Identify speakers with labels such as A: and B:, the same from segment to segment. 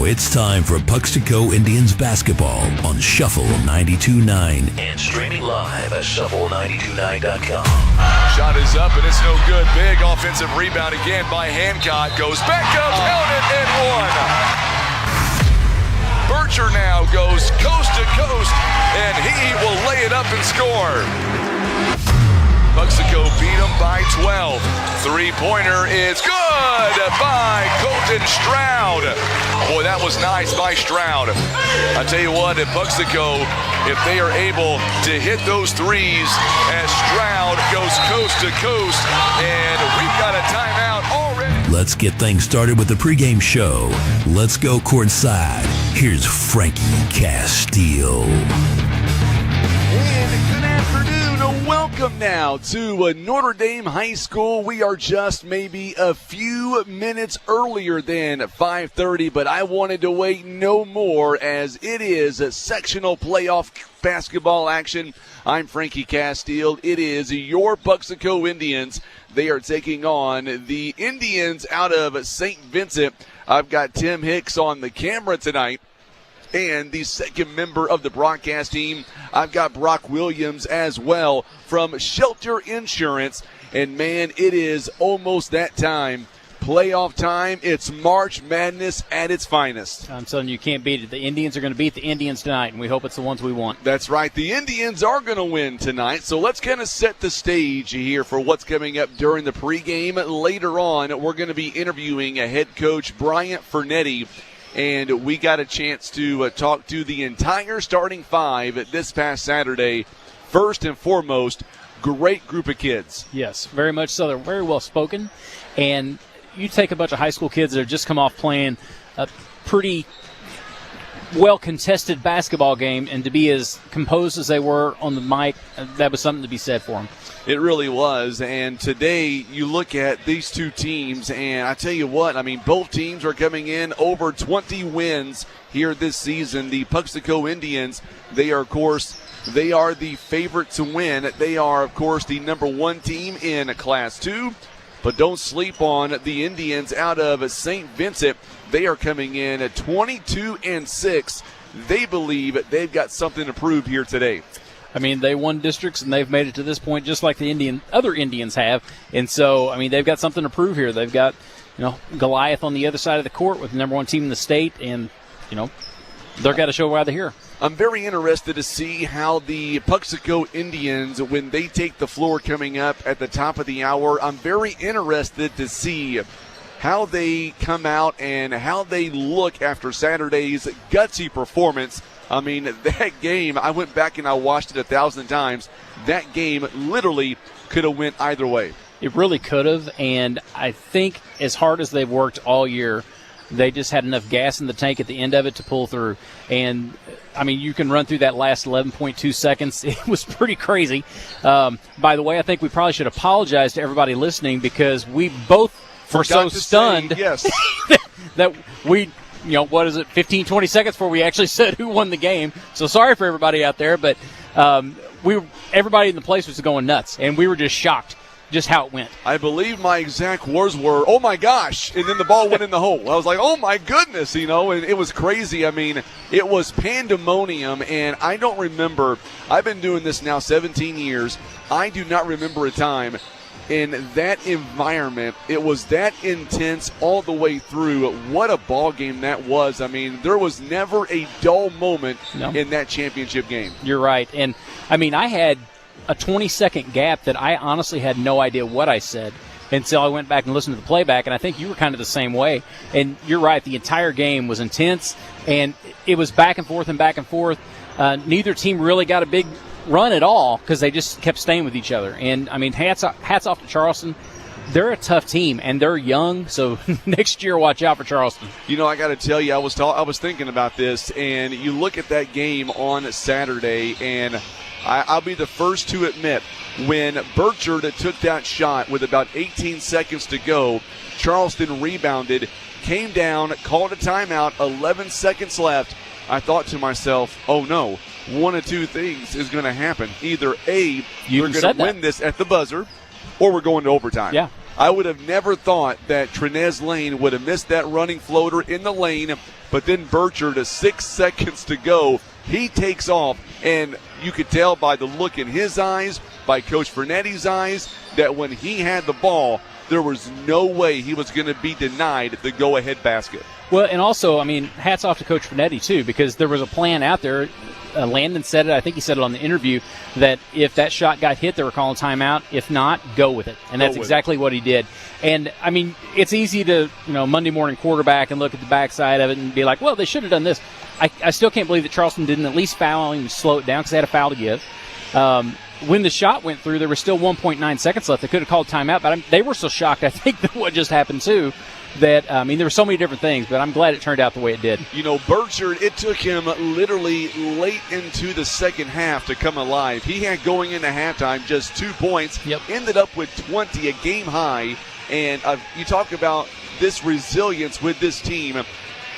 A: it's time for Puxico Indians basketball on Shuffle 92.9 and streaming live at shuffle929.com.
B: Shot is up and it's no good. Big offensive rebound again by Hancock. Goes back up, count it, and one. Bircher now goes coast to coast, and he will lay it up and score. Puxico beat him by 12. Three-pointer is good by Colton Stroud. Boy, that was nice by Stroud. I tell you what, at Puxico, if they are able to hit those threes as Stroud goes coast to coast, and we've got a timeout already.
A: Let's get things started with the pregame show. Let's go courtside. Here's Frankie Castile.
C: And good afternoon. Welcome now to Notre Dame High School. We are just maybe a few minutes earlier than 5:30, but I wanted to wait no more as it is a sectional playoff basketball action. I'm Frankie Castile. It is your Puxico Indians. They are taking on the Indians out of St. Vincent. I've got Tim Hicks on the camera tonight. And the second member of the broadcast team, I've got Brock Williams as well from Shelter Insurance. And, man, it is almost that time. Playoff time. It's March Madness at its finest.
D: I'm telling you can't beat it. The Indians are going to beat the Indians tonight, and we hope it's the ones we want.
C: That's right. The Indians are going to win tonight. So let's kind of set the stage here for what's coming up during the pregame. Later on, we're going to be interviewing a head coach, Bryant Fernetti. And we got a chance to talk to the entire starting five this past Saturday. First and foremost, great group of kids.
D: Yes, very much so. They're very well spoken. And you take a bunch of high school kids that have just come off playing a pretty well-contested basketball game, and to be as composed as they were on the mic, that was something to be said for them.
C: It really was. And today you look at these two teams, and I tell you what, I mean, both teams are coming in over 20 wins here this season. The Puxico Indians, they are the favorite to win. They are, of course, the number one team in Class 2. But don't sleep on the Indians out of St. Vincent. They are coming in at 22-6. They believe they've got something to prove here today.
D: I mean, they won districts, and they've made it to this point just like the other Indians have. And so, I mean, they've got something to prove here. They've got, Goliath on the other side of the court with the number one team in the state, and, they've got to show why they're here.
C: I'm very interested to see how the Puxico Indians, when they take the floor coming up at the top of the hour, I'm very interested to see how they come out and how they look after Saturday's gutsy performance. I mean, that game, I went back and I watched it 1,000 times. That game literally could have went either way.
D: It really could have, and I think as hard as they've worked all year, they just had enough gas in the tank at the end of it to pull through. And, I mean, you can run through that last 11.2 seconds. It was pretty crazy. By the way, I think we probably should apologize to everybody listening because we both were so stunned that we – 15, 20 seconds before we actually said who won the game. So sorry for everybody out there, but everybody in the place was going nuts, and we were just shocked just how it went.
C: I believe my exact words were, oh, my gosh, and then the ball went in the hole. I was like, oh, my goodness, and it was crazy. I mean, it was pandemonium, and I don't remember. I've been doing this now 17 years. I do not remember a time in that environment. It was that intense all the way through. What a ball game that was. I mean, there was never a dull moment in that championship game.
D: You're right. And, I mean, I had a 20-second gap that I honestly had no idea what I said until I went back and listened to the playback, and I think you were kind of the same way. And you're right. The entire game was intense, and it was back and forth and back and forth. Neither team really got a big run at all because they just kept staying with each other. And, I mean, hats off to Charleston. They're a tough team, and they're young, so next year watch out for Charleston.
C: I got to tell you, I was thinking about this, and you look at that game on Saturday, and I'll be the first to admit, when Bircher took that shot with about 18 seconds to go, Charleston rebounded, came down, called a timeout, 11 seconds left. I thought to myself, oh, no. One of two things is going to happen. Either A, we're going to win this at the buzzer, or we're going to overtime.
D: Yeah.
C: I would have never thought that Trenez Lane would have missed that running floater in the lane, but then Burchard, 6 seconds to go, he takes off, and you could tell by the look in his eyes, by Coach Fernetti's eyes, that when he had the ball, there was no way he was going to be denied the go-ahead basket.
D: Well, and also, I mean, hats off to Coach Fernetti, too, because there was a plan out there. Landon said it, I think he said it on the interview, that if that shot got hit, they were calling timeout. If not, go with it. And that's exactly what he did. And, I mean, it's easy to, Monday morning quarterback and look at the backside of it and be like, well, they should have done this. I still can't believe that Charleston didn't at least foul him and slow it down because they had a foul to give. When the shot went through, there was still 1.9 seconds left. They could have called timeout, but they were so shocked, I think, that what just happened, too. That, there were so many different things, but I'm glad it turned out the way it did.
C: Burchard, it took him literally late into the second half to come alive. He had going into halftime just 2 points, ended up with 20, a game high. And you talk about this resilience with this team.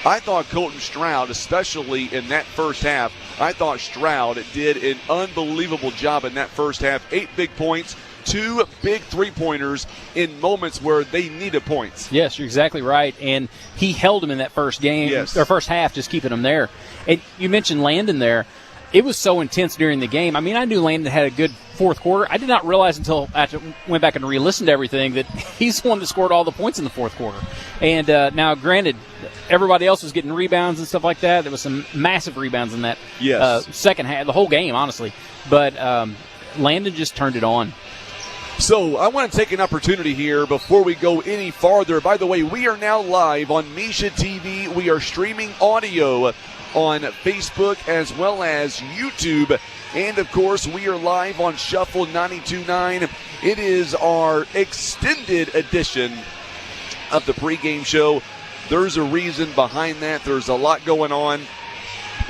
C: I thought Colton Stroud, especially in that first half, I thought Stroud did an unbelievable job in that first half. 8 big points. 2 big three-pointers in moments where they needed points.
D: Yes, you're exactly right. And he held them in that first game, or first half, just keeping them there. And you mentioned Landon there. It was so intense during the game. I mean, I knew Landon had a good fourth quarter. I did not realize until after I went back and re-listened to everything that he's the one that scored all the points in the fourth quarter. And now, granted, everybody else was getting rebounds and stuff like that. There was some massive rebounds in that second half, the whole game, honestly. But Landon just turned it on.
C: So I want to take an opportunity here before we go any farther. By the way, we are now live on mshsaa TV. We are streaming audio on Facebook as well as YouTube. And, of course, we are live on Shuffle 92.9. It is our extended edition of the pregame show. There's a reason behind that. There's a lot going on.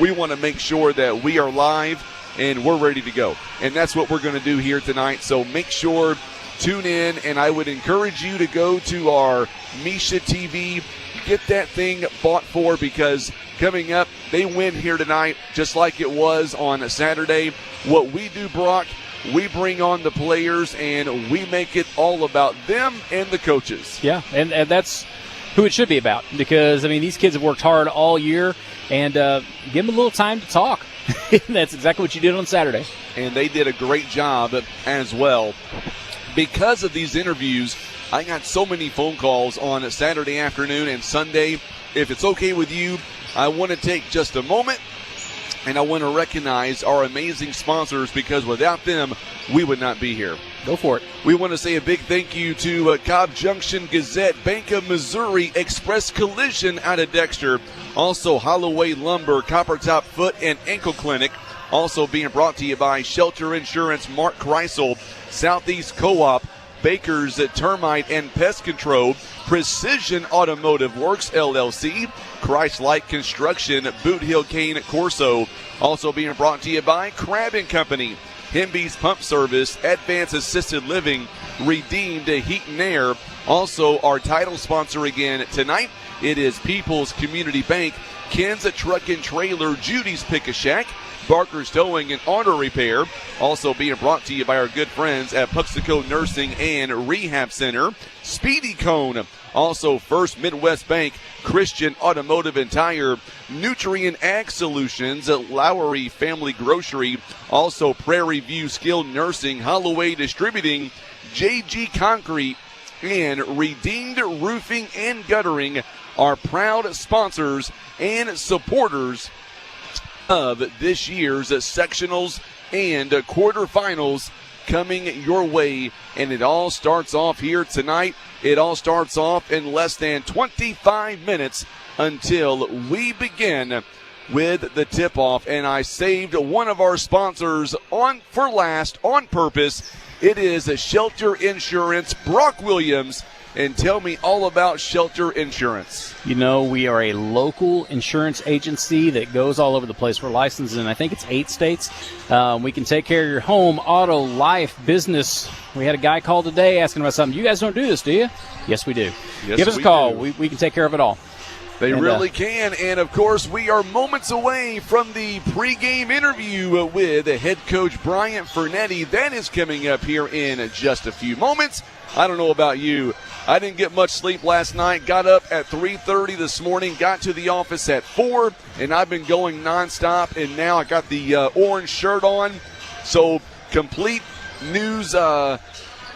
C: We want to make sure that we are live and we're ready to go. And that's what we're going to do here tonight. So make sure, tune in, and I would encourage you to go to our mshsaa TV, get that thing bought for, because coming up, they win here tonight just like it was on Saturday. What we do, Brock, we bring on the players, and we make it all about them and the coaches.
D: Yeah, and that's who it should be about, because, these kids have worked hard all year, and give them a little time to talk. That's exactly what you did on Saturday.
C: And they did a great job as well. Because of these interviews, I got so many phone calls on Saturday afternoon and Sunday. If it's okay with you, I want to take just a moment, and I want to recognize our amazing sponsors, because without them, we would not be here.
D: Go for it.
C: We want to say a big thank you to Cobb Junction Gazette, Bank of Missouri, Express Collision out of Dexter, also Holloway Lumber, Copper Top Foot and Ankle Clinic, also being brought to you by Shelter Insurance, Mark Kreisel, Southeast Co-op, Baker's Termite and Pest Control, Precision Automotive Works, LLC, Christ-Like Construction, Boot Hill Cane Corso, also being brought to you by Crab & Company, Hemby's Pump Service, Advanced Assisted Living, Redeemed Heat and Air. Also, our title sponsor again tonight, it is People's Community Bank, Ken's Truck and Trailer, Judy's Pick-a-Shack, Barker's Towing and Auto Repair. Also being brought to you by our good friends at Puxico Nursing and Rehab Center, Speedy Cone. Also, First Midwest Bank, Christian Automotive and Tire, Nutrient Ag Solutions, Lowry Family Grocery, also Prairie View Skilled Nursing, Holloway Distributing, JG Concrete, and Redeemed Roofing and Guttering are proud sponsors and supporters of this year's sectionals and quarterfinals coming your way. And it all starts off here tonight. It all starts off in less than 25 minutes until we begin with the tip-off. And I saved one of our sponsors for last on purpose. It is Shelter Insurance. Brock Williams, and tell me all about Shelter Insurance.
D: We are a local insurance agency that goes all over the place. We're licensed in, I think it's 8 states. We can take care of your home, auto, life, business. We had a guy call today asking about something. You guys don't do this, do you? Yes, we do.
C: Yes,
D: give us a call. We can take care of it all.
C: They really can. And, of course, we are moments away from the pregame interview with head coach Bryant Fernetti. That is coming up here in just a few moments. I don't know about you. I didn't get much sleep last night. Got up at 3:30 this morning, got to the office at 4, and I've been going nonstop, and now I got the orange shirt on. So complete news. I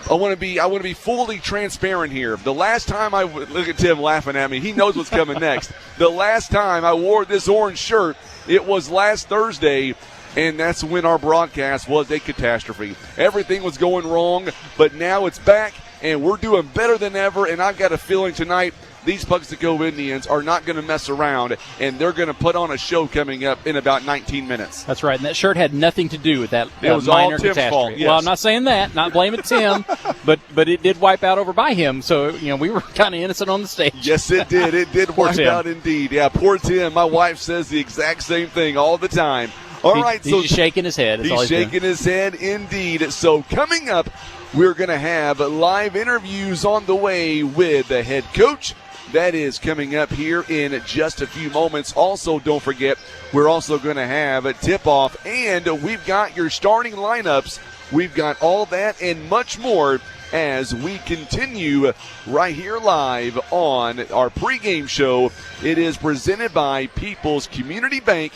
C: want to be fully transparent here. The last time look at Tim laughing at me. He knows what's coming next. The last time I wore this orange shirt, it was last Thursday, and that's when our broadcast was a catastrophe. Everything was going wrong, but now it's back, and we're doing better than ever, and I've got a feeling tonight these Puxico Indians are not going to mess around, and they're going to put on a show coming up in about 19 minutes.
D: That's right, and that shirt had nothing to do with that
C: it was
D: minor
C: all Tim's
D: catastrophe.
C: fault, yes.
D: Well, I'm not saying that, not blaming Tim, but it did wipe out over by him, so we were kind of innocent on the stage.
C: Yes, it did. It did wipe
D: Tim.
C: out indeed. Yeah, poor Tim. My wife says the exact same thing all the time. All right,
D: he's just shaking his head.
C: He's shaking his head indeed. So coming up, we're going to have live interviews on the way with the head coach. That is coming up here in just a few moments. Also, don't forget, we're also going to have a tip-off, and we've got your starting lineups. We've got all that and much more as we continue right here live on our pregame show. It is presented by People's Community Bank.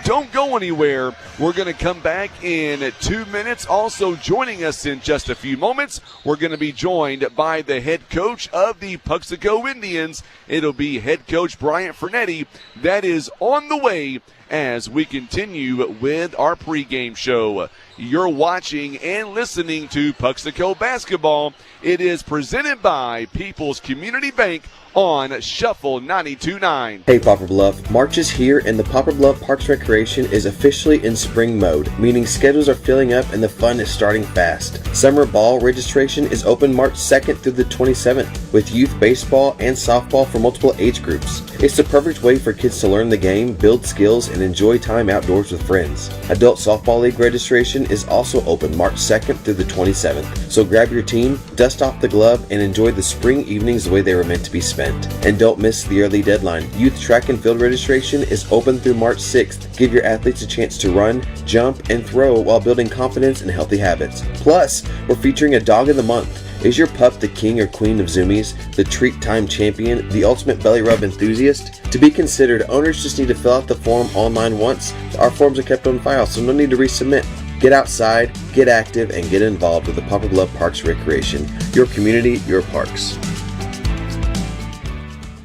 C: Don't go anywhere. We're going to come back in 2 minutes. Also joining us in just a few moments, we're going to be joined by the head coach of the Puxico Indians. It'll be head coach Bryant Fernetti. That is on the way as we continue with our pregame show. You're watching and listening to Puxico Basketball. It is presented by People's Community Bank on Shuffle 92.9.
E: Hey Poplar Bluff, March is here and the Poplar Bluff Parks Recreation is officially in spring mode, meaning schedules are filling up and the fun is starting fast. Summer ball registration is open March 2nd through the 27th, with youth baseball and softball for multiple age groups. It's the perfect way for kids to learn the game, build skills, and enjoy time outdoors with friends. Adult Softball League registration is also open March 2nd through the 27th, so grab your team, dust off the glove, and enjoy the spring evenings the way they were meant to be spent. And don't miss the early deadline. Youth track and field registration is open through March 6th. Give your athletes a chance to run, jump, and throw while building confidence and healthy habits. Plus, we're featuring a Dog of the Month. Is your pup the king or queen of zoomies, the treat time champion, the ultimate belly rub enthusiast? To be considered, owners just need to fill out the form online once. Our forms are kept on file, so no need to resubmit. Get outside, get active, and get involved with the Poplar Bluff Parks Recreation. Your community, your parks.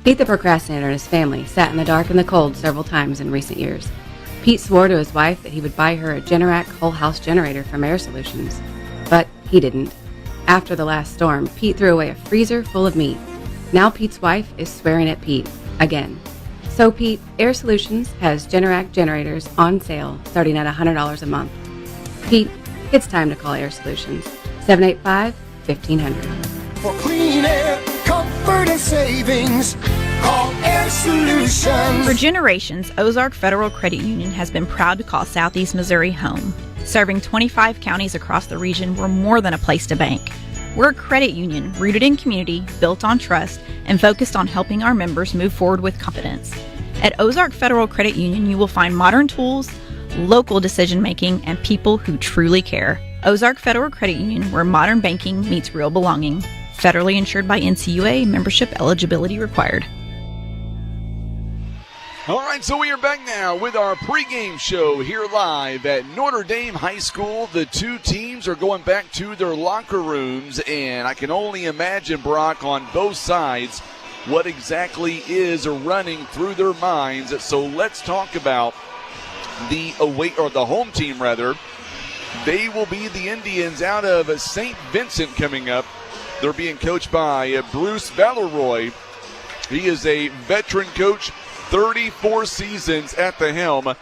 F: Pete the procrastinator and his family sat in the dark and the cold several times in recent years. Pete swore to his wife that he would buy her a Generac whole house generator from Air Solutions, but he didn't. After the last storm, Pete threw away a freezer full of meat. Now Pete's wife is swearing at Pete again. So Pete, Air Solutions has Generac generators on sale starting at $100 a month. Pete, it's time to call Air Solutions. 785-1500.
G: For clean air, comfort, and savings, call Air Solutions.
H: For generations, Ozark Federal Credit Union has been proud to call Southeast Missouri home. Serving 25 counties across the region, we're more than a place to bank. We're a credit union rooted in community, built on trust, and focused on helping our members move forward with confidence. At Ozark Federal Credit Union, you will find modern tools, local decision-making, and people who truly care. Ozark Federal Credit Union, where modern banking meets real belonging. Federally insured by NCUA, membership eligibility required.
C: All right, so we are back now with our pregame show here live at Notre Dame High School. The two teams are going back to their locker rooms, and I can only imagine, Brock, on both sides, what exactly is running through their minds. So let's talk about the home team, rather. They will be the Indians out of St. Vincent coming up. They're being coached by Bruce Valeroy. He is a veteran coach, 34 seasons at the helm.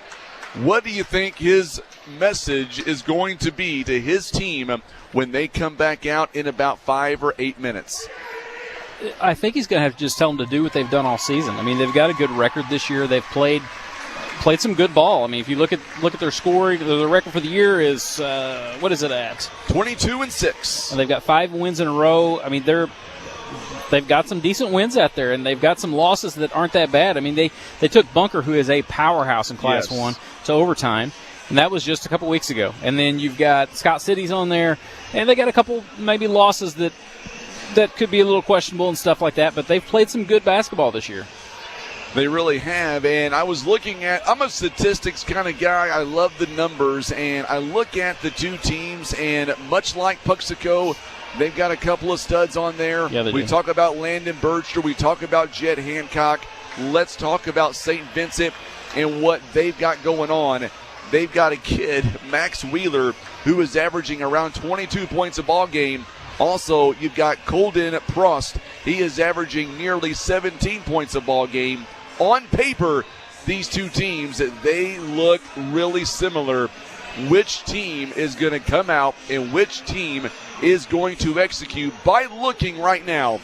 C: What do you think his message is going to be to his team when they come back out in about 5 or 8 minutes?
D: I think he's going to have to just tell them to do what they've done all season. I mean, they've got a good record this year. They've played some good ball. I mean, if you look at their scoring, the record for the year is what is it at?
C: 22-6.
D: And they've got 5 wins in a row. I mean, they've got some decent wins out there, and they've got some losses that aren't that bad. I mean, they took Bunker, who is a powerhouse in Class 1, to overtime, and that was just a couple weeks ago. And then you've got Scott City's on there, and they got a couple maybe losses that that could be a little questionable and stuff like that, but they've played some good basketball this year.
C: They really have, and I was looking at, I'm a statistics kind of guy. I love the numbers, and I look at the two teams, and much like Puxico, they've got a couple of studs on there.
D: Yeah,
C: we talk about Landon Berger. We talk about Jed Hancock. Let's talk about St. Vincent and what they've got going on. They've got a kid, Max Wheeler, who is averaging around 22 points a ball game. Also, you've got Colden Prost. He is averaging nearly 17 points a ball game. On paper, these two teams, they look really similar. Which team is going to come out and which team is going to execute? By looking right now,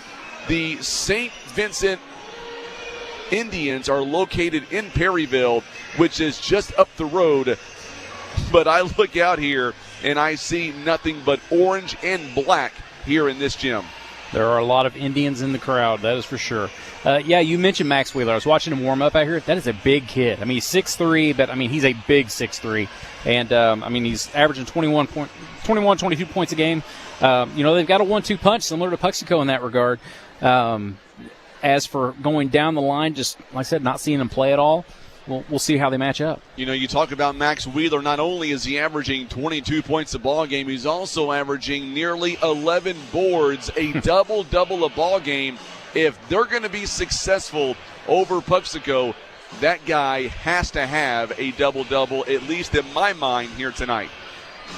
C: the St. Vincent Indians are located in Perryville, which is just up the road. But I look out here and I see nothing but orange and black here in this gym.
D: There are a lot of Indians in the crowd, that is for sure. Yeah, you mentioned Max Wheeler. I was watching him warm up out here. That is a big kid. I mean, he's 6'3", but, I mean, he's a big 6'3". And, I mean, he's averaging 22 points a game. They've got a 1-2 punch similar to Puxico in that regard. As for going down the line, just like I said, not seeing him play at all, we'll see how they match up.
C: You talk about Max Wheeler. Not only is he averaging 22 points a ball game, he's also averaging nearly 11 boards, a double-double a ball game. If they're going to be successful over Puxico, that guy has to have a double-double, at least in my mind, here tonight.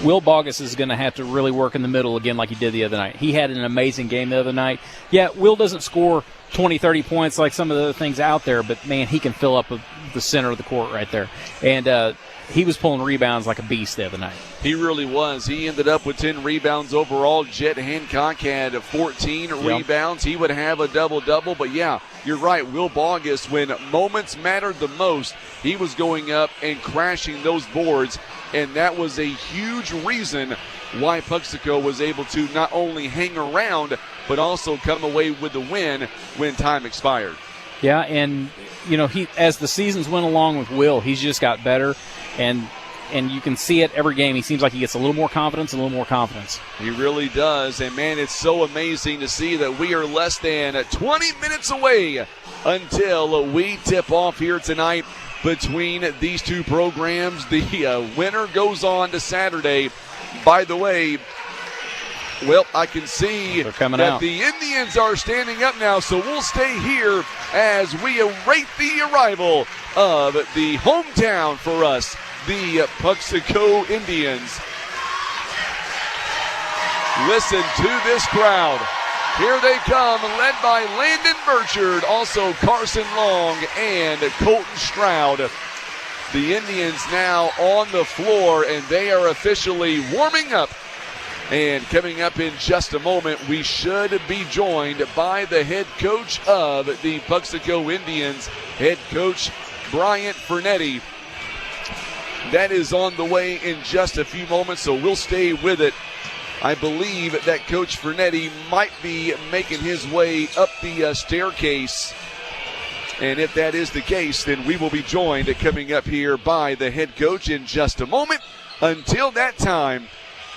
D: Will Bogus is going to have to really work in the middle again like he did the other night. He had an amazing game the other night. Yeah, Will doesn't score 20, 30 points like some of the other things out there, but, man, he can fill up the center of the court right there. And he was pulling rebounds like a beast the other night.
C: He really was. He ended up with 10 rebounds overall. Jet Hancock had 14 rebounds. He would have a double-double. But, yeah, you're right. Will Bogus, when moments mattered the most, he was going up and crashing those boards. And that was a huge reason why Puxico was able to not only hang around, but also come away with the win when time expired.
D: Yeah, and, he as the seasons went along with Will, he's just got better. And you can see it every game. He seems like he gets a little more confidence.
C: He really does. And, man, it's so amazing to see that we are less than 20 minutes away until we tip off here tonight between these two programs. The winner goes on to Saturday. By the way, I can see that the Indians are standing up now, so we'll stay here as we await the arrival of the hometown for us, the Puxico Indians. Listen to this crowd. Here they come, led by Landon Berger, also Carson Long and Colton Stroud. The Indians now on the floor, and they are officially warming up. And coming up in just a moment, we should be joined by the head coach of the Puxico Indians, head coach Bryant Fernetti. That is on the way in just a few moments, so we'll stay with it. I believe that Coach Fernetti might be making his way up the staircase. And if that is the case, then we will be joined coming up here by the head coach in just a moment. Until that time,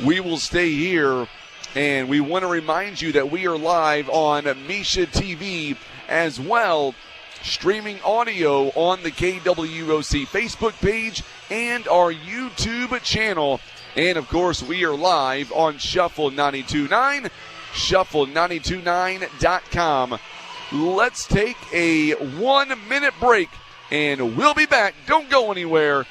C: we will stay here. And we want to remind you that we are live on mshsaa TV as well, streaming audio on the KWOC Facebook page and our YouTube channel. And, of course, we are live on Shuffle 92.9, shuffle929.com. Let's take a 1-minute break, and we'll be back. Don't go anywhere.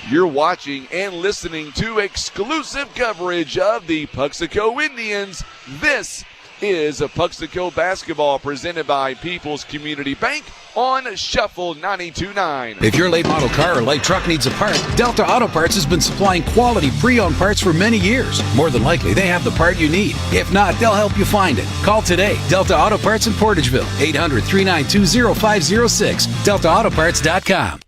C: You're watching and listening to exclusive coverage of the Puxico Indians. This is a Puxico basketball presented by People's Community Bank on Shuffle 92.9.
I: If your late model car or light truck needs a part, Delta Auto Parts has been supplying quality pre-owned parts for many years. More than likely, they have the part you need. If not, they'll help you find it. Call today. Delta Auto Parts in Portageville, 800-392-0506, deltaautoparts.com.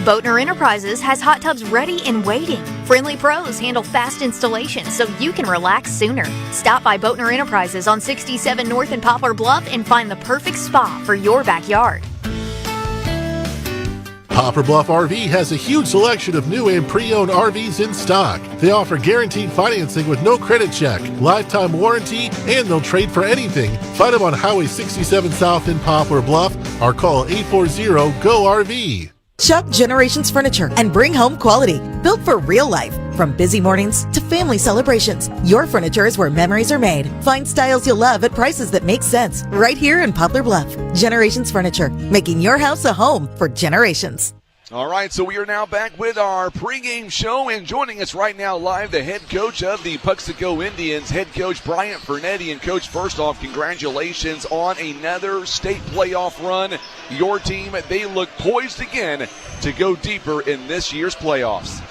J: Boatner Enterprises has hot tubs ready and waiting. Friendly pros handle fast installation so you can relax sooner. Stop by Boatner Enterprises on 67 North and Poplar Bluff and find the perfect spa for your backyard.
K: Poplar Bluff RV has a huge selection of new and pre-owned RVs in stock. They offer guaranteed financing with no credit check, lifetime warranty, and they'll trade for anything. Find them on Highway 67 South in Poplar Bluff or call 840-GO-RV.
L: Shop Generations Furniture and bring home quality, built for real life. From busy mornings to family celebrations, your furniture is where memories are made. Find styles you'll love at prices that make sense right here in Poplar Bluff. Generations Furniture, making your house a home for generations.
C: All right, so we are now back with our pregame show, and joining us right now live, the head coach of the Puxico Indians, head coach Bryant Fernetti. And Coach, first off, congratulations on another state playoff run. Your team, they look poised again to go deeper in this year's playoffs.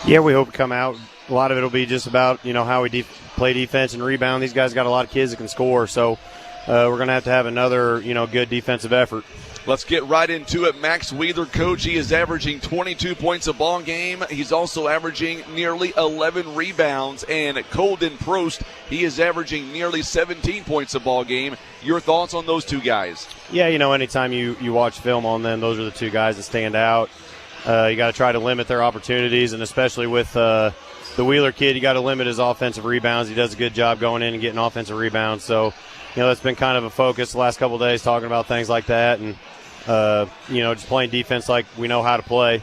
M: Yeah, we hope to come out. A lot of it will be just about, how we play defense and rebound. These guys got a lot of kids that can score, so we're going to have another, good defensive effort.
C: Let's get right into it. Max Wheeler, coach, he is averaging 22 points a ball game. He's also averaging nearly 11 rebounds. And Colden Prost, he is averaging nearly 17 points a ball game. Your thoughts on those two guys?
M: Yeah, anytime you watch film on them, those are the two guys that stand out. You got to try to limit their opportunities, and especially with the Wheeler kid, you got to limit his offensive rebounds. He does a good job going in and getting offensive rebounds. So, that's been kind of a focus the last couple of days, talking about things like that, and just playing defense like we know how to play.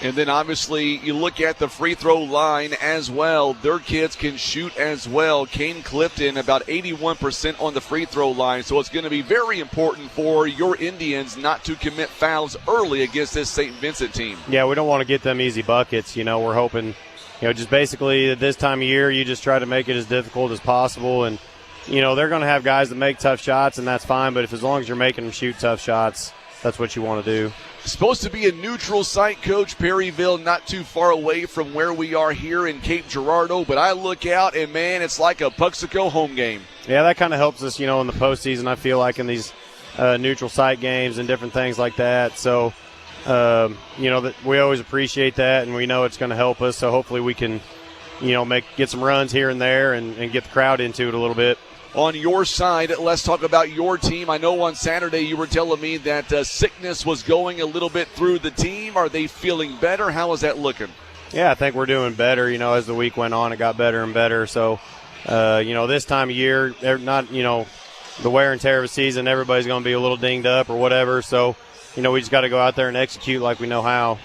C: And then obviously you look at the free throw line as well. Their kids can shoot as well. Kane Clifton about 81% on the free throw line. So it's going to be very important for your Indians not to commit fouls early against this St. Vincent team.
M: Yeah, we don't want to get them easy buckets. We're hoping, just basically at this time of year, you just try to make it as difficult as possible. And, they're going to have guys that make tough shots, and that's fine. But as long as you're making them shoot tough shots, that's what you want to do.
C: Supposed to be a neutral site, Coach. Perryville, not too far away from where we are here in Cape Girardeau. But I look out, and, man, it's like a Puxico home game.
M: Yeah, that kind of helps us, in the postseason, I feel like, in these neutral site games and different things like that. So, that we always appreciate that, and we know it's going to help us. So hopefully we can, get some runs here and there and get the crowd into it a little bit.
C: On your side, let's talk about your team. I know on Saturday you were telling me that sickness was going a little bit through the team. Are they feeling better? How is that looking?
M: Yeah, I think we're doing better. As the week went on, it got better and better. So, this time of year, not, the wear and tear of a season, everybody's going to be a little dinged up or whatever. So, we just got to go out there and execute like we know how.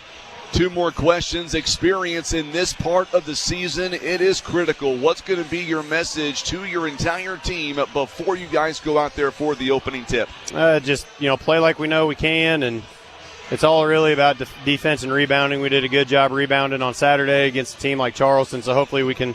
C: Two more questions. Experience in this part of the season, it is critical. What's going to be your message to your entire team before you guys go out there for the opening tip?
M: Just, play like we know we can, and it's all really about defense and rebounding. We did a good job rebounding on Saturday against a team like Charleston, so hopefully we can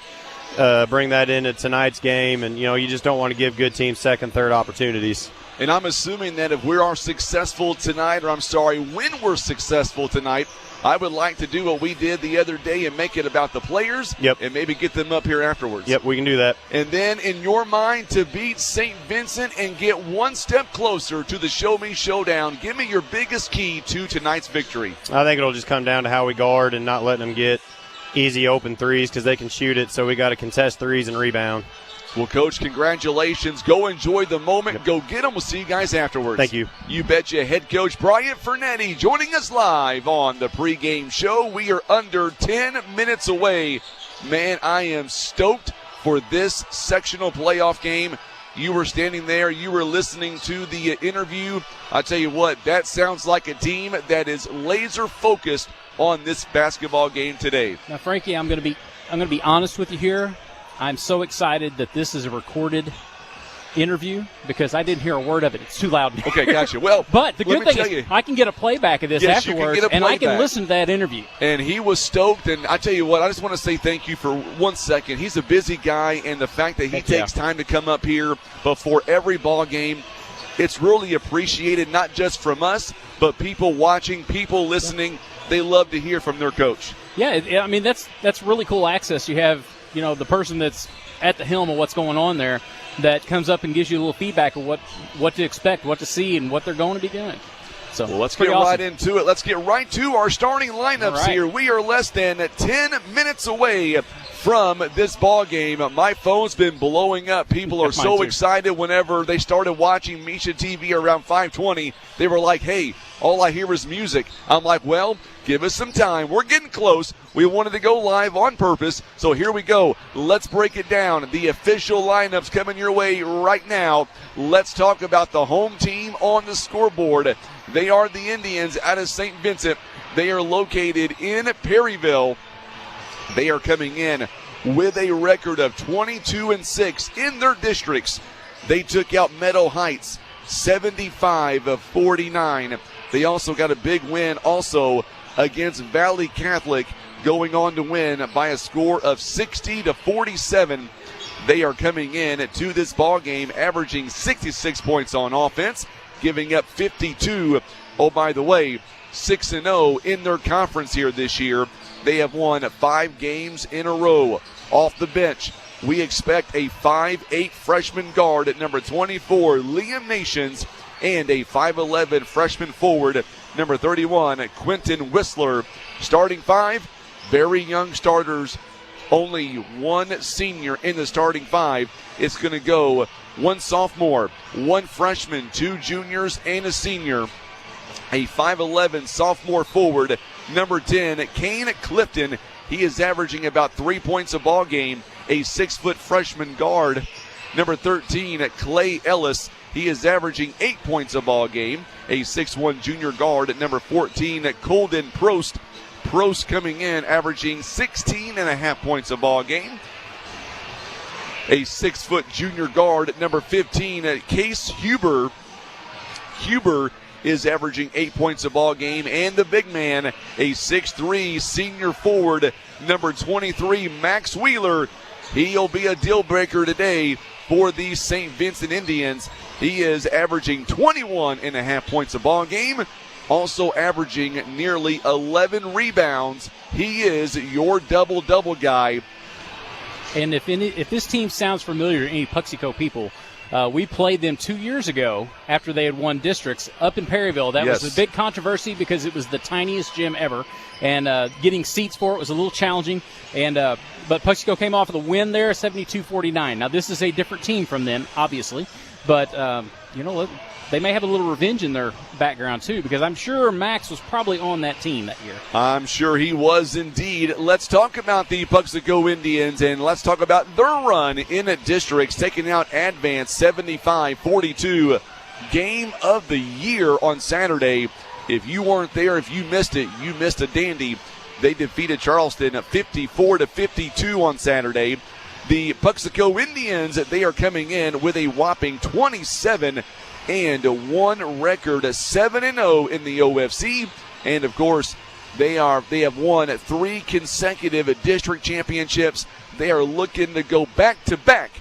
M: bring that into tonight's game. And, you just don't want to give good teams second, third opportunities.
C: And I'm assuming that if we are successful tonight, when we're successful tonight, I would like to do what we did the other day and make it about the players.
M: Yep.
C: And maybe get them up here afterwards.
M: Yep, we can do that.
C: And then in your mind, to beat St. Vincent and get one step closer to the Show Me Showdown, give me your biggest key to tonight's victory.
M: I think it'll just come down to how we guard and not letting them get easy open threes because they can shoot it, so we got to contest threes and rebound.
C: Well, Coach, congratulations. Go enjoy the moment. Go get them. We'll see you guys afterwards.
M: Thank you.
C: You betcha. Head Coach Bryant Fernetti joining us live on the pregame show. We are under 10 minutes away. Man, I am stoked for this sectional playoff game. You were standing there. You were listening to the interview. I tell you what, that sounds like a team that is laser focused on this basketball game today.
D: Now, Frankie, I'm going to be honest with you here. I'm so excited that this is a recorded interview because I didn't hear a word of it. It's too loud.
C: Okay, gotcha. Well,
D: but the good thing is I can get a playback of this afterwards, and I can listen to that interview.
C: And he was stoked, and I tell you what, I just want to say thank you for 1 second. He's a busy guy, and the fact that he takes time to come up here before every ball game, it's really appreciated, not just from us, but people watching, people listening. They love to hear from their coach.
D: Yeah, I mean, that's really cool access. You have, the person that's at the helm of what's going on there that comes up and gives you a little feedback of what to expect, what to see, and what they're going to be doing. So
C: let's get right into it. Let's get right to our starting lineups here. We are less than 10 minutes away from this ball game. My phone's been blowing up. People are so excited whenever they started watching Misha TV around 5:20. They were like, hey, all I hear is music. I'm like, well, give us some time. We're getting close. We wanted to go live on purpose, so here we go. Let's break it down. The official lineups coming your way right now. Let's talk about the home team on the scoreboard. They are the Indians out of St. Vincent. They are located in Perryville. They are coming in with a record of 22-6 in their districts. They took out Meadow Heights 75-49. They also got a big win also against Valley Catholic, going on to win by a score of 60-47. They are coming in to this ball game averaging 66 points on offense, giving up 52. Oh, by the way, 6-0 in their conference here this year. They have won 5 games in a row. Off the bench, we expect a 5'8 freshman guard at number 24, Liam Nations, and a 5'11 freshman forward, number 31, Quentin Whistler. Starting 5, very young starters. Only one senior in the starting 5. It's going to go 1 sophomore, 1 freshman, 2 juniors, and a senior. A 5'11 sophomore forward, number 10, Kane Clifton. He is averaging about 3 points a ball game. A 6-foot freshman guard, number 13, Clay Ellis. He is averaging 8 points a ball game. A 6'1 junior guard at number 14, Colden Prost. Prost coming in, averaging 16.5 points a ball game. A 6-foot junior guard at number 15, Case Huber. Huber is averaging 8 points a ball game. And the big man, a 6'3 senior forward, number 23, Max Wheeler. He'll be a deal breaker today for the St. Vincent Indians. He is averaging 21.5 points a ball game, also averaging nearly 11 rebounds. He is your double-double guy.
D: And if this team sounds familiar to any Puxico people, we played them 2 years ago after they had won districts up in Perryville. That was a big controversy because it was the tiniest gym ever, and getting seats for it was a little challenging. And but Puxico came off with a win there, 72-49. Now this is a different team from them, obviously, but they may have a little revenge in their background too, because I'm sure Max was probably on that team that year.
C: I'm sure he was indeed. Let's talk about the Puxico Indians, and let's talk about their run in districts, taking out Advance 75-42. Game of the year on Saturday. If you weren't there, if you missed it, you missed a dandy. They defeated Charleston 54-52 on Saturday. The Puxico Indians, they are coming in with a whopping 27-1 record, 7-0 in the OFC, and of course they have won 3 consecutive district championships. They are looking to go back to back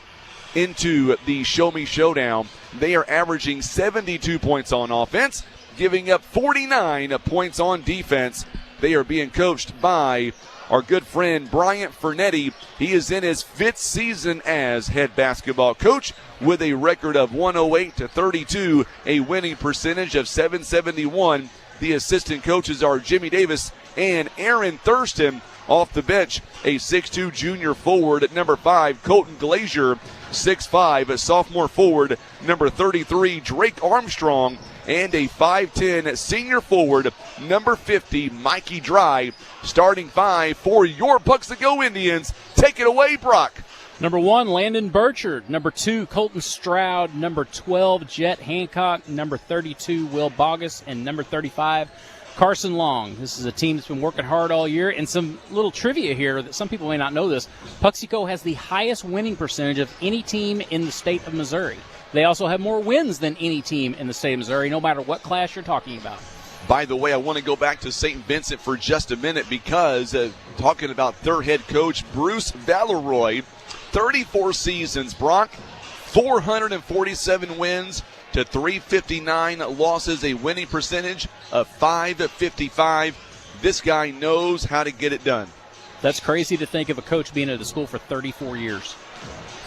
C: into the Show Me Showdown. They are averaging 72 points on offense, giving up 49 points on defense. They are being coached by our good friend Bryant Fernetti. He is in his 5th season as head basketball coach with a record of 108-32, a winning percentage of 771. The assistant coaches are Jimmy Davis and Aaron Thurston. Off the bench, a 6'2 junior forward at number 5, Colton Glazier, 6'5 sophomore forward, number 33, Drake Armstrong, and a 5'10 senior forward, number 50, Mikey Dry. Starting 5 for your Puxico Indians. Take it away, Brock.
D: Number 1, Landon Burchard. Number 2, Colton Stroud. Number 12, Jet Hancock. Number 32, Will Bogus. And number 35, Carson Long. This is a team that's been working hard all year. And some little trivia here that some people may not know this. Puxico has the highest winning percentage of any team in the state of Missouri. They also have more wins than any team in the state of Missouri, no matter what class you're talking about.
C: By the way, I want to go back to St. Vincent for just a minute because talking about their head coach, Bruce Valeroy, 34 seasons, Brock, 447 wins to 359 losses, a winning percentage of .555. This guy knows how to get it done.
D: That's crazy to think of a coach being at the school for 34 years.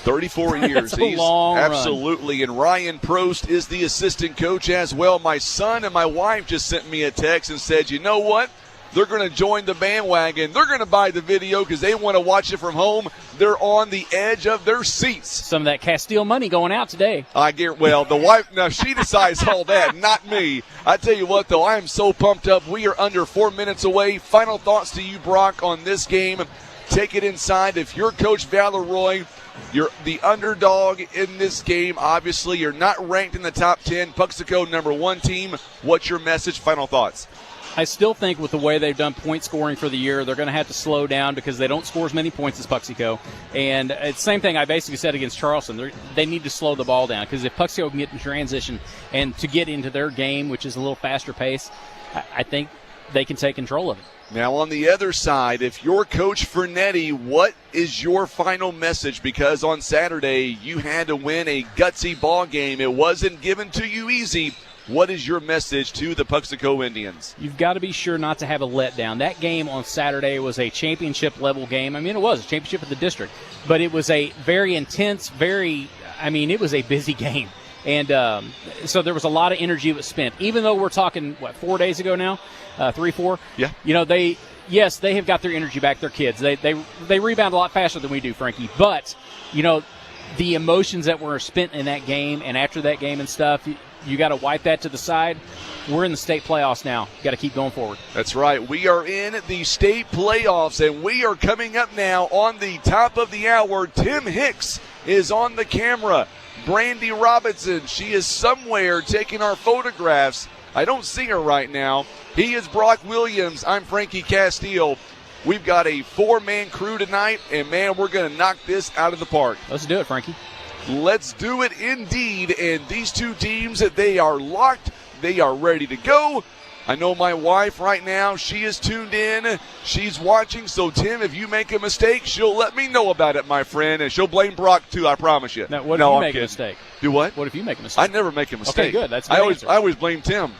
C: 34 years.
D: He's long
C: absolutely.
D: Run.
C: And Ryan Prost is the assistant coach as well. My son and my wife just sent me a text and said, you know what? They're going to join the bandwagon. They're going to buy the video because they want to watch it from home. They're on the edge of their seats.
D: Some of that Castile money going out today.
C: Well, the wife, now she decides all that, not me. I tell you what, though, I am so pumped up. We are under 4 minutes away. Final thoughts to you, Brock, on this game. Take it inside. If you're Coach Valeroy, you're the underdog in this game. Obviously, you're not ranked in the top 10. Puxico, number 1 team. What's your message? Final thoughts.
D: I still think with the way they've done point scoring for the year, they're going to have to slow down because they don't score as many points as Puxico. And it's the same thing I basically said against Charleston. They need to slow the ball down because if Puxico can get in transition and to get into their game, which is a little faster pace, I think they can take control of it.
C: Now, on the other side, if you're Coach Fernetti, what is your final message? Because on Saturday, you had to win a gutsy ball game. It wasn't given to you easy. What is your message to the Puxico Indians?
D: You've got to be sure not to have a letdown. That game on Saturday was a championship-level game. I mean, it was a championship of the district. But it was a very intense, it was a busy game. And so there was a lot of energy that was spent. Even though we're talking, 4 days ago now? 3, 4?
C: Yeah.
D: You know, they have got their energy back. They're kids. They rebound a lot faster than we do, Frankie. But, you know, the emotions that were spent in that game and after that game and stuff, you got to wipe that to the side. We're in the state playoffs now. You got to keep going forward.
C: That's right. We are in the state playoffs, and we are coming up now on the top of the hour. Tim Hicks is on the camera. Brandy Robinson, she is somewhere taking our photographs. I don't see her right now. He is Brock Williams. I'm Frankie Castile. We've got a 4-man crew tonight, and, man, we're going to knock this out of the park.
D: Let's do it, Frankie.
C: Let's do it indeed. And these two teams, they are locked. They are ready to go. I know my wife right now, she is tuned in. She's watching. So, Tim, if you make a mistake, she'll let me know about it, my friend. And she'll blame Brock, too, I promise you.
D: Now, what if you make a mistake?
C: Do what?
D: What if you make a mistake?
C: I never make a mistake.
D: Okay, good. That's
C: I always blame Tim.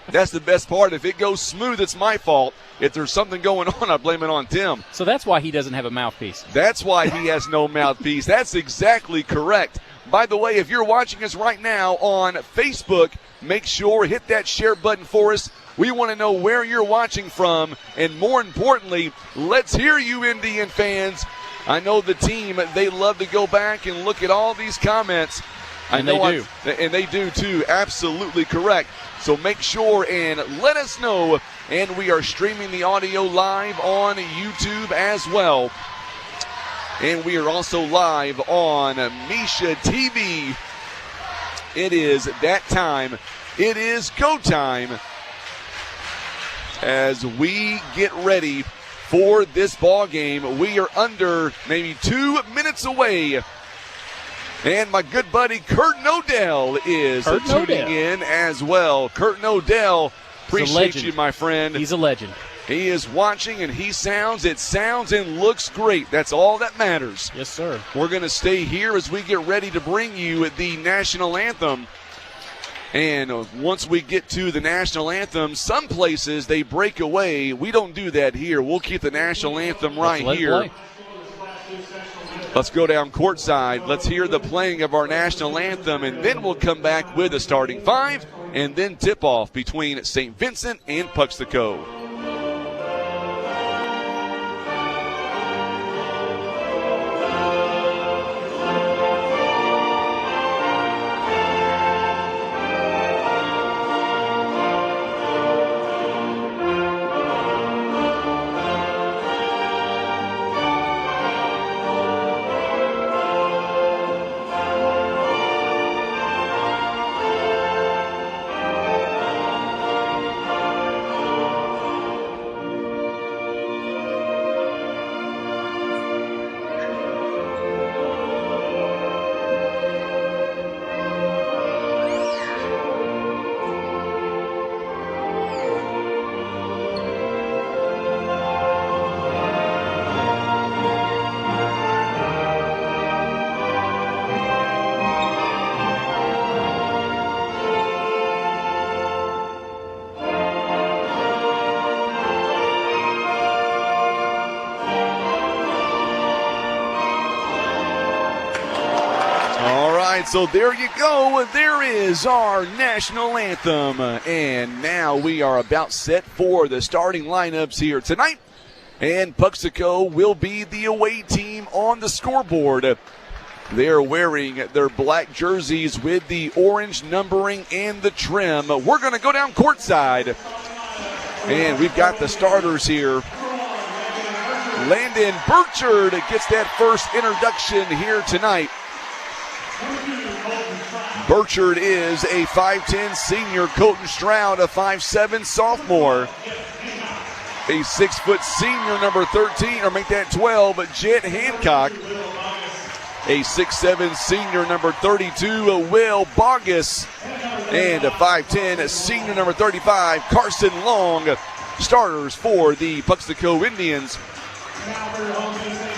C: That's the best part. If it goes smooth, it's my fault. If there's something going on, I blame it on Tim.
D: So that's why he doesn't have a mouthpiece.
C: That's why he has no mouthpiece. That's exactly correct. By the way, if you're watching us right now on Facebook, make sure hit that share button for us. We want to know where you're watching from, and more importantly, let's hear you, Indian fans. I know the team, they love to go back and look at all these comments.
D: And they do.
C: And they do, too. Absolutely correct. So make sure and let us know. And we are streaming the audio live on YouTube as well. And we are also live on Misha TV. It is that time. It is go time as we get ready for this ball game. We are under maybe 2 minutes away. And my good buddy Kurt Odell is tuning in as well. Kurt Odell, appreciate you, my friend.
D: He's a legend.
C: He is watching, and it sounds and looks great. That's all that matters.
D: Yes, sir.
C: We're going to stay here as we get ready to bring you the national anthem. And once we get to the national anthem, some places they break away. We don't do that here. We'll keep the national anthem right here. Let's go down courtside. Let's hear the playing of our national anthem, and then we'll come back with a starting 5 and then tip-off between St. Vincent and Puxico. so there you go. There is our national anthem. And now we are about set for the starting lineups here tonight. And Puxico will be the away team on the scoreboard. They're wearing their black jerseys with the orange numbering and the trim. We're going to go down courtside. And we've got the starters here. Landon Burchard gets that first introduction here tonight. Burchard is a 5'10 senior. Colton Stroud, a 5'7 sophomore. A 6' senior, number 13, or make that 12, Jet Hancock. A 6'7 senior, number 32, Will Bogus. And a 5'10 senior, number 35, Carson Long. Starters for the Puxico Indians.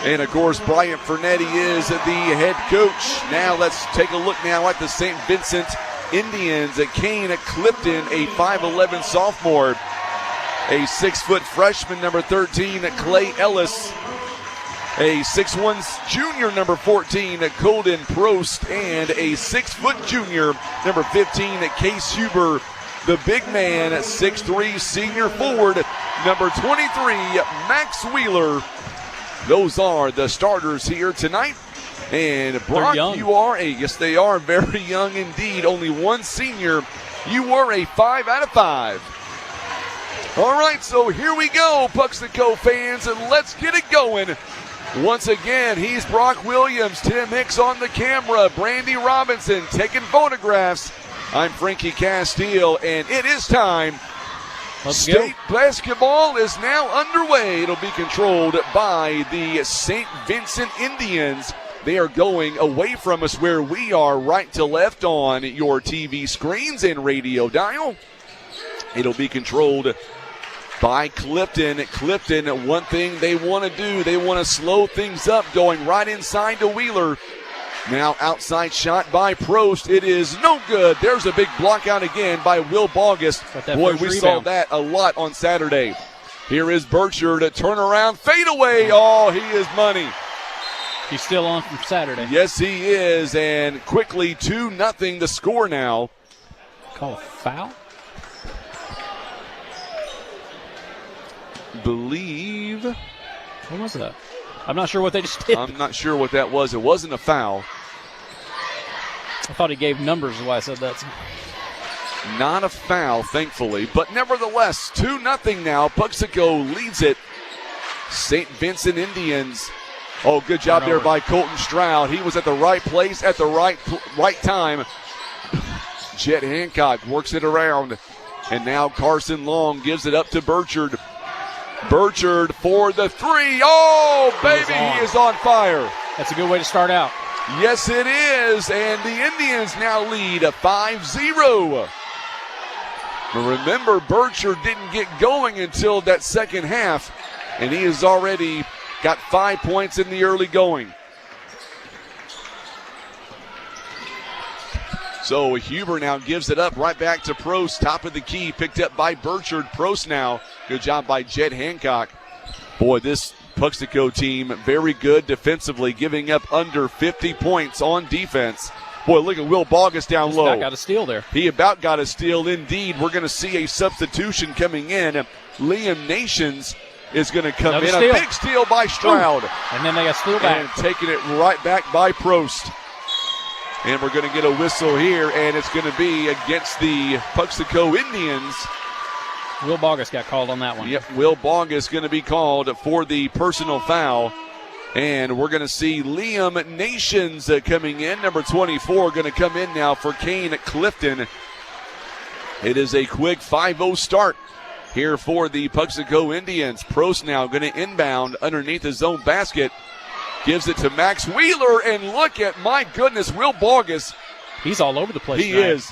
C: And, of course, Bryant Fernetti is the head coach. Now let's take a look now at the St. Vincent Indians. Kane Clifton, a 5'11 sophomore. A 6' freshman, number 13, Clay Ellis. A 6'1 junior, number 14, Colden Prost. And a 6' junior, number 15, Case Huber. The big man, 6'3 senior forward, number 23, Max Wheeler. Those are the starters here tonight. And Brock, you are yes, they are very young indeed. Only one senior. You were a 5 out of 5. All right, so here we go, Puxico fans, and let's get it going. Once again, he's Brock Williams, Tim Hicks on the camera, Brandy Robinson taking photographs. I'm Frankie Castile, and it is time. State basketball is now underway. It'll be controlled by the St. Vincent Indians. They are going away from us where we are, right to left on your TV screens and radio dial. It'll be controlled by Clifton. Clifton, one thing they want to do, they want to slow things up, going right inside to Wheeler. Now outside shot by Prost. It is no good. There's a big block out again by Will Bogus. Boy, we saw that a lot on Saturday. Here is Burchard, a turnaround fadeaway. Oh, he is money.
D: He's still on from Saturday.
C: Yes, he is. And quickly 2-0 the score now.
D: Call a foul?
C: Believe.
D: What was that? I'm not sure what they just did.
C: I'm not sure what that was. It wasn't a foul.
D: I thought he gave numbers, is why I said that.
C: Not a foul, thankfully. But nevertheless, 2-0 now. Puxico leads it. St. Vincent Indians. Oh, good job there by Colton Stroud. He was at the right place at the right time. Jet Hancock works it around. And now Carson Long gives it up to Burchard. Burchard for the three. Oh, baby, he is on fire.
D: That's a good way to start out.
C: Yes, it is. And the Indians now lead 5-0. Remember, Burchard didn't get going until that second half, and he has already got 5 points in the early going. So Huber now gives it up right back to Prost. Top of the key, picked up by Burchard. Prost now. Good job by Jet Hancock. Boy, this Puxico team very good defensively, giving up under 50 points on defense. Boy, look at Will Bogus down low.
D: About got a steal there.
C: He about got a steal indeed. We're going to see a substitution coming in. Liam Nations is going to come in.
D: Steal.
C: A big steal by Stroud.
D: Ooh. And then they got steal back.
C: And taking it right back by Prost. And we're going to get a whistle here, and it's going to be against the Puxico Indians.
D: Will Bogus got called on that one.
C: Yep, Will Bogus going to be called for the personal foul. And we're going to see Liam Nations coming in. Number 24 going to come in now for Kane Clifton. It is a quick 5-0 start here for the Puxico Indians. Prost now going to inbound underneath his own basket. Gives it to Max Wheeler, and look at, my goodness, Will Bogus.
D: He's all over the place
C: He
D: tonight.
C: is.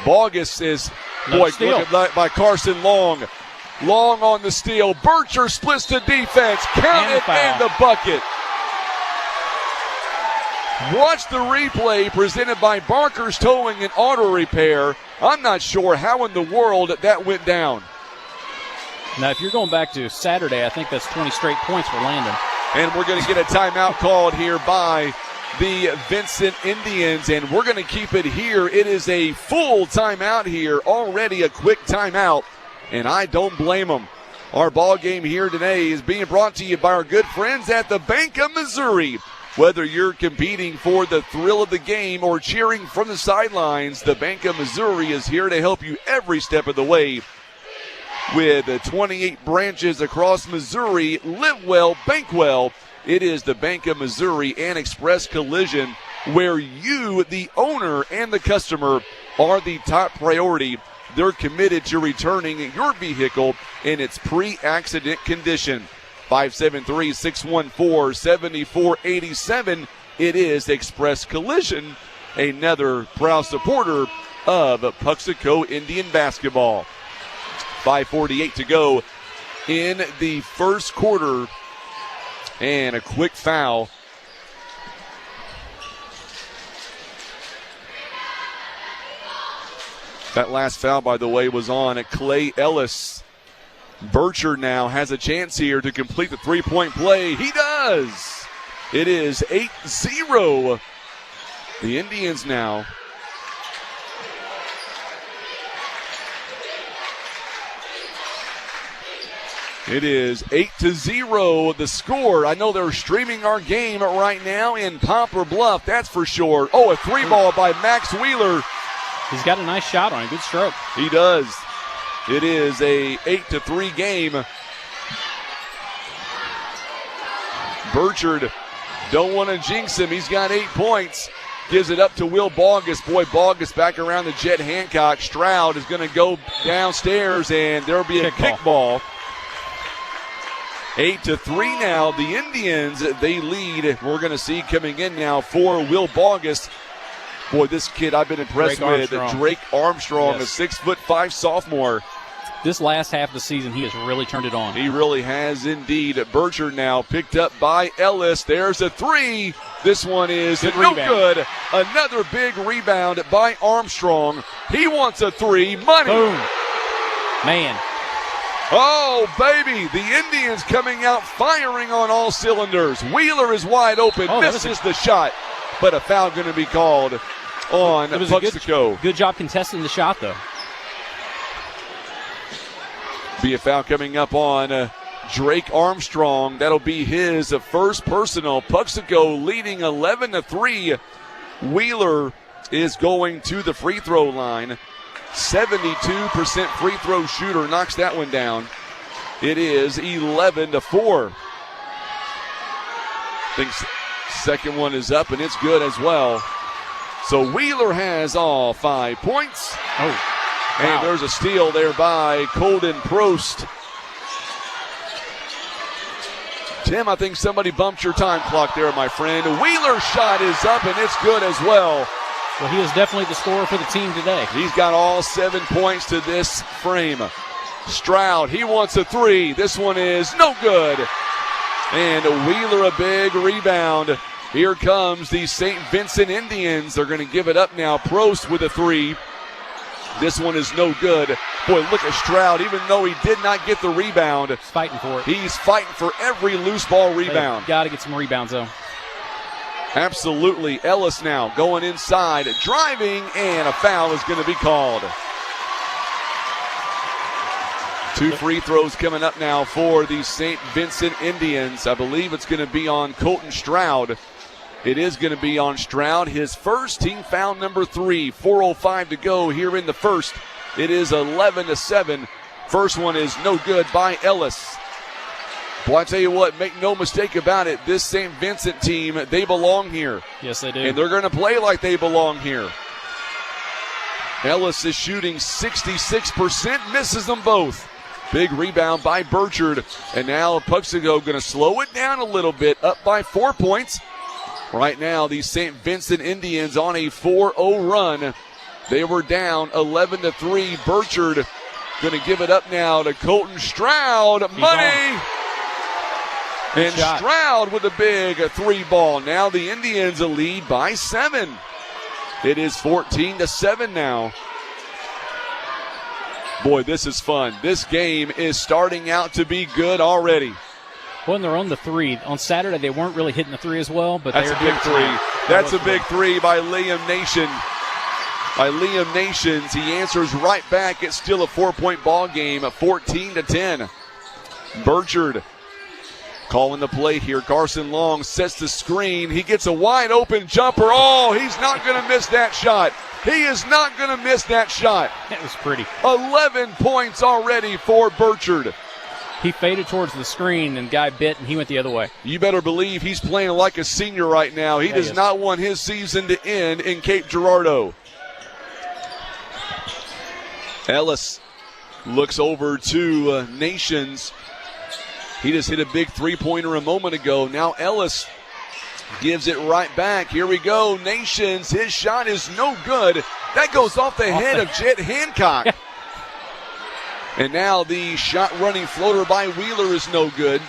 C: Bogus is, boy, look at that by Carson Long. Long on the steal. Burchard splits the defense. Count it and the bucket. Watch the replay presented by Barker's Towing and Auto Repair. I'm not sure how in the world that went down.
D: Now, if you're going back to Saturday, I think that's 20 straight points for Landon.
C: And we're going to get a timeout called here by the Vincent Indians, and we're going to keep it here. It is a full timeout here, already a quick timeout, and I don't blame them. Our ball game here today is being brought to you by our good friends at the Bank of Missouri. Whether you're competing for the thrill of the game or cheering from the sidelines, the Bank of Missouri is here to help you every step of the way. With 28 branches across Missouri, live well, bank well. It is the Bank of Missouri and Express Collision, where you, the owner and the customer, are the top priority. They're committed to returning your vehicle in its pre-accident condition. 573-614-7487. It is Express Collision, another proud supporter of Puxico Indian basketball. 5:48 to go in the first quarter, and a quick foul. That last foul, by the way, was on Clay Ellis. Burchard now has a chance here to complete the three-point play. He does. It is 8-0. The Indians now. It is 8-0 the score. I know they're streaming our game right now in Poplar Bluff, that's for sure. Oh, a three ball by Max Wheeler.
D: He's got a nice shot on it. Good stroke.
C: He does. It is a 8-3 game. Burchard, don't want to jinx him. He's got 8 points. Gives it up to Will Bogus. Boy, Bogus back around the Jet Hancock. Stroud is going to go downstairs, and there will be a kickball. 8-3 now. The Indians, they lead. We're going to see coming in now for Will Bogus. Boy, this kid I've been impressed with. Drake Armstrong, yes. A 6'5" sophomore.
D: This last half of the season, he has really turned it on.
C: He really has indeed. Burchard now picked up by Ellis. There's a three. This one is no good. Another big rebound by Armstrong. He wants a three. Money.
D: Boom. Man.
C: Oh, baby. The Indians coming out firing on all cylinders. Wheeler is wide open. Misses the shot. But a foul going to be called on Puxico.
D: Good job contesting the shot, though.
C: Be a foul coming up on Drake Armstrong. That'll be his first personal. Puxico leading 11-3. Wheeler is going to the free throw line. 72% free throw shooter, knocks that one down. It is 11-4. I think second one is up, and it's good as well. So Wheeler has all 5 points.
D: Oh.
C: And
D: wow.
C: There's a steal there by Colden Prost. Tim, I think somebody bumped your time clock there, my friend. Wheeler's shot is up, and it's good as well.
D: Well, he is definitely the scorer for the team today.
C: He's got all 7 points to this frame. Stroud, he wants a three. This one is no good. And Wheeler a big rebound. Here comes the St. Vincent Indians. They're going to give it up now. Prost with a three. This one is no good. Boy, look at Stroud. Even though he did not get the rebound,
D: he's fighting for it.
C: He's fighting for every loose ball rebound.
D: Got to get some rebounds, though.
C: Absolutely. Ellis now going inside, driving, and a foul is going to be called. 2 free throws coming up now for the St. Vincent Indians. I believe it's going to be on Colton Stroud. It is going to be on Stroud. His first, team foul number 3. 4:05 to go here in the first. It is 11-7. First one is no good by Ellis. Boy, I tell you what, make no mistake about it, this St. Vincent team, they belong here.
D: Yes, they do.
C: And they're going to play like they belong here. Ellis is shooting 66%, misses them both. Big rebound by Burchard. And now Puxico going to slow it down a little bit, up by 4 points. Right now, the St. Vincent Indians on a 4-0 run. They were down 11-3. Burchard going to give it up now to Colton Stroud. Money! And shot. Stroud with a big 3 ball. Now the Indians lead by 7. It is 14-7 now. Boy, this is fun. This game is starting out to be good already.
D: When they're on the three, on Saturday they weren't really hitting the three as well, but
C: that's a big three. That's a big three by Liam Nations. He answers right back. It's still a 4-point ball game, 14-10. Burchard calling the play here. Carson Long sets the screen. He gets a wide open jumper. Oh, he's not going to miss that shot. He is not going to miss that shot.
D: That was pretty.
C: 11 points already for Burchard.
D: He faded towards the screen and guy bit and he went the other way.
C: You better believe he's playing like a senior right now. He does not want his season to end in Cape Girardeau. Ellis looks over to Nations. He just hit a big three-pointer a moment ago. Now Ellis gives it right back. Here we go. Nations, his shot is no good. That goes off the head of Jet Hancock. And now the shot-running floater by Wheeler is no good.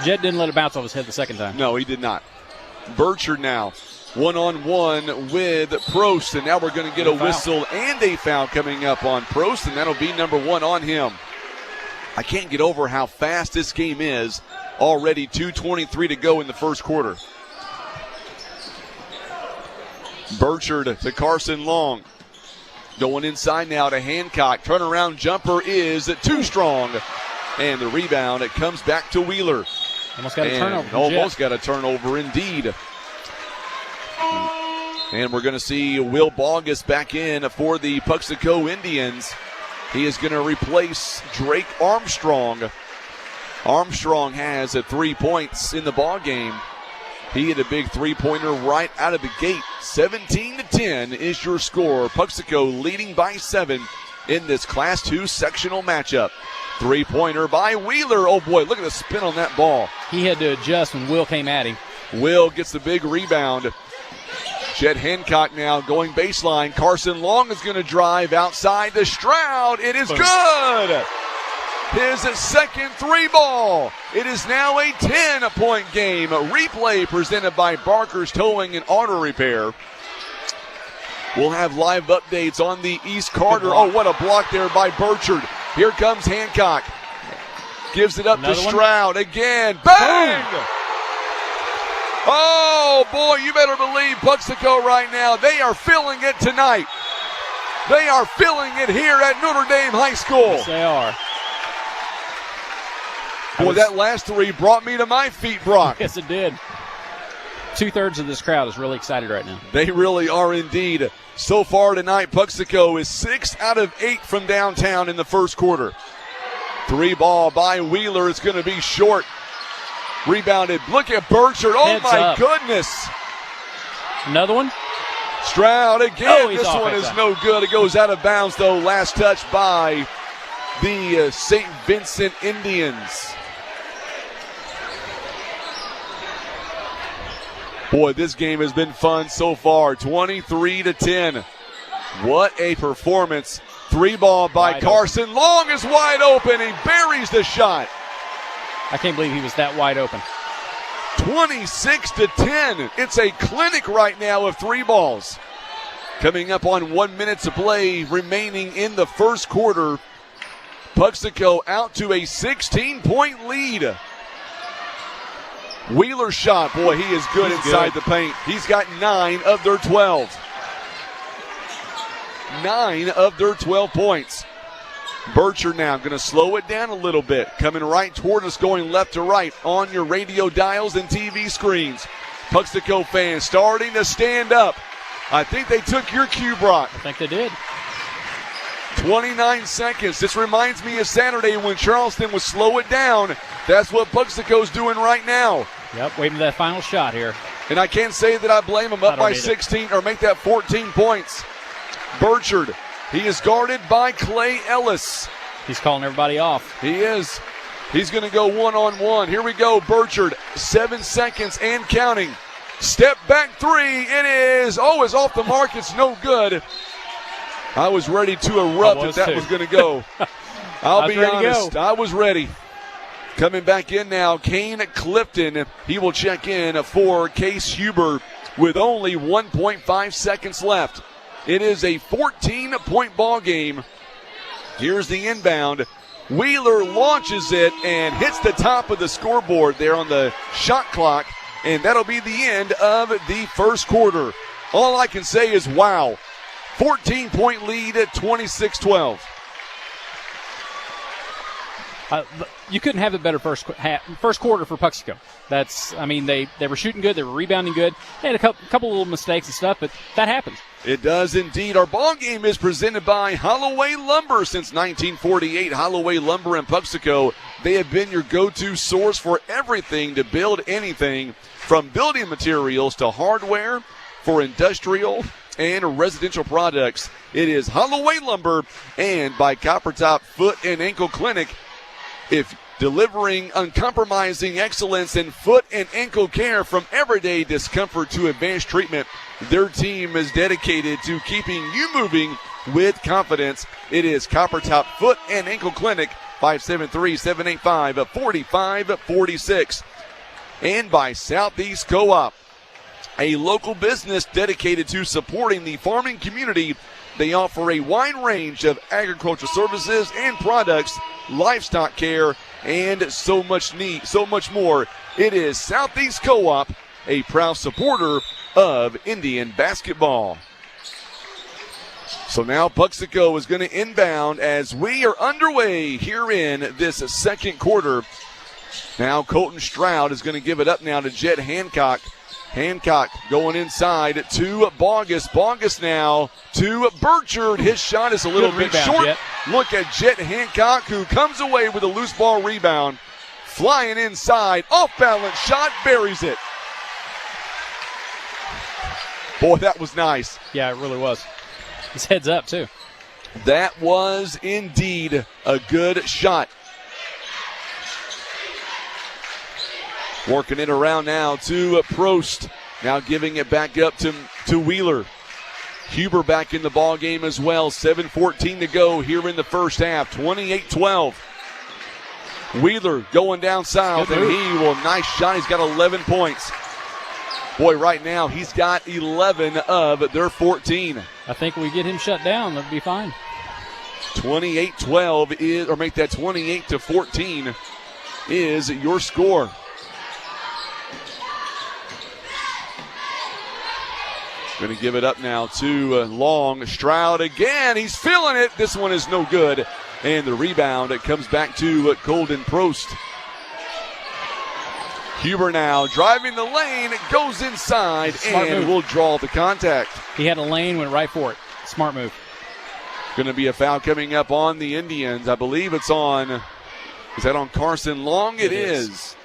D: Jet didn't let it bounce off his head the second time.
C: No, he did not. Burchard now one-on-one with Prost, and now we're going to get a whistle and a foul coming up on Prost, and that'll be number 1 on him. I can't get over how fast this game is. Already 2:23 to go in the first quarter. Burchard to Carson Long. Going inside now to Hancock. Turnaround jumper is too strong. And the rebound, it comes back to Wheeler.
D: Almost got a turnover.
C: Almost got a turnover indeed. And we're going to see Will Bogus back in for the Puxico Indians. He is going to replace Drake Armstrong. Armstrong has 3 points in the ball game. He hit a big three-pointer right out of the gate. 17-10 is your score. Puxico leading by 7 in this Class 2 sectional matchup. Three-pointer by Wheeler. Oh, boy, look at the spin on that ball.
D: He had to adjust when Will came at him.
C: Will gets the big rebound. Chet Hancock now going baseline. Carson Long is going to drive outside to Stroud. It is good. His second three ball. It is now a 10-point game. A replay presented by Barker's Towing and Auto Repair. We'll have live updates on the East Carter. Oh, what a block there by Burchard. Here comes Hancock. Gives it up to Stroud again. Bang! Boom. Oh, boy, you better believe Puxico right now. They are feeling it tonight. They are feeling it here at Notre Dame High School.
D: Yes, they are.
C: Boy, that last three brought me to my feet, Brock.
D: Yes, it did. 2/3 of this crowd is really excited right now.
C: They really are indeed. So far tonight, Puxico is 6 out of 8 from downtown in the first quarter. Three ball by Wheeler is going to be short. Rebounded. Look at Burchard. Oh, my goodness.
D: Another one.
C: Stroud again. This one is no good. It goes out of bounds, though. Last touch by the St. Vincent Indians. Boy, this game has been fun so far. 23-10. What a performance. Three ball by Carson. Long is wide open. He buries the shot.
D: I can't believe he was that wide open.
C: 26-10. It's a clinic right now of three balls. Coming up on 1 minute to play remaining in the first quarter. Puxico out to a 16-point lead. Wheeler shot. Boy, he is good inside the paint. He's got 9 of their 12. 9 of their 12 points. Burchard now going to slow it down a little bit. Coming right toward us, going left to right on your radio dials and TV screens. Puxico fans starting to stand up. I think they took your cue, Brock.
D: I think they did.
C: 29 seconds. This reminds me of Saturday when Charleston was slow it down. That's what Puxico's doing right now.
D: Yep, waiting for that final shot here.
C: And I can't say that I blame them up by 16 or make that 14 points. Burchard, he is guarded by Clay Ellis.
D: He's calling everybody off.
C: He is. He's going to go one-on-one. Here we go, Burchard. 7 seconds and counting. Step back three. It is. Oh, it's off the mark. It's no good. I was ready to erupt if that was going to go. I'll be honest. I was ready. Coming back in now, Kane Clifton. He will check in for Case Huber with only 1.5 seconds left. It is a 14-point ball game. Here's the inbound. Wheeler launches it and hits the top of the scoreboard there on the shot clock, and that'll be the end of the first quarter. All I can say is wow. 14-point lead at 26-12.
D: You couldn't have a better first quarter for Puxico. They were shooting good, they were rebounding good. They had a couple little mistakes and stuff, but that happens.
C: It does indeed. Our ball game is presented by Holloway Lumber since 1948. Holloway Lumber in Puxico. They have been your go-to source for everything to build anything, from building materials to hardware for industrial and residential products. It is Holloway Lumber, and by Coppertop Foot and Ankle Clinic. If delivering uncompromising excellence in foot and ankle care, from everyday discomfort to advanced treatment, their team is dedicated to keeping you moving with confidence. It is Coppertop Foot and Ankle Clinic, 573-785-4546. And by Southeast Co-op, a local business dedicated to supporting the farming community. They offer a wide range of agricultural services and products, livestock care, and so much more. It is Southeast Co-op, a proud supporter of Indian basketball. So now Puxico is going to inbound as we are underway here in this second quarter. Now Colton Stroud is going to give it up now to Jet Hancock. Hancock going inside to Bogus. Bogus now to Burchard. His shot is a little bit short. Jet. Look at Jet Hancock, who comes away with a loose ball rebound. Flying inside. Off-balance shot. Buries it. Boy, that was nice.
D: Yeah, it really was. His head's up, too.
C: That was indeed a good shot. Working it around now to Prost. Now giving it back up to Wheeler. Huber back in the ball game as well. 7:14 to go here in the first half. 28-12. Wheeler going down south, and nice shot. He's got 11 points. Boy, right now he's got 11 of their 14.
D: I think we get him shut down, that'll be fine.
C: 28-12 is, or make that 28-14 is your score. Going to give it up now to Long. Stroud again. He's feeling it. This one is no good. And the rebound, it comes back to Colden Prost. Huber now driving the lane. It goes inside and will draw the contact.
D: He had a lane, went right for it. Smart move.
C: Going to be a foul coming up on the Indians. I believe it's on, is that on Carson Long? It is.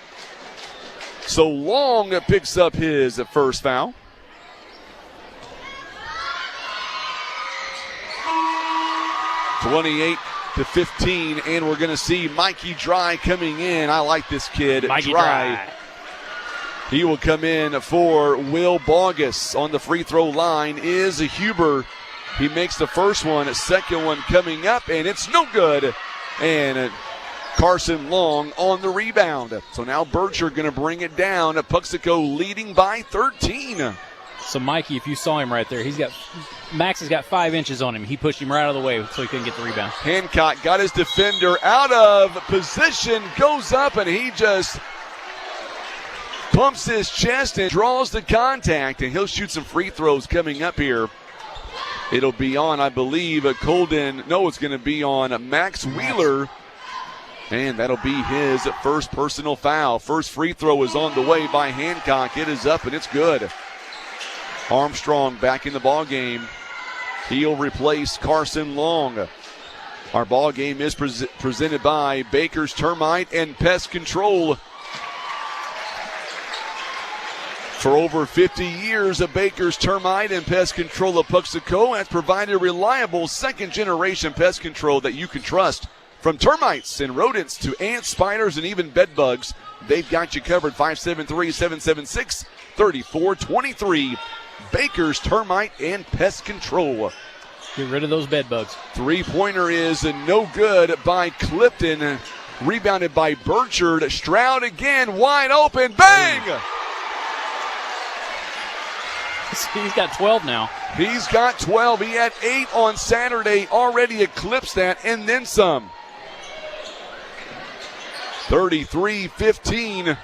C: So Long picks up his first foul. 28-15, and we're going to see Mikey Dry coming in. I like this kid,
D: Mikey Dry.
C: He will come in for Will Bogus. On the free throw line is Huber. He makes the first one, second one coming up, and it's no good. And Carson Long on the rebound. So now Bircher going to bring it down. Puxico leading by 13.
D: So Mikey, if you saw him right there, Max has got 5 inches on him. He pushed him right out of the way so he couldn't get the rebound.
C: Hancock got his defender out of position, goes up, and he just pumps his chest and draws the contact, and he'll shoot some free throws coming up here. It'll be on, I believe, it's going to be on Max Wheeler, and that'll be his first personal foul. First free throw is on the way by Hancock. It is up, and it's good. Armstrong back in the ball game. He'll replace Carson Long. Our ball game is presented by Baker's Termite and Pest Control. For over 50 years, Baker's Termite and Pest Control of Puxico has provided reliable second-generation pest control that you can trust. From termites and rodents to ants, spiders, and even bed bugs, they've got you covered. 573-776-3423. Baker's Termite and Pest Control.
D: Get rid of those bed bugs.
C: Three-pointer is no good by Clifton. Rebounded by Burchard. Stroud again, wide open. Bang!
D: He's got 12 now.
C: He's got 12. He had 8 on Saturday. Already eclipsed that and then some. 33-15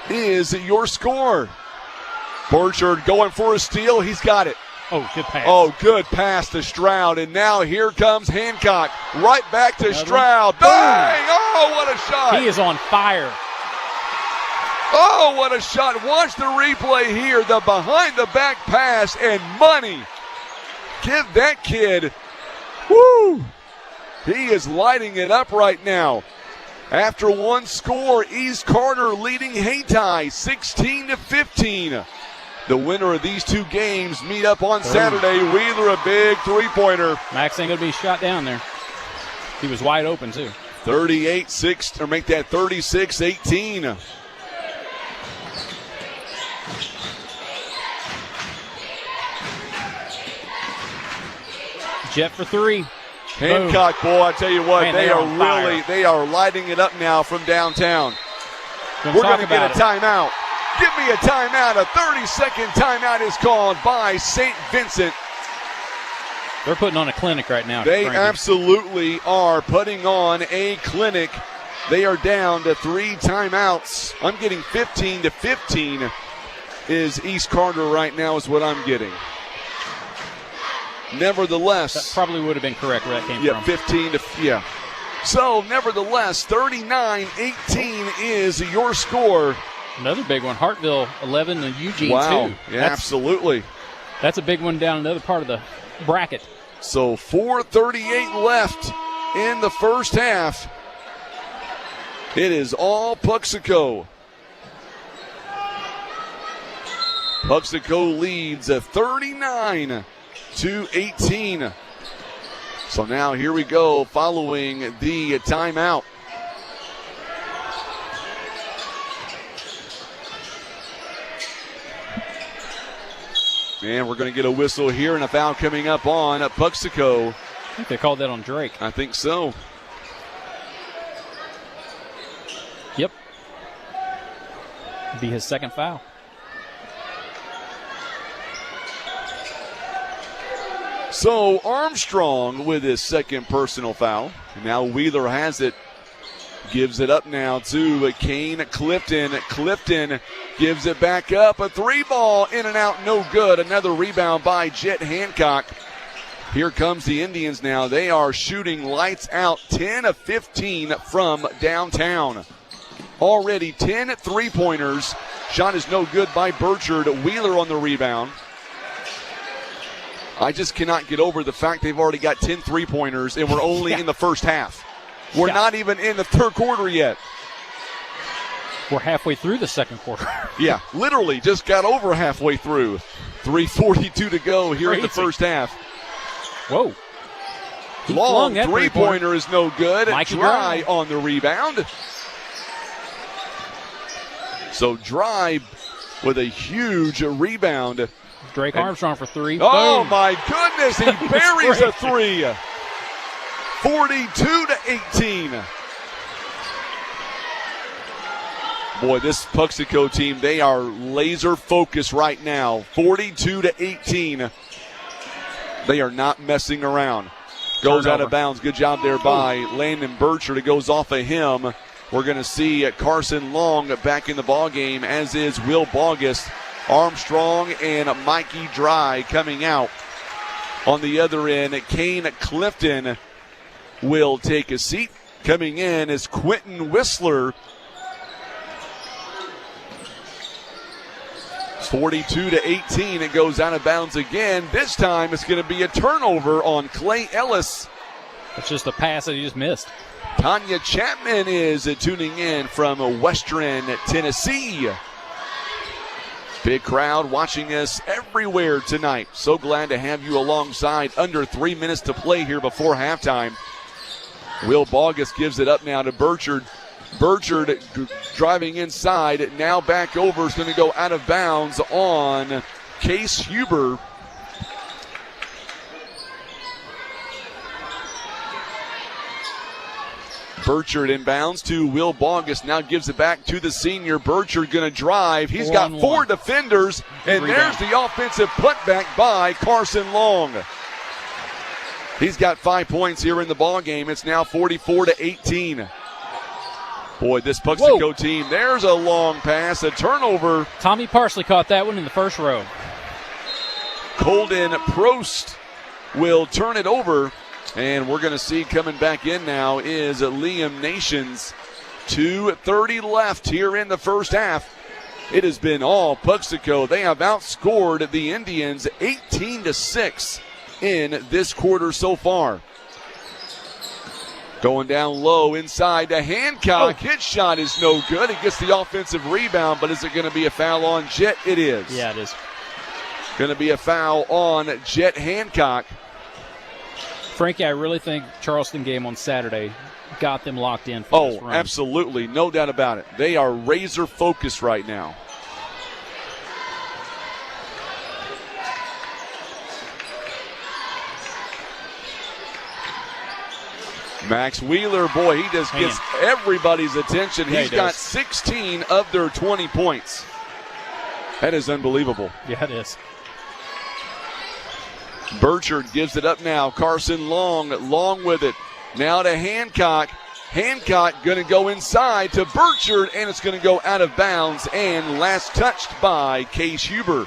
C: is your score. Burchard going for a steal. He's got it.
D: Oh, good pass.
C: Oh, good pass to Stroud. And now here comes Hancock. Right back to Stroud.
D: Boom.
C: Bang! Oh, what a shot.
D: He is on fire.
C: Oh, what a shot. Watch the replay here. The behind-the-back pass and money. Give that kid, woo! He is lighting it up right now. After one score, East Carter leading Hayti 16-15. The winner of these two games meet up on Saturday. Wheeler a big three-pointer.
D: Max ain't going to be shot down there. He was wide open, too.
C: 38-6, or make that 36-18.
D: Jet for three.
C: Hancock, boy, I tell you what,
D: Man,
C: they are lighting it up now from downtown. We're going to get a timeout. Give me a timeout. A 30-second timeout is called by St. Vincent.
D: They're putting on a clinic right now.
C: They
D: Frankie.
C: absolutely are putting on a clinic. They are down to 3 timeouts. I'm getting 15-15 is East Carter right now is what I'm getting. Nevertheless.
D: That probably would have been correct where that came from.
C: 15 to, yeah. So, nevertheless, 39-18 is your score.
D: Another big one. Hartville 11 and Eugene 2.
C: Wow, yeah, absolutely.
D: That's a big one down another part of the bracket.
C: So 4:38 left in the first half. It is all Puxico. Puxico leads 39-18. So now here we go following the timeout. And we're going to get a whistle here and a foul coming up on Puxico.
D: I think they called that on Drake.
C: I think so.
D: Yep. Be his second foul.
C: So Armstrong with his second personal foul. And now Wheeler has it. Gives it up now to Kane Clifton. Clifton gives it back up. A 3-ball in and out, no good. Another rebound by Jet Hancock. Here comes the Indians now. They are shooting lights out, 10 of 15 from downtown. Already 10 3-pointers. Shot is no good by Burchard. Wheeler on the rebound. I just cannot get over the fact they've already got 10 3-pointers and we're only in the first half. We're not even in the third quarter yet.
D: We're halfway through the second quarter.
C: Yeah, literally just got over halfway through. 3:42 to go here in the first half.
D: Whoa.
C: Long three-pointer is no good. Dry on the rebound. So Dry with a huge rebound.
D: Drake Armstrong for 3.
C: Oh,
D: Boom.
C: my goodness. He buries a 3. 42-18. Boy, this Puxico team, they are laser focused right now. 42-18. They are not messing around. Goes out of bounds. Good job there by Landon Burchard. It goes off of him. We're going to see Carson Long back in the ballgame, as is Will Bogus. Armstrong and Mikey Dry coming out. On the other end, Kane Clifton will take a seat. Coming in is Quentin Whistler. 42-18. It goes out of bounds again. This time it's going to be a turnover on Clay Ellis.
D: It's just a pass that he just missed.
C: Tanya Chapman is tuning in from Western Tennessee. Big crowd watching us everywhere tonight. So glad to have you alongside. Under 3 minutes to play here before halftime. Will Bogus gives it up now to Burchard. Burchard driving inside. Now back over. Is going to go out of bounds on Case Huber. Burchard inbounds to Will Bogus. Now gives it back to the senior. Burchard going to drive. He's got 4 defenders. And there's the offensive putback by Carson Long. He's got 5 points here in the ball game. It's now 44-18. Boy, this Puxico team, there's a long pass, a turnover.
D: Tommy Parsley caught that one in the first row.
C: Colden Prost will turn it over, and we're going to see coming back in now is Liam Nations. 2:30 left here in the first half. It has been all Puxico. They have outscored the Indians 18-6 in this quarter so far. Going down low inside to Hancock. His shot is no good. He gets the offensive rebound, but is it going to be a foul on Jet? It is.
D: Yeah, it is.
C: Going to be a foul on Jet Hancock.
D: Frankie, I really think Charleston game on Saturday got them locked in for this run.
C: Absolutely. No doubt about it. They are razor focused right now. Max Wheeler, boy, he just gets everybody's attention.
D: Yeah,
C: He's got 16 of their 20 points. That is unbelievable.
D: Yeah, it is.
C: Burchard gives it up now. Carson Long with it. Now to Hancock. Hancock going to go inside to Burchard, and it's going to go out of bounds and last touched by Case Huber.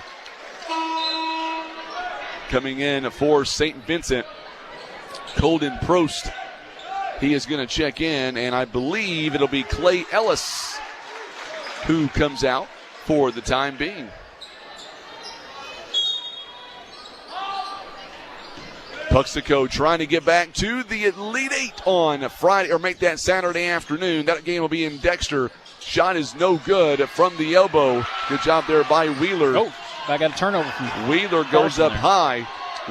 C: Coming in for St. Vincent, Colden Prost. He is going to check in, and I believe it'll be Clay Ellis who comes out for the time being. Puxico trying to get back to the Elite Eight on Friday, or make that Saturday afternoon. That game will be in Dexter. Shot is no good from the elbow. Good job there by Wheeler.
D: Oh, I got a turnover from
C: Wheeler goes up high.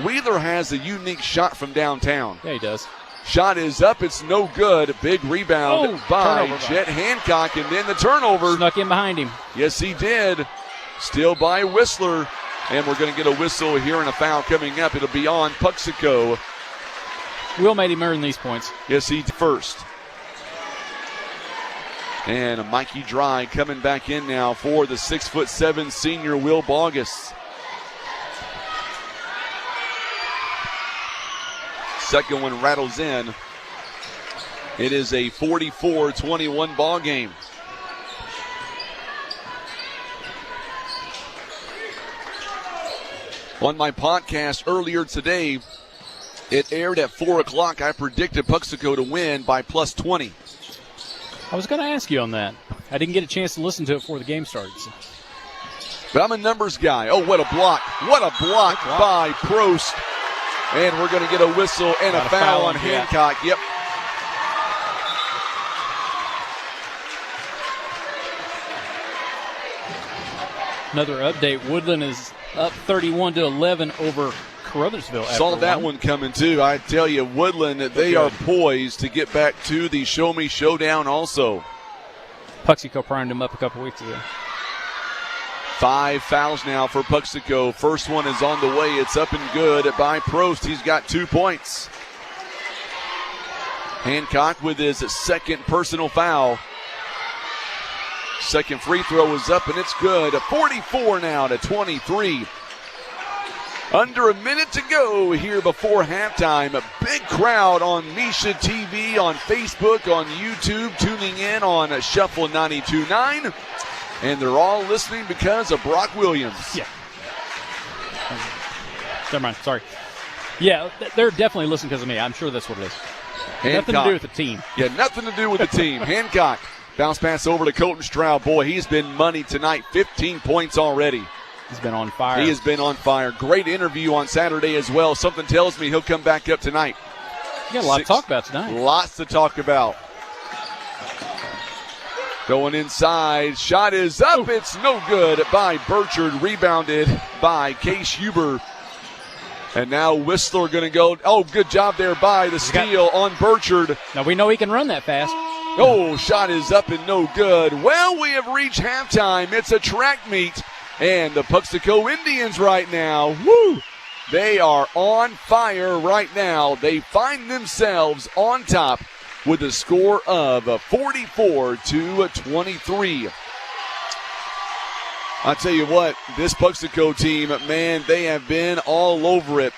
C: Wheeler has a unique shot from downtown.
D: Yeah, he does.
C: Shot is up. It's no good. Big rebound by Jet Hancock, and then the turnover.
D: Snuck in behind him.
C: Yes, he did. Still by Whistler. And we're going to get a whistle here and a foul coming up. It'll be on Puxico.
D: Will made him earn these points.
C: Yes, he first. And Mikey Dry coming back in now for the 6'7" senior Will Bogus. Second one rattles in. It is a 44-21 ball game. On my podcast earlier today, it aired at 4 o'clock. I predicted Puxico to win by plus 20.
D: I was going to ask you on that. I didn't get a chance to listen to it before the game started.
C: But I'm a numbers guy. Oh, what a block. What a block by Prost. And we're going to get a whistle and a foul on Hancock. Yep.
D: Another update. Woodland is up 31-11 over Caruthersville.
C: Saw that one coming too. I tell you, Woodland, they are poised to get back to the Show Me Showdown also.
D: Puxico primed him up a couple weeks ago.
C: 5 fouls now for Puxico. First one is on the way. It's up and good by Prost. He's got 2 points. Hancock with his second personal foul. Second free throw is up and it's good. 44 now to 23. Under a minute to go here before halftime. A big crowd on Misha TV, on Facebook, on YouTube, tuning in on Shuffle 92.9. And they're all listening because of Brock Williams.
D: Yeah. Never mind. Sorry. Yeah, they're definitely listening because of me. I'm sure that's what it is.
C: Hancock.
D: Nothing to do with the team.
C: Yeah, nothing to do with the team. Hancock. Bounce pass over to Colton Stroud. Boy, he's been money tonight. 15 points already.
D: He's been on fire.
C: He has been on fire. Great interview on Saturday as well. Something tells me he'll come back up tonight.
D: You got a lot to talk about tonight.
C: Lots to talk about. Going inside. Shot is up. Ooh. It's no good by Burchard. Rebounded by Case Huber. And now Whistler going to go. Oh, good job there by the steal on Burchard.
D: Now we know he can run that fast.
C: Oh, shot is up and no good. Well, we have reached halftime. It's a track meet. And the Puxico Indians right now, they are on fire right now. They find themselves on top with a score of 44-23. I'll tell you what, this Puxico team, man, they have been all over it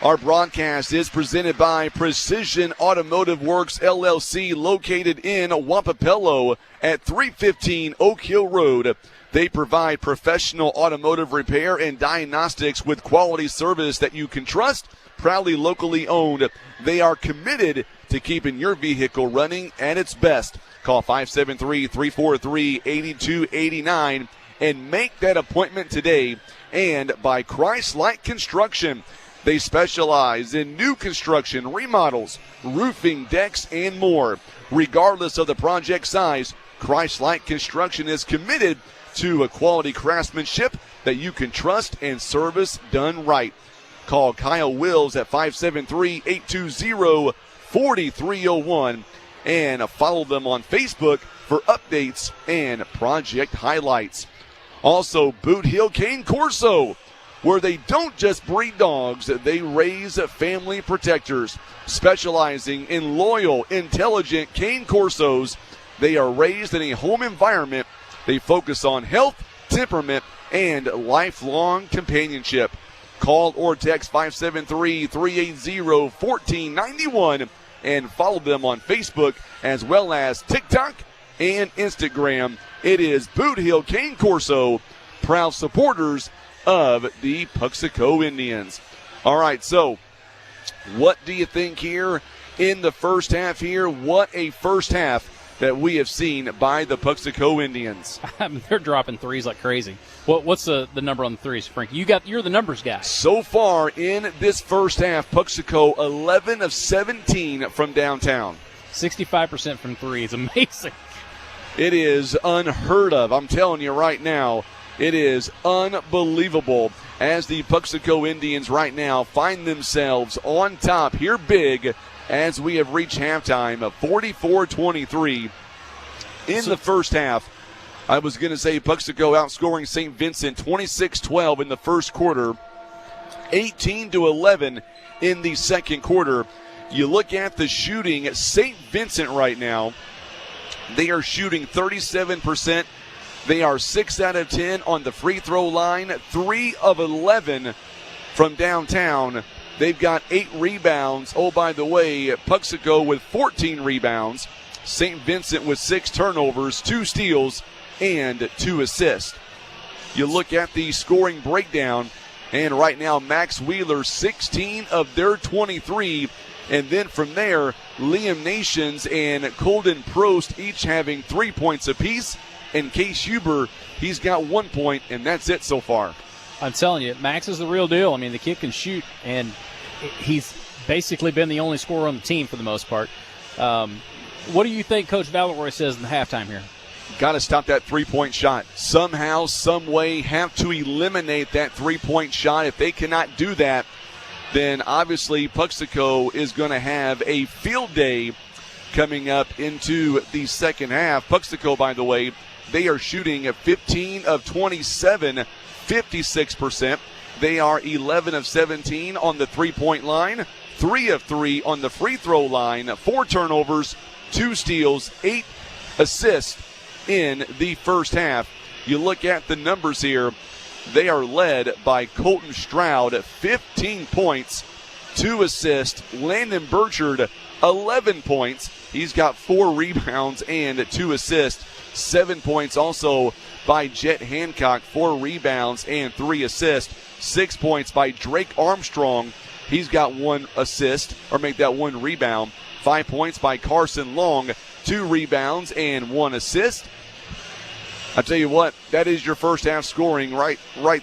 C: Our broadcast is presented by Precision Automotive Works, LLC, located in Wampapello at 315 Oak Hill Road. They provide professional automotive repair and diagnostics with quality service that you can trust. Proudly locally owned. They are committed to keeping your vehicle running at its best. Call 573-343-8289 and make that appointment today. And by Christ-Like Construction. They specialize in new construction, remodels, roofing, decks, and more. Regardless of the project size, Christ-Like Construction is committed to a quality craftsmanship that you can trust and service done right. Call Kyle Wills at 573-820-4301 and follow them on Facebook for updates and project highlights. Also, Boot Hill Cane Corso, where they don't just breed dogs, they raise family protectors. Specializing in loyal, intelligent cane corsos, they are raised in a home environment. They focus on health, temperament, and lifelong companionship. Call or text 573-380-1491 and follow them on Facebook as well as TikTok and Instagram. It is Boot Hill Cane Corso, proud supporters of the Puxico Indians. All right, so what do you think here in the first half here? What a first half that we have seen by the Puxico Indians.
D: I mean, they're dropping threes like crazy. What's the number on the threes, Frank? You're the numbers guy.
C: So far in this first half, Puxico 11 of 17 from downtown.
D: 65% from three is amazing.
C: It is unheard of. I'm telling you right now, it is unbelievable as the Puxico Indians right now find themselves on top here big as we have reached halftime of 44-23 in the first half. I was going to say Puxico outscoring St. Vincent 26-12 in the first quarter, 18-11 in the second quarter. You look at the shooting at St. Vincent right now, they are shooting 37%. They are 6 out of 10 on the free throw line, 3 of 11 from downtown. They've got 8 rebounds. Oh, by the way, Puxico with 14 rebounds. St. Vincent with 6 turnovers, 2 steals, and 2 assists. You look at the scoring breakdown, and right now Max Wheeler, 16 of their 23. And then from there, Liam Nations and Colden Prost each having 3 points apiece. And Case Huber, he's got 1 point, and that's it so far.
D: I'm telling you, Max is the real deal. I mean, the kid can shoot, and he's basically been the only scorer on the team for the most part. What do you think Coach Valeroy says in the halftime here?
C: Got to stop that three-point shot. Somehow, some way, have to eliminate that three-point shot. If they cannot do that, then obviously Puxico is going to have a field day coming up into the second half. Puxico, by the way, they are shooting at 15 of 27, 56%. They are 11 of 17 on the three-point line, 3 of 3 on the free throw line, 4 turnovers, 2 steals, 8 assists in the first half. You look at the numbers here, they are led by Colton Stroud at 15 points, 2 assists. Landon Burchard, 11 points. He's got 4 rebounds and 2 assists. 7 points also by Jet Hancock, 4 rebounds and 3 assists. 6 points by Drake Armstrong. He's got 1 assist, or make that 1 rebound. 5 points by Carson Long, 2 rebounds and 1 assist. I tell you what, that is your first half scoring right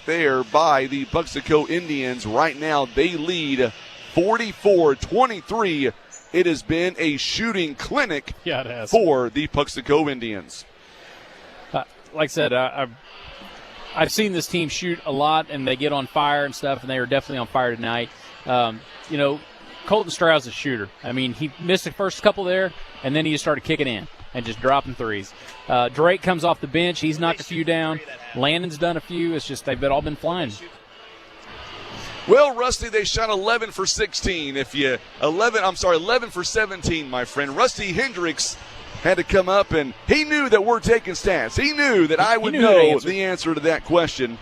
C: there by the Puxico Indians. Right now they lead 44-23. It has been a shooting clinic for the Puxico Indians.
D: Like I said, I've seen this team shoot a lot, and they get on fire and stuff, and they are definitely on fire tonight. Colton Stroud's a shooter. I mean, he missed the first couple there, and then he just started kicking in and just dropping threes. Drake comes off the bench. He's knocked a few down. Landon's done a few. It's just they've all been flying.
C: Well, Rusty, they shot 11 for 16. 11 for 17, my friend. Rusty Hendricks had to come up, and he knew that we're taking stats. He knew that I would know the answer to that question.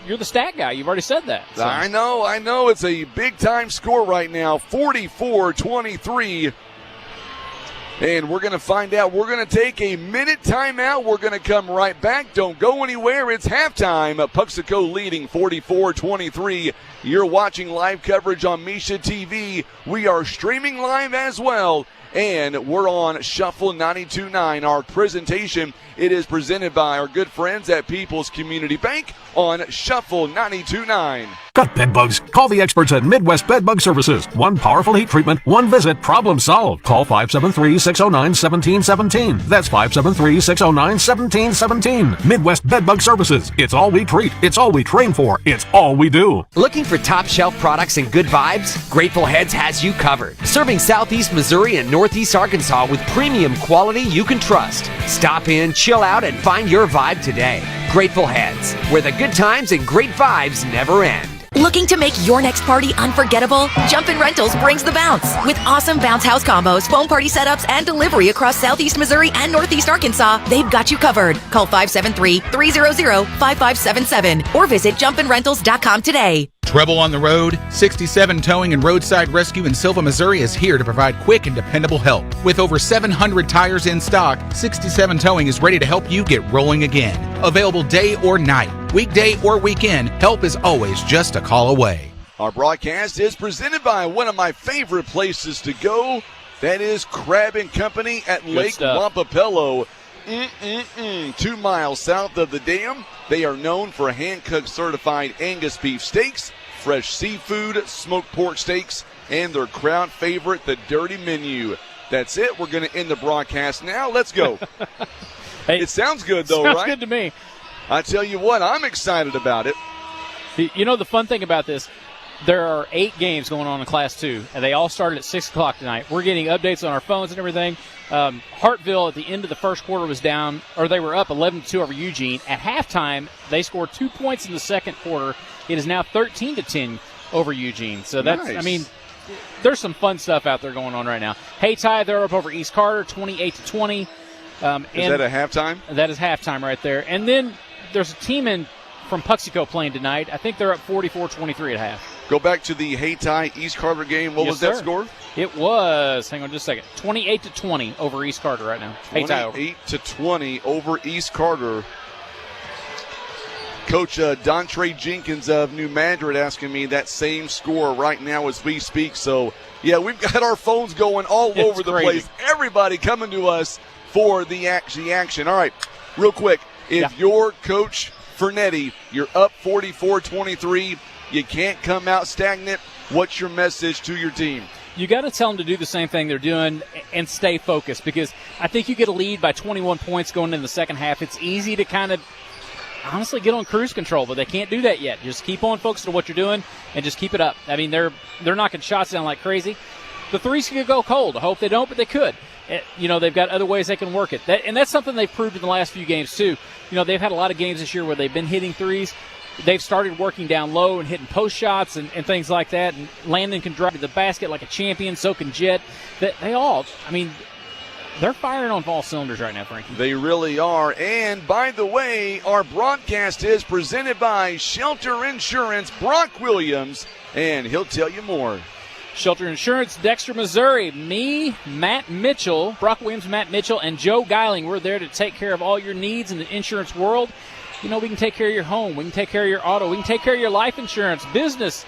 D: You're the stat guy. You've already said that. So.
C: I know. It's a big-time score right now, 44-23. And we're going to find out. We're going to take a minute timeout. We're going to come right back. Don't go anywhere. It's halftime. Puxico leading 44-23. You're watching live coverage on mshsaa TV. We are streaming live as well. And we're on Shuffle 92.9. Our presentation, it is presented by our good friends at People's Community Bank on Shuffle 92.9.
N: Got bed bugs? Call the experts at Midwest Bed Bug Services. One powerful heat treatment, one visit, problem solved. Call 573-609-1717. That's 573-609-1717. Midwest Bed Bug Services. It's all we treat. It's all we train for. It's all we do.
O: Looking for top shelf products and good vibes? Grateful Heads has you covered. Serving Southeast Missouri and Northeast Arkansas with premium quality you can trust. Stop in, chill out, and find your vibe today. Grateful Heads, where the good times and great vibes never end.
P: Looking to make your next party unforgettable? Jumpin' Rentals brings the bounce. With awesome bounce house combos, foam party setups, and delivery across Southeast Missouri and Northeast Arkansas, they've got you covered. Call 573-300-5577 or visit jumpinrentals.com today.
Q: Trouble on the road? 67 Towing and Roadside Rescue in Silva, Missouri is here to provide quick and dependable help. With over 700 tires in stock, 67 Towing is ready to help you get rolling again. Available day or night, weekday or weekend, help is always just a call away.
C: Our broadcast is presented by one of my favorite places to go. That is Crab & Company at Lake Wampapello. 2 miles south of the dam. They are known for hand-cooked certified Angus beef steaks, fresh seafood, smoked pork steaks, and their crowd favorite, the Dirty Menu. That's it. We're going to end the broadcast now. Let's go.
D: Hey,
C: it sounds good, though,
D: sounds
C: right?
D: Sounds good to me.
C: I tell you what, I'm excited about it.
D: You know, the fun thing about this, there are 8 games going on in Class 2, and they all started at 6 o'clock tonight. We're getting updates on our phones and everything. Hartville at the end of the first quarter was down, or they were up 11-2 over Eugene. At halftime, they scored 2 points in the second quarter. It is now 13-10 over Eugene. So that's, nice. I mean, there's some fun stuff out there going on right now. Hayti, they're up over East Carter, 28-20.
C: Is that a halftime?
D: That is halftime right there. And then there's a team from Puxico playing tonight. I think they're up 44-23 at half.
C: Go back to the Hayti East Carter game. What was that score?
D: It was, hang on just a second, 28-20 over East Carter right now.
C: 28-20 over East Carter. Coach Dontre Jenkins of New Madrid asking me that same score right now as we speak. So, yeah, we've got our phones going all over the place. Everybody coming to us for the action. All right, real quick, if you're Coach Fernetti, you're up 44-23, you can't come out stagnant, what's your message to your team?
D: You got to tell them to do the same thing they're doing and stay focused, because I think you get a lead by 21 points going into the second half. It's easy to kind of honestly get on cruise control, but they can't do that yet. Just keep on focused on what you're doing and just keep it up. I mean, they're knocking shots down like crazy. The threes could go cold. I hope they don't, but they could. You know, they've got other ways they can work it. And that's something they've proved in the last few games, too. You know, they've had a lot of games this year where they've been hitting threes. They've started working down low and hitting post shots and things like that. And Landon can drive to the basket like a champion, so can Jet. They all, I mean, they're firing on all cylinders right now, Frankie.
C: They really are. And, by the way, our broadcast is presented by Shelter Insurance, Brock Williams, and he'll tell you more.
D: Shelter Insurance, Dexter, Missouri. Me, Matt Mitchell, Brock Williams, Matt Mitchell, and Joe Geiling. We're there to take care of all your needs in the insurance world. You know, we can take care of your home. We can take care of your auto. We can take care of your life insurance, business.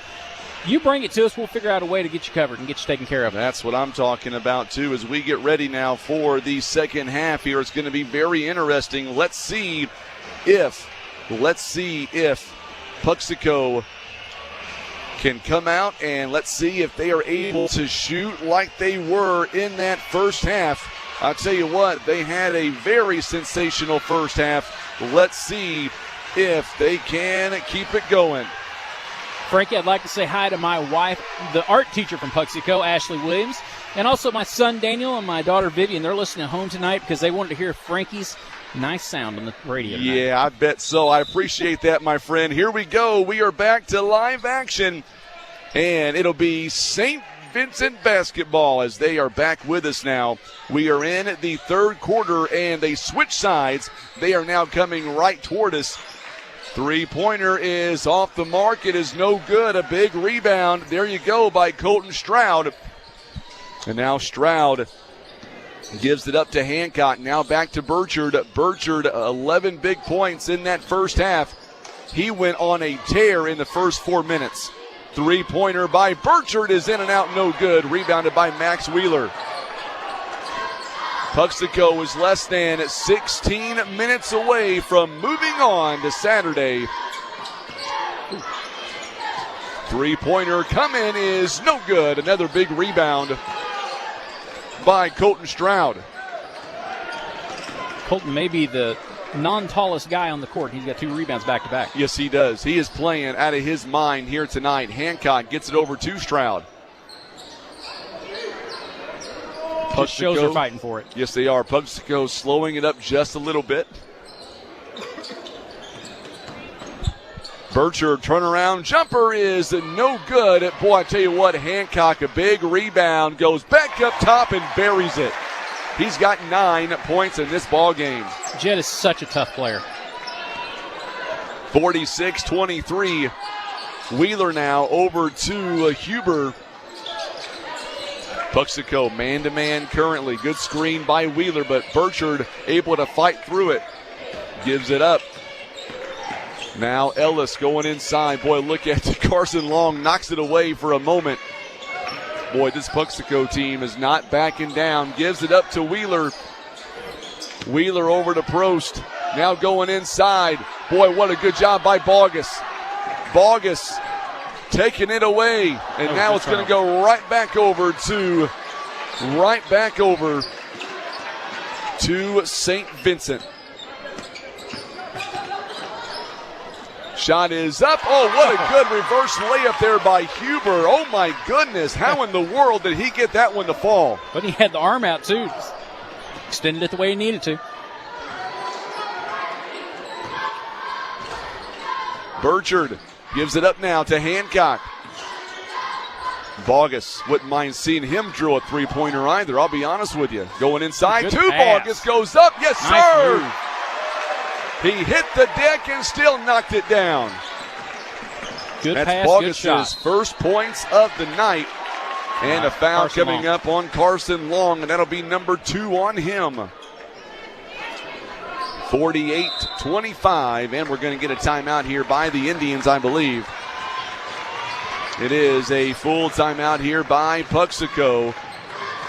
D: You bring it to us, we'll figure out a way to get you covered and get you taken care of.
C: That's what I'm talking about, too, as we get ready now for the second half here. It's going to be very interesting. Let's see if Puxico can come out, and let's see if they are able to shoot like they were in that first half. I'll tell you what, they had a very sensational first half. Let's see if they can keep it going.
D: Frankie, I'd like to say hi to my wife, the art teacher from Puxico, Ashley Williams, and also my son Daniel and my daughter Vivian. They're listening at home tonight because they wanted to hear Frankie's nice sound on the radio tonight.
C: Yeah, I bet so. I appreciate that, my friend. Here we go. We are back to live action, and it'll be St. Vincent basketball as they are back with us now. We are in the third quarter, and they switch sides. They are now coming right toward us. Three-pointer is off the mark. It is no good. A big rebound. There you go by Colton Stroud. And now Stroud gives it up to Hancock. Now back to Burchard. Burchard, 11 big points in that first half. He went on a tear in the first 4 minutes. Three-pointer by Burchard is in and out, no good. Rebounded by Max Wheeler. Puxico is less than 16 minutes away from moving on to Saturday. Three-pointer coming is no good. Another big rebound by Colton Stroud.
D: Colton may be the non-tallest guy on the court. He's got 2 rebounds back-to-back.
C: Yes, he does. He is playing out of his mind here tonight. Hancock gets it over to Stroud.
D: Just shows they're fighting for it.
C: Yes, they are. Puxico slowing it up just a little bit. Burchard turnaround jumper is no good. Boy, I tell you what, Hancock, a big rebound, goes back up top and buries it. He's got 9 points in this ball game.
D: Jed is such a tough player.
C: 46-23. Wheeler now over to Huber. Puxico man-to-man currently. Good screen by Wheeler, but Burchard able to fight through it. Gives it up. Now Ellis going inside. Boy, look at Carson Long. Knocks it away for a moment. Boy, this Puxico team is not backing down. Gives it up to Wheeler. Wheeler over to Prost. Now going inside. Boy, what a good job by Bogus. Bogus taking it away. And now it's going to go right back over to St. Vincent. Shot is up. Oh, what a good reverse layup there by Huber. Oh, my goodness. How in the world did he get that one to fall?
D: But he had the arm out, too. Extended it the way he needed to.
C: Burchard gives it up now to Hancock. Bogus wouldn't mind seeing him drill a three-pointer either, I'll be honest with you. Going inside to Bogus, goes up. Yes, sir.
D: Nice.
C: He hit the deck and still knocked it down.
D: Good
C: That's
D: pass,
C: Bogus's
D: good shot.
C: first points of the night. And a foul
D: Carson
C: coming
D: Long.
C: up on Carson Long, and that'll be number 2 on him. 48-25, and we're going to get a timeout here by the Indians, I believe. It is a full timeout here by Puxico.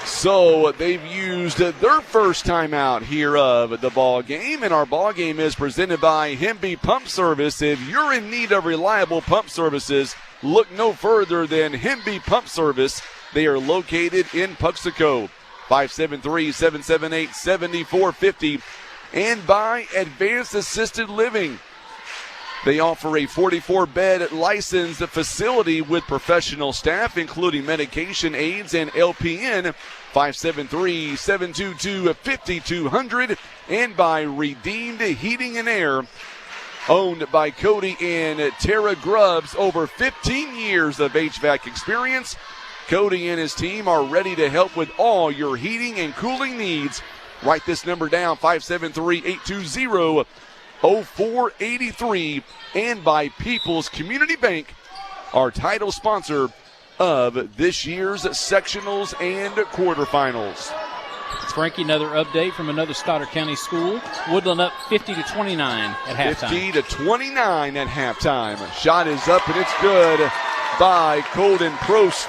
C: So they've used their first timeout here of the ball game, and our ball game is presented by Hemby Pump Service. If you're in need of reliable pump services, look no further than Hemby Pump Service. They are located in Puxico, 573-778-7450, and by Advanced Assisted Living. They offer a 44-bed licensed facility with professional staff, including medication aides and LPN, 573-722-5200, and by Redeemed Heating and Air, owned by Cody and Tara Grubbs, over 15 years of HVAC experience. Cody and his team are ready to help with all your heating and cooling needs. Write this number down, 573-820-0483, and by People's Community Bank, our title sponsor of this year's sectionals and quarterfinals.
D: Frankie, another update from another Stoddard County school. Woodland up 50-29 at halftime.
C: 50-29 at halftime. Shot is up and it's good by Colton Prost.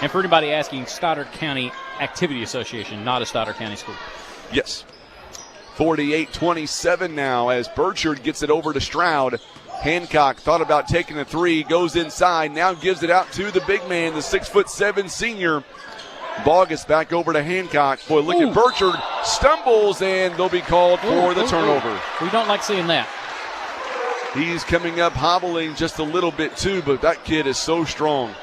D: And for anybody asking, Stoddard County Activity Association, not a Stoddard County school.
C: Yes. 48-27 now as Burchard gets it over to Stroud. Hancock thought about taking a three, goes inside, now gives it out to the big man, the 6'7" senior. Bogus back over to Hancock. Boy, look at Burchard, stumbles, and they'll be called for the turnover.
D: We don't like seeing that.
C: He's coming up hobbling just a little bit too, but that kid is so strong.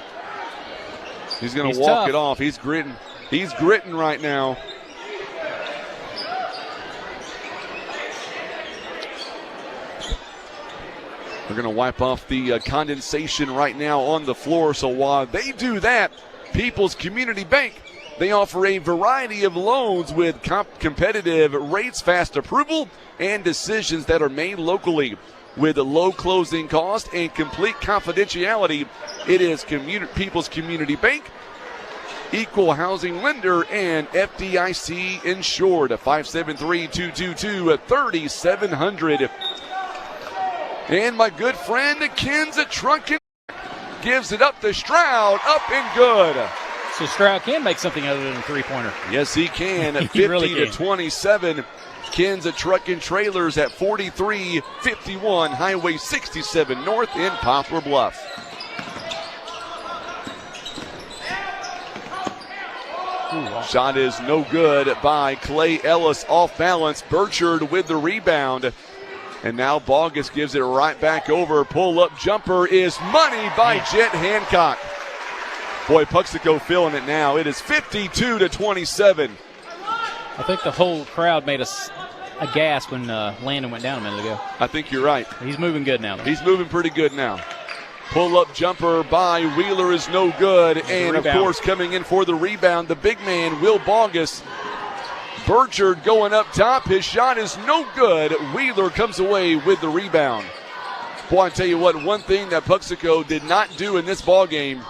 C: He's going to walk
D: tough.
C: it off. He's gritting. He's gritting right now. They're going to wipe off the condensation right now on the floor. So while they do that, People's Community Bank, They offer a variety of loans with competitive rates, fast approval, and decisions that are made locally. With a low closing cost and complete confidentiality, it is People's Community Bank, equal housing lender, and FDIC insured. 573-222-3700. And my good friend Ken's Trunkin gives it up to Stroud, up and good.
D: So Stroud can make something other than a three-pointer.
C: Yes, he can.
D: He really
C: 50-27. Ken's Truck and Trailers at 4351 Highway 67 North in Poplar Bluff. Shot is no good by Clay Ellis, off balance. Burchard with the rebound. And now Bogus gives it right back over. Pull-up jumper is money by Jet Hancock. Boy, Puxico feeling it now. It is 52-27.
D: I think the whole crowd made a gasp when Landon went down a minute ago.
C: I think you're right.
D: He's moving good now.
C: He's moving pretty good now. Pull-up jumper by Wheeler is no good. And, of course, coming in for the rebound, the big man, Will Bogus. Burchard going up top. His shot is no good. Wheeler comes away with the rebound. Boy, I tell you what, one thing that Puxico did not do in this ballgame,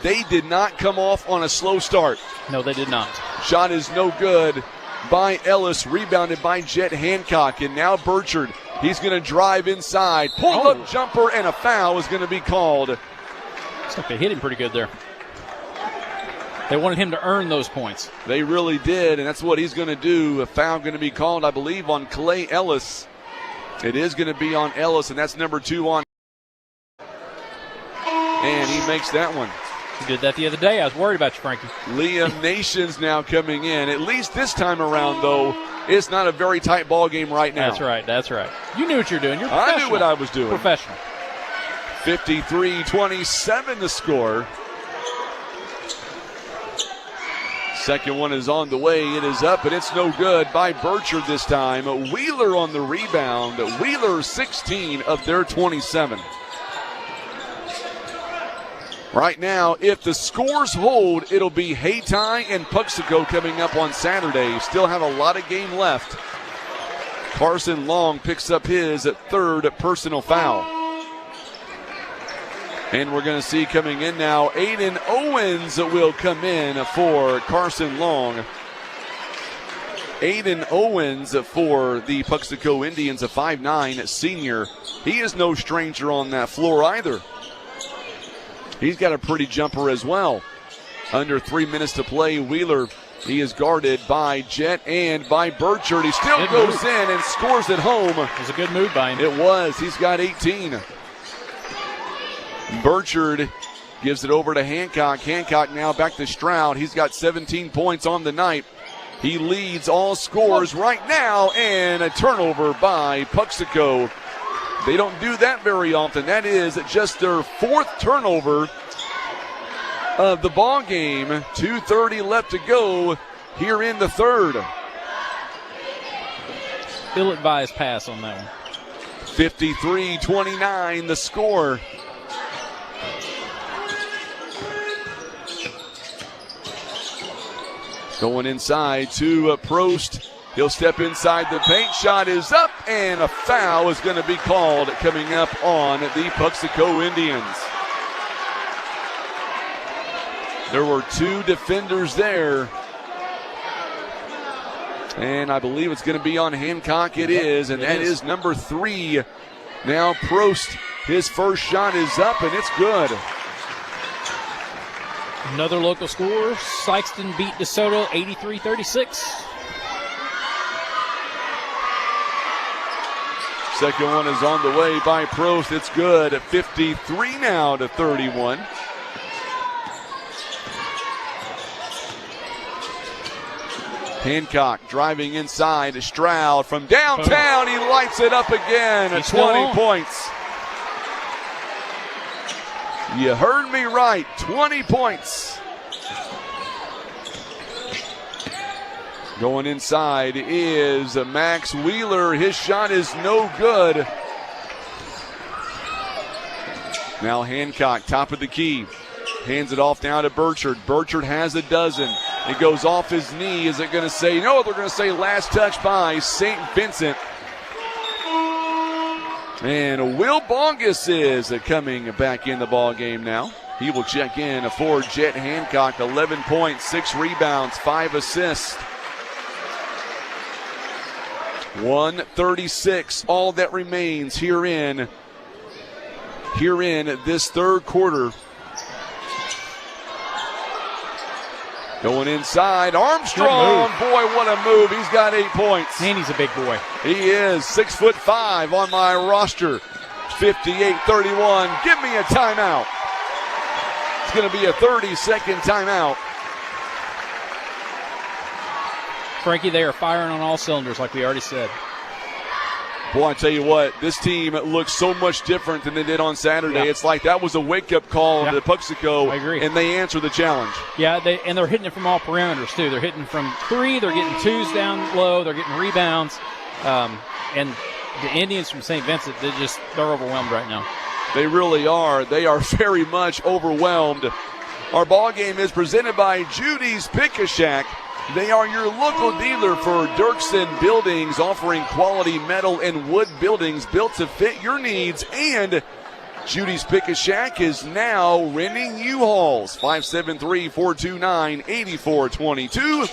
C: they did not come off on a slow start.
D: No, they did not.
C: Shot is no good by Ellis, rebounded by Jet Hancock. And now Burchard, he's going to drive inside. Pull-up jumper and a foul is going to be called.
D: Looks like they hit him pretty good there. They wanted him to earn those points.
C: They really did, and that's what he's going to do. A foul going to be called, I believe, on Clay Ellis. It is going to be on Ellis, and that's number 2 on. And he makes that one.
D: He did that the other day. I was worried about you, Frankie.
C: Liam Nations now coming in. At least this time around, though, it's not a very tight ball game right now.
D: That's right. You knew what you're doing. You're professional.
C: I knew what I was doing.
D: Professional.
C: 53-27 the score. Second one is on the way. It is up, and it's no good by Burchard this time. Wheeler on the rebound. Wheeler 16 of their 27. Right now, if the scores hold, it'll be Hayti and Puxico coming up on Saturday. Still have a lot of game left. Carson Long picks up his third personal foul. And we're going to see coming in now, Aiden Owens will come in for Carson Long. Aiden Owens for the Puxico Indians, a 5'9" senior. He is no stranger on that floor either. He's got a pretty jumper as well. Under 3 minutes to play, Wheeler, he is guarded by Jet and by Burchard. He still goes in and scores at home.
D: It was a good move by him.
C: It was. He's got 18. Burchard gives it over to Hancock. Hancock now back to Stroud. He's got 17 points on the night. He leads all scorers right now, and a turnover by Puxico. They don't do that very often. That is just their fourth turnover of the ball game. 2:30 left to go here in the third.
D: Ill-advised pass on that one.
C: 53-29 the score. Going inside to Prost. He'll step inside the paint. Shot is up, and a foul is going to be called coming up on the Puxico Indians. There were 2 defenders there. And I believe it's going to be on Hancock. It is, and that is number 3. Now Prost, his first shot is up, and it's good.
D: Another local score. Sykeston beat DeSoto 83-36.
C: Second one is on the way by Prost. It's good at 53 now to 31. Hancock driving inside to Stroud from downtown. He lights it up again at 20 points. You heard me right, 20 points. Going inside is Max Wheeler. His shot is no good. Now Hancock, top of the key. Hands it off now to Burchard. Burchard has a dozen. It goes off his knee. Is it going to say no? They're going to say last touch by St. Vincent. And Will Bongus is coming back in the ball game now. He will check in for Jet Hancock. 11 points, 6 rebounds, 5 assists. 1:36, all that remains here in this third quarter. Going inside, Armstrong. Boy, what a move. He's got 8 points.
D: And he's a big boy.
C: He is 6'5" on my roster. 58-31. Give me a timeout. It's going to be a 30-second timeout.
D: Frankie, they are firing on all cylinders, like we already said.
C: Boy, I tell you what, this team looks so much different than they did on Saturday.
D: Yeah.
C: It's like that was a wake-up call to Puxico.
D: I agree.
C: And they answer the challenge.
D: Yeah, they're hitting it from all perimeters, too. They're hitting from 3. They're getting 2s down low. They're getting rebounds. And the Indians from St. Vincent, they're overwhelmed right now.
C: They really are. They are very much overwhelmed. Our ball game is presented by Judy's Pick-a-Shack. They are your local dealer for Dirksen Buildings, offering quality metal and wood buildings built to fit your needs. And Judy's Pick-a-Shack is now renting U-Hauls. 573-429-8422.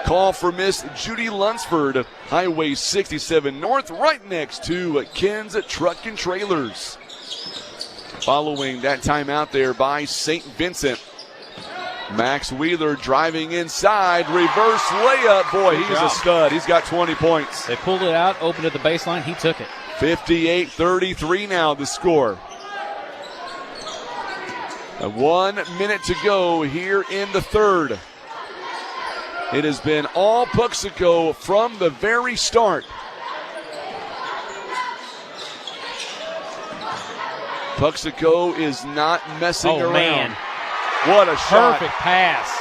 C: Call for Miss Judy Lunsford, Highway 67 North, right next to Ken's Truck and Trailers. Following that timeout there by St. Vincent. Max Wheeler driving inside, reverse layup. Boy, he's a stud. He's got 20 points.
D: They pulled it out, opened at the baseline. He took it.
C: 58-33 now the score. 1 minute to go here in the third. It has been all Puxico from the very start. Puxico is not messing around.
D: Man.
C: What a shot.
D: Perfect pass.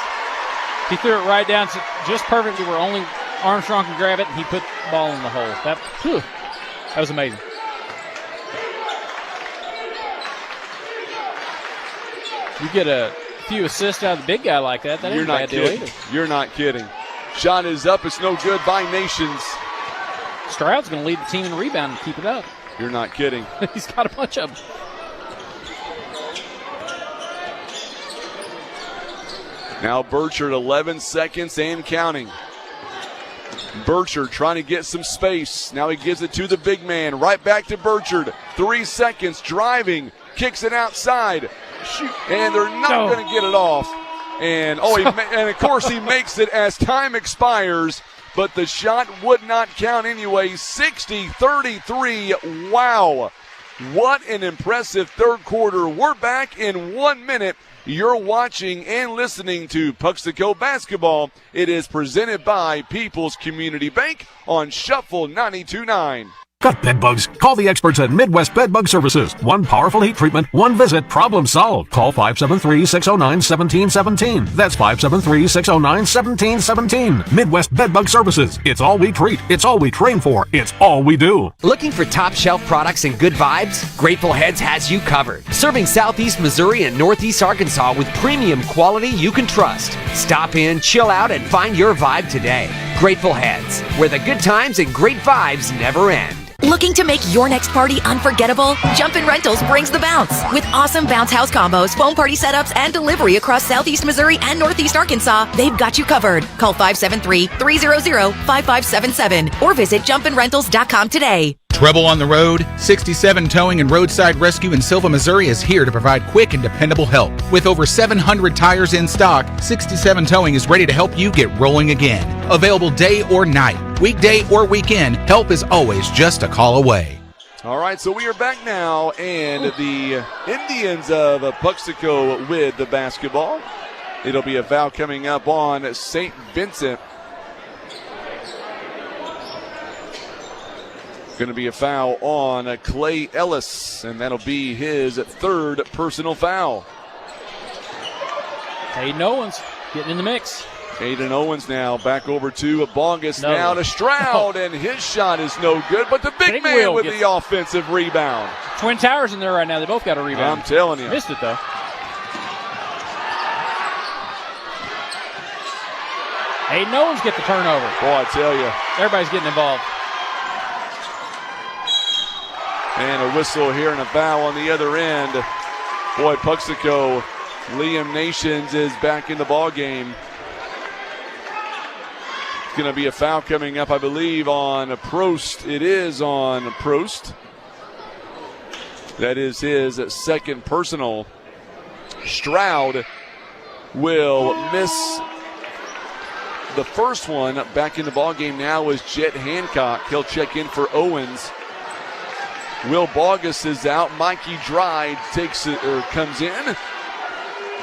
D: He threw it right down just perfectly where only Armstrong can grab it, and he put the ball in the hole. That was amazing. You get a few assists out of the big guy like that. That ain't a bad deal either.
C: You're not kidding. Shot is up. It's no good by Nations.
D: Stroud's going to lead the team in rebound and keep it up.
C: You're not kidding.
D: He's got a bunch of them.
C: Now Burchard, 11 seconds and counting. Burchard trying to get some space. Now he gives it to the big man. Right back to Burchard. 3 seconds, driving, kicks it outside. Shoot. And they're not going to get it off. And and of course he makes it as time expires, but the shot would not count anyway. 60-33. Wow. What an impressive third quarter. We're back in 1 minute. You're watching and listening to Puxico Basketball. It is presented by People's Community Bank on Shuffle 92.9.
N: Got bed bugs? Call the experts at Midwest Bed Bug Services. One powerful heat treatment, one visit, problem solved. Call 573-609-1717. That's 573-609-1717. Midwest Bed Bug Services. It's all we treat. It's all we train for. It's all we do.
O: Looking for top shelf products and good vibes? Grateful Heads has you covered. Serving Southeast Missouri and Northeast Arkansas with premium quality you can trust. Stop in, chill out, and find your vibe today. Grateful Heads, where the good times and great vibes never end.
P: Looking to make your next party unforgettable? Jumpin' Rentals brings the bounce. With awesome bounce house combos, foam party setups, and delivery across Southeast Missouri and Northeast Arkansas, they've got you covered. Call 573-300-5577 or visit jumpinrentals.com today.
Q: Trouble on the road? 67 Towing and Roadside Rescue in Silva, Missouri is here to provide quick and dependable help. With over 700 tires in stock, 67 Towing is ready to help you get rolling again. Available day or night, weekday or weekend, help is always just a call away.
C: All right, so we are back now, and the Indians of Puxico with the basketball. It'll be a foul coming up on St. Vincent. Going to be a foul on Clay Ellis, and that'll be his third personal foul.
D: Hayden Owens getting in the mix.
C: Hayden Owens now back over to Bongus, now to Stroud, and his shot is no good, but the big man with the offensive rebound.
D: Twin Towers in there right now. They both got a rebound.
C: I'm telling you.
D: Missed it, though. Aiden Owens get the turnover.
C: Boy, I tell you.
D: Everybody's getting involved.
C: And a whistle here and a foul on the other end. Boy, Puxico, Liam Nations is back in the ball game. It's going to be a foul coming up, I believe, on Prost. It is on Prost. That is his second personal. Stroud will miss the first one. Back in the ball game now is Jet Hancock. He'll check in for Owens. Will Bogus is out. Mikey Dry comes in.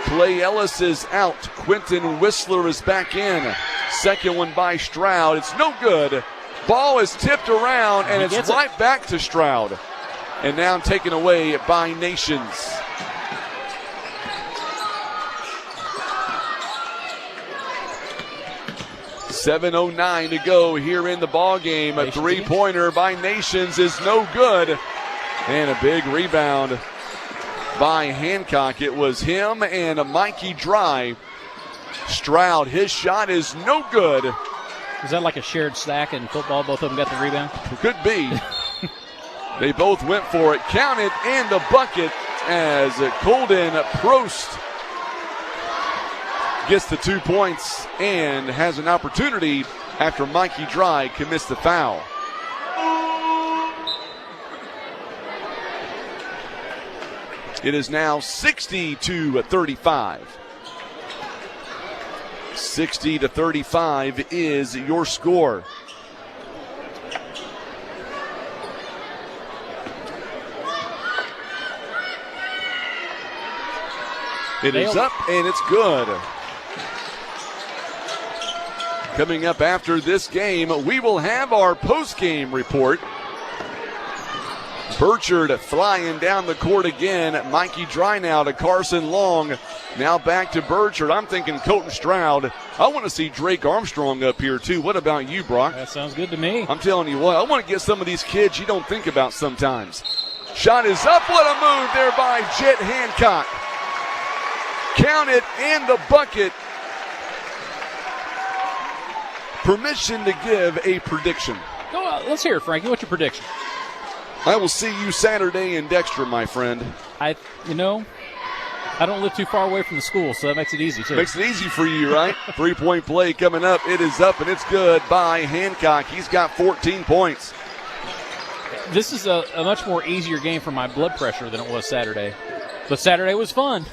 C: Clay Ellis is out. Quentin Whistler is back in. Second one by Stroud. It's no good. Ball is tipped around, and it's right back to Stroud. And now taken away by Nations. .7:09 to go here in the ball game. A three-pointer by Nations is no good. And a big rebound by Hancock. It was him and Mikey Dry. Stroud, his shot is no good.
D: Is that like a shared stack in football? Both of them got the rebound?
C: Could be. They both went for it. Counted and the bucket as Colden Prost gets the 2 points and has an opportunity after Mikey Dry commits the foul. It is now 60-35. 60-35 is your score. It is up and it's good. Coming up after this game, we will have our post-game report. Burchard flying down the court again. Mikey Dry now to Carson Long. Now back to Burchard. I'm thinking Colton Stroud. I want to see Drake Armstrong up here too. What about you, Brock?
D: That sounds good to me.
C: I'm telling you what, I want to get some of these kids you don't think about sometimes. Shot is up. What a move there by Jet Hancock. Count it and the bucket. Permission to give a prediction.
D: Go, let's hear it, Frankie. What's your prediction?
C: I will see you Saturday in Dexter, my friend.
D: I don't live too far away from the school, so that makes it easy, too.
C: Makes it easy for you, right? Three-point play coming up. It is up, and it's good by Hancock. He's got 14 points.
D: This is a much more easier game for my blood pressure than it was Saturday. But Saturday was fun.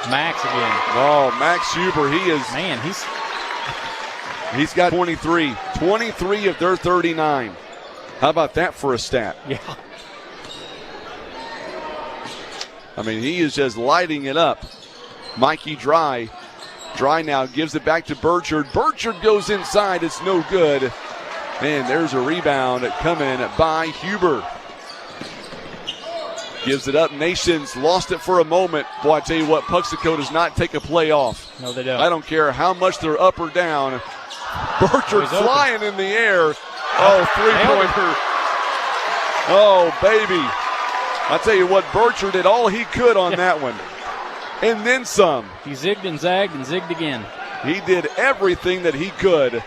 D: Max again.
C: Oh, Max Huber, he is.
D: Man,
C: he's got 23. 23 of their 39. How about that for a stat?
D: Yeah.
C: I mean, he is just lighting it up. Mikey Dry. Dry now gives it back to Burchard. Burchard goes inside. It's no good. And there's a rebound coming by Huber. Gives it up. Nations lost it for a moment. Boy, I tell you what, Puxico does not take a play off.
D: No, they don't.
C: I don't care how much they're up or down. Burchard flying in the air. Oh, three-pointer. Oh, baby. I tell you what, Burchard did all he could on that one. And then some.
D: He zigged and zagged and zigged again.
C: He did everything that he could.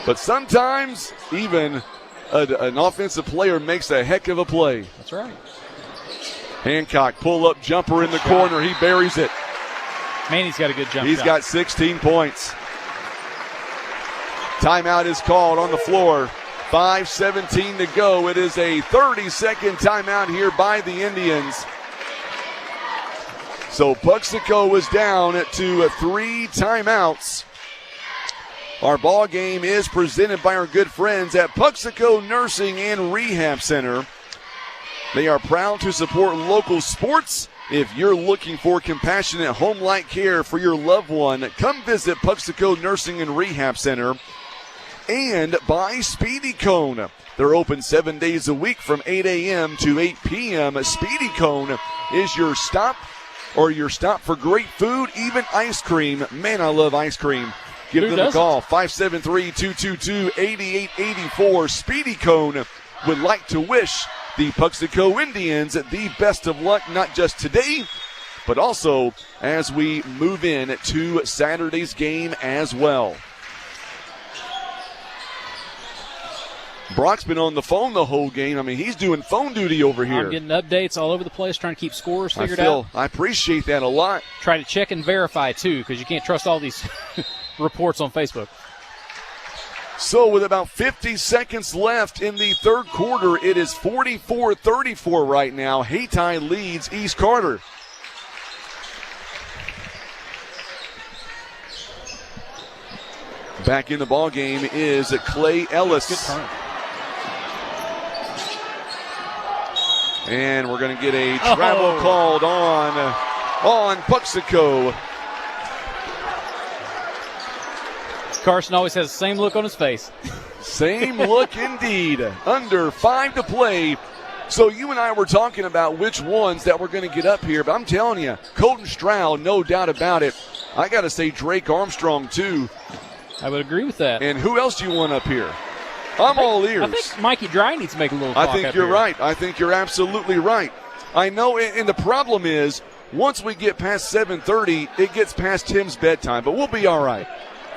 C: But sometimes even an offensive player makes a heck of a play.
D: That's right.
C: Hancock pull-up jumper in the corner. He buries it.
D: Man, he's got a good jump
C: He's
D: shot.
C: got 16 points. Timeout is called on the floor. 5:17 to go. It is a 30-second timeout here by the Indians. So Puxico is down to 3 timeouts. Our ball game is presented by our good friends at Puxico Nursing and Rehab Center. They are proud to support local sports. If you're looking for compassionate home-like care for your loved one, come visit Puxico Nursing and Rehab Center. And by Speedy Cone. They're open 7 days a week from 8 a.m. to 8 p.m. Speedy Cone is your stop for great food, even ice cream. Man, I love ice cream. Give them a call, 573-222-8884. Speedy Cone would like to wish the Puxico Indians the best of luck, not just today, but also as we move in to Saturday's game as well. Brock's been on the phone the whole game. I mean, he's doing phone duty over here.
D: I'm getting updates all over the place, trying to keep scores figured out.
C: I appreciate that a lot.
D: Try to check and verify, too, because you can't trust all these reports on Facebook.
C: So with about 50 seconds left in the third quarter, it is 44-34 right now. Hayti leads East Carter. Back in the ball game is Clay Ellis.
D: Good turn.
C: And we're going to get a travel called on Puxico.
D: Carson always has the same look on his face.
C: Same look indeed. Under 5 to play. So you and I were talking about which ones that we're going to get up here, but I'm telling you, Colton Stroud, no doubt about it. I got to say Drake Armstrong, too.
D: I would agree with that.
C: And who else do you want up here? I'm all ears.
D: I think Mikey Dry needs to make a little talk.
C: I think you're right. I think you're absolutely right. I know, and the problem is, once we get past 7:30, it gets past Tim's bedtime, but we'll be all right.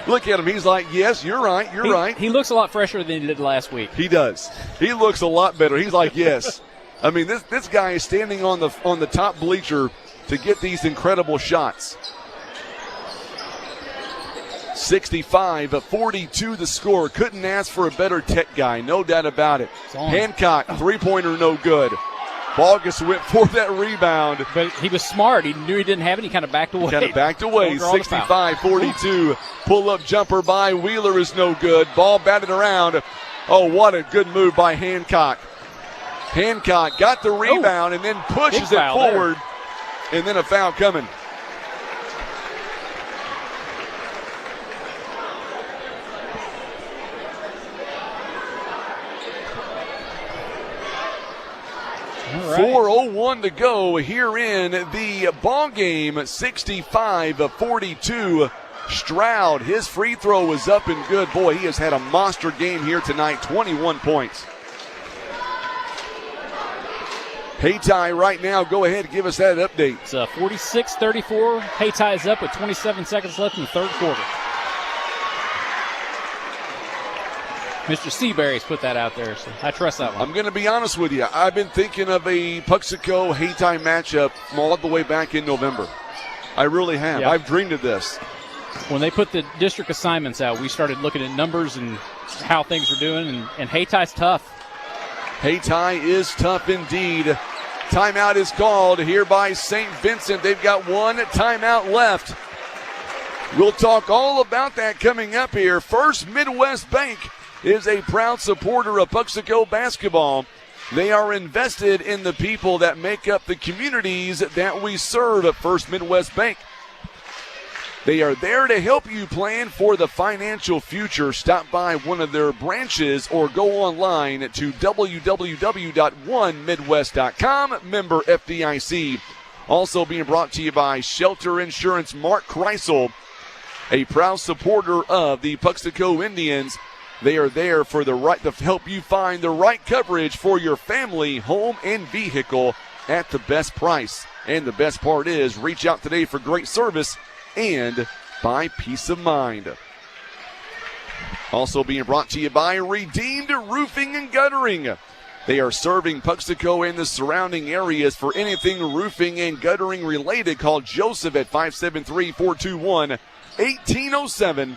C: Look at him. He's like, yes, you're right. You're right.
D: He looks a lot fresher than he did last week.
C: He does. He looks a lot better. He's like, yes. I mean, this guy is standing on the top bleacher to get these incredible shots. 65-42 the score. Couldn't ask for a better tech guy, no doubt about it. Hancock, three-pointer, no good. Bogus went for that rebound.
D: But he was smart. He knew he didn't have any, kind of backed away.
C: Kind of backed away. 65-42. Pull-up jumper by Wheeler is no good. Ball batted around. Oh, what a good move by Hancock. Hancock got the rebound and then pushes it forward. There. And then a foul coming.
D: Right.
C: 4:01 to go here in the ball game. 65-42. Stroud, his free throw is up and good. Boy, he has had a monster game here tonight. 21 points. Hayti right now, go ahead and give us that update.
D: It's 46-34. Hayti is up with 27 seconds left in the third quarter. Mr. Seabury's put that out there, so I trust that one.
C: I'm going to be honest with you. I've been thinking of a Puxico-Hayti matchup from all the way back in November. I really have. Yep. I've dreamed of this.
D: When they put the district assignments out, we started looking at numbers and how things are doing, and Hayty's tough.
C: Hayti is tough indeed. Timeout is called here by St. Vincent. They've got one timeout left. We'll talk all about that coming up here. First Midwest Bank is a proud supporter of Puxico basketball. They are invested in the people that make up the communities that we serve at First Midwest Bank. They are there to help you plan for the financial future. Stop by one of their branches or go online to www.onemidwest.com. Member FDIC. Also being brought to you by Shelter Insurance. Mark Kreisel, a proud supporter of the Puxico Indians. They are there for the right to help you find the right coverage for your family, home, and vehicle at the best price. And the best part is, reach out today for great service and by peace of mind. Also being brought to you by Redeemed Roofing and Guttering. They are serving Puxico and the surrounding areas for anything roofing and guttering related. Call Joseph at 573-421-1807.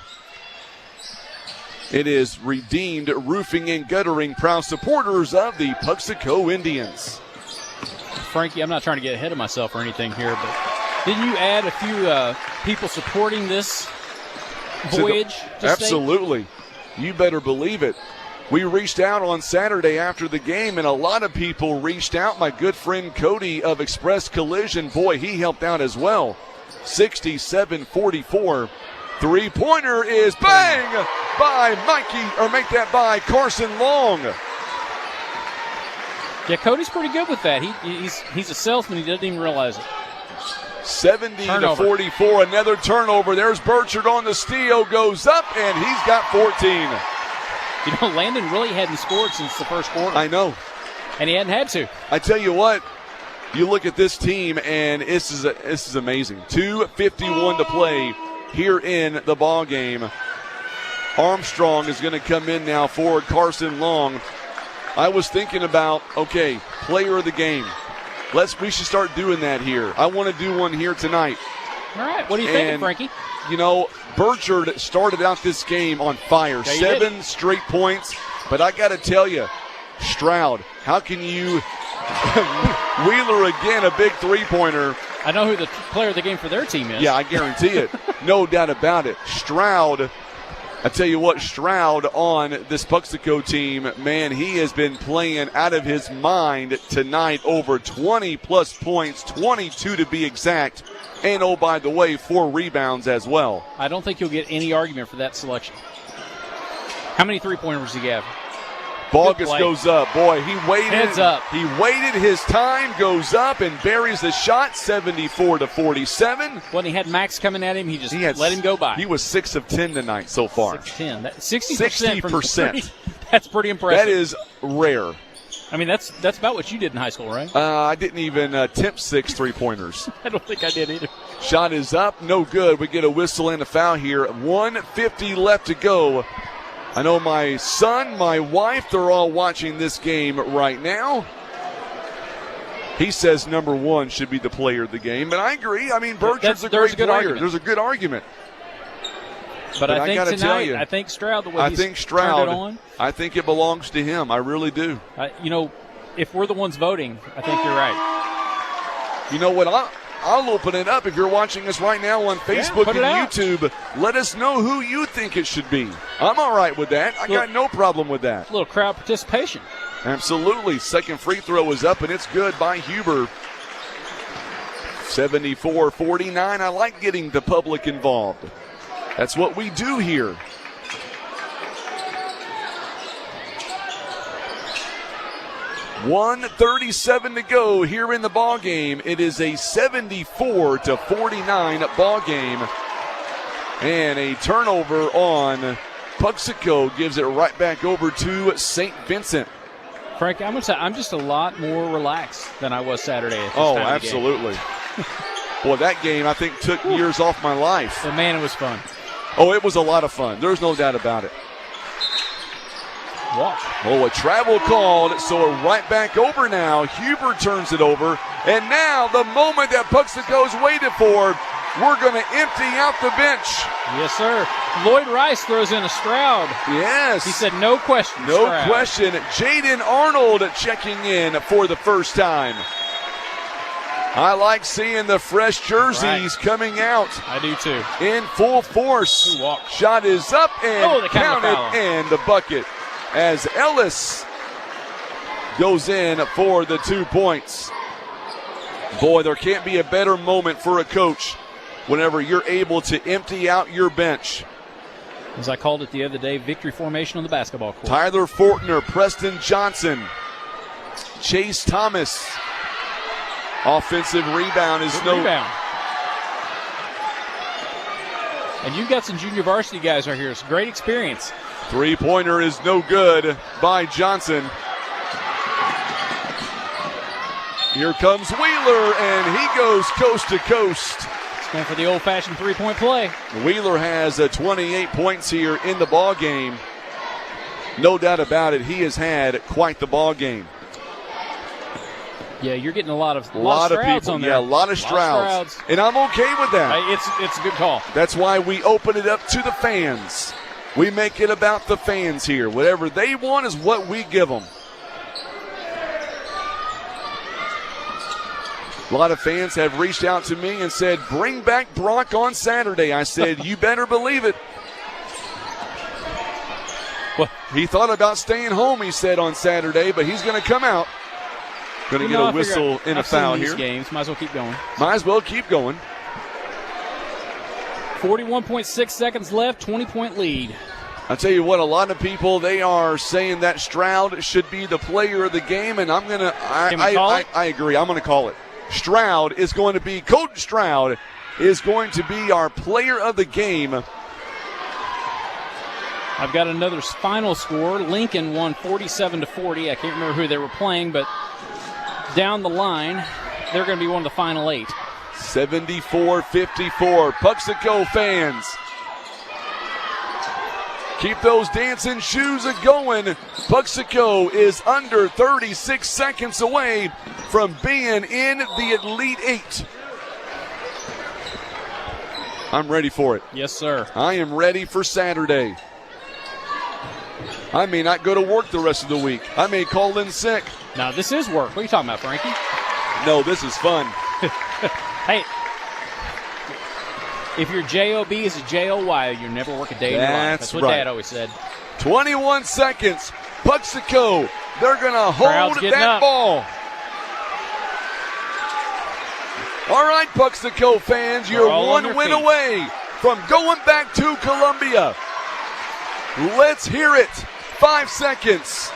C: It is Redeemed Roofing and Guttering, proud supporters of the Puxico Indians.
D: Frankie, I'm not trying to get ahead of myself or anything here, but didn't you add a few people supporting this voyage?
C: Absolutely. You better believe it. We reached out on Saturday after the game, and a lot of people reached out. My good friend Cody of Express Collision, boy, he helped out as well. 67-44. Three-pointer is bang by Mikey, or make that by Carson Long.
D: Yeah, Cody's pretty good with that. He's a salesman. He doesn't even realize it.
C: 70-44, another turnover. There's Burchard on the steal, goes up, and he's got 14.
D: You know, Landon really hadn't scored since the first quarter.
C: I know.
D: And he hadn't had to.
C: I tell you what, You look at this team, and this is amazing. 2:51 to play here in the ball game. Armstrong is going to come in now for Carson Long. I was thinking about, okay, player of the game. We should start doing that here. I want to do one here tonight.
D: All right, what are you thinking, Frankie?
C: You know, Burchard started out this game on fire.
D: Yeah,
C: 7 straight points. But I got to tell you, Stroud, how can you Wheeler again, a big three-pointer.
D: I know who the player of the game for their team is.
C: Yeah, I guarantee it. No doubt about it. Stroud, I tell you what, Stroud on this Puxico team, man, he has been playing out of his mind tonight. Over 20-plus points, 22 to be exact. And, oh, by the way, 4 rebounds as well.
D: I don't think you'll get any argument for that selection. How many three-pointers did he have?
C: Bogus goes up. Boy, he waited.
D: Heads up.
C: He waited his time, goes up, and buries the shot, 74-47.
D: When he had Max coming at him, he let him go by.
C: He was 6 of 10 tonight so far.
D: 6-10. 60%.
C: 60%.
D: That's pretty impressive.
C: That is rare.
D: I mean, that's about what you did in high school, right?
C: I didn't even attempt 6 three-pointers.
D: I don't think I did either.
C: Shot is up, no good. We get a whistle and a foul here. 1:50 left to go. I know my son, my wife, they're all watching this game right now. He says number 1 should be the player of the game, and I agree. I mean, Burchard's a great player.
D: Argument.
C: There's a good argument.
D: But I think
C: tonight,
D: I think Stroud, the way he's turned it on.
C: I think it belongs to him. I really do.
D: If we're the ones voting, I think you're right.
C: You know what? I'll open it up. If you're watching us right now on Facebook and YouTube, let us know who you think it should be. I'm all right with that. I got no problem with that.
D: A little crowd participation.
C: Absolutely. Second free throw is up, and it's good by Huber. 74-49. I like getting the public involved. That's what we do here. .137 to go here in the ball game. It is a 74-49 ball game, and a turnover on Puxico gives it right back over to St. Vincent.
D: Frank, I'm gonna say I'm just a lot more relaxed than I was Saturday. At this
C: oh,
D: time
C: absolutely. Boy, that game I think took years off my life.
D: But man, it was fun.
C: Oh, it was a lot of fun. There's no doubt about it.
D: Walk.
C: Oh, a travel called, so right back over now. Huber turns it over, and now the moment that Puxico's waited for, we're going to empty out the bench.
D: Yes, sir. Lloyd Rice throws in a Stroud.
C: Yes.
D: He said no question.
C: No
D: Stroud.
C: question. Jaden Arnold checking in for the first time. I like seeing the fresh jerseys coming out.
D: I do too.
C: In full force. Shot is up and counted, and the bucket as Ellis goes in for the 2 points. Boy, there can't be a better moment for a coach whenever you're able to empty out your bench.
D: As I called it the other day, victory formation on the basketball court.
C: Tyler Fortner, Preston Johnson, Chase Thomas. Offensive rebound is no
D: rebound. And you've got some junior varsity guys right here. It's a great experience.
C: Three-pointer is no good by Johnson. Here comes Wheeler, and he goes coast to coast.
D: It's going for the old-fashioned three-point play.
C: Wheeler has 28 points here in the ball game. No doubt about it, he has had quite the ball game.
D: Yeah, you're getting a lot of
C: Strouds
D: people on there.
C: Yeah, a lot of Strouds. And I'm okay with that.
D: It's a good call.
C: That's why we open it up to the fans. We make it about the fans here. Whatever they want is what we give them. A lot of fans have reached out to me and said, bring back Brock on Saturday. I said, you better believe it.
D: Well,
C: he thought about staying home, he said, on Saturday, but he's going to come out. Going to get a whistle and a foul here.
D: Games. Might as well keep going.
C: Might as well keep going.
D: 41.6 seconds left, 20-point lead.
C: I'll tell you what, a lot of people, they are saying that Stroud should be the player of the game, and I'm going to, I agree. I'm going to call it. Stroud is going to be, Coach Stroud is going to be our player of the game.
D: I've got another final score. Lincoln won 47-40. I can't remember who they were playing, but down the line, they're going to be one of the final 8.
C: 74-54. Puxico fans, keep those dancing shoes a-going. Puxico is under 36 seconds away from being in the Elite 8. I'm ready for it.
D: Yes, sir.
C: I am ready for Saturday. I may not go to work the rest of the week. I may call in sick.
D: Now, this is work. What are you talking about, Frankie?
C: No, this is fun.
D: Hey, if your J-O-B is a J-O-Y, you never work a day in your life. That's what
C: right.
D: Dad always said.
C: 21 seconds. Puxico, they're going to hold that ball. All right, Puxico fans, you're one win away from going back to Columbia. Let's hear it. 5 seconds.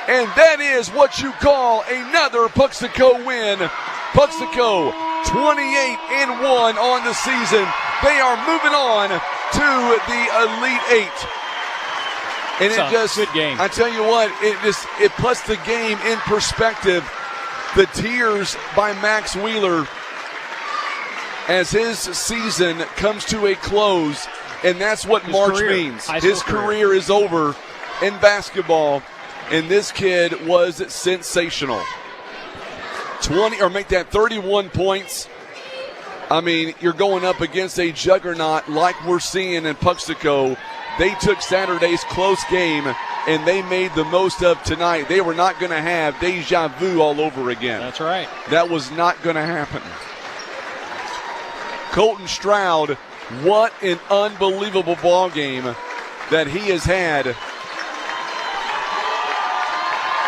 C: And that is what you call another Puxico win. Puxico 28-1 on the season. They are moving on to the Elite 8. And it just,
D: good game.
C: I tell you what, it puts the game in perspective. The tears by Max Wheeler as his season comes to a close, and that's what March means. His career is over in basketball, and this kid was sensational. 31 points. I mean, you're going up against a juggernaut like we're seeing in Puxico. They took Saturday's close game, and they made the most of tonight. They were not going to have deja vu all over again.
D: That's right.
C: That was not going to happen. Colton Stroud, what an unbelievable ball game that he has had.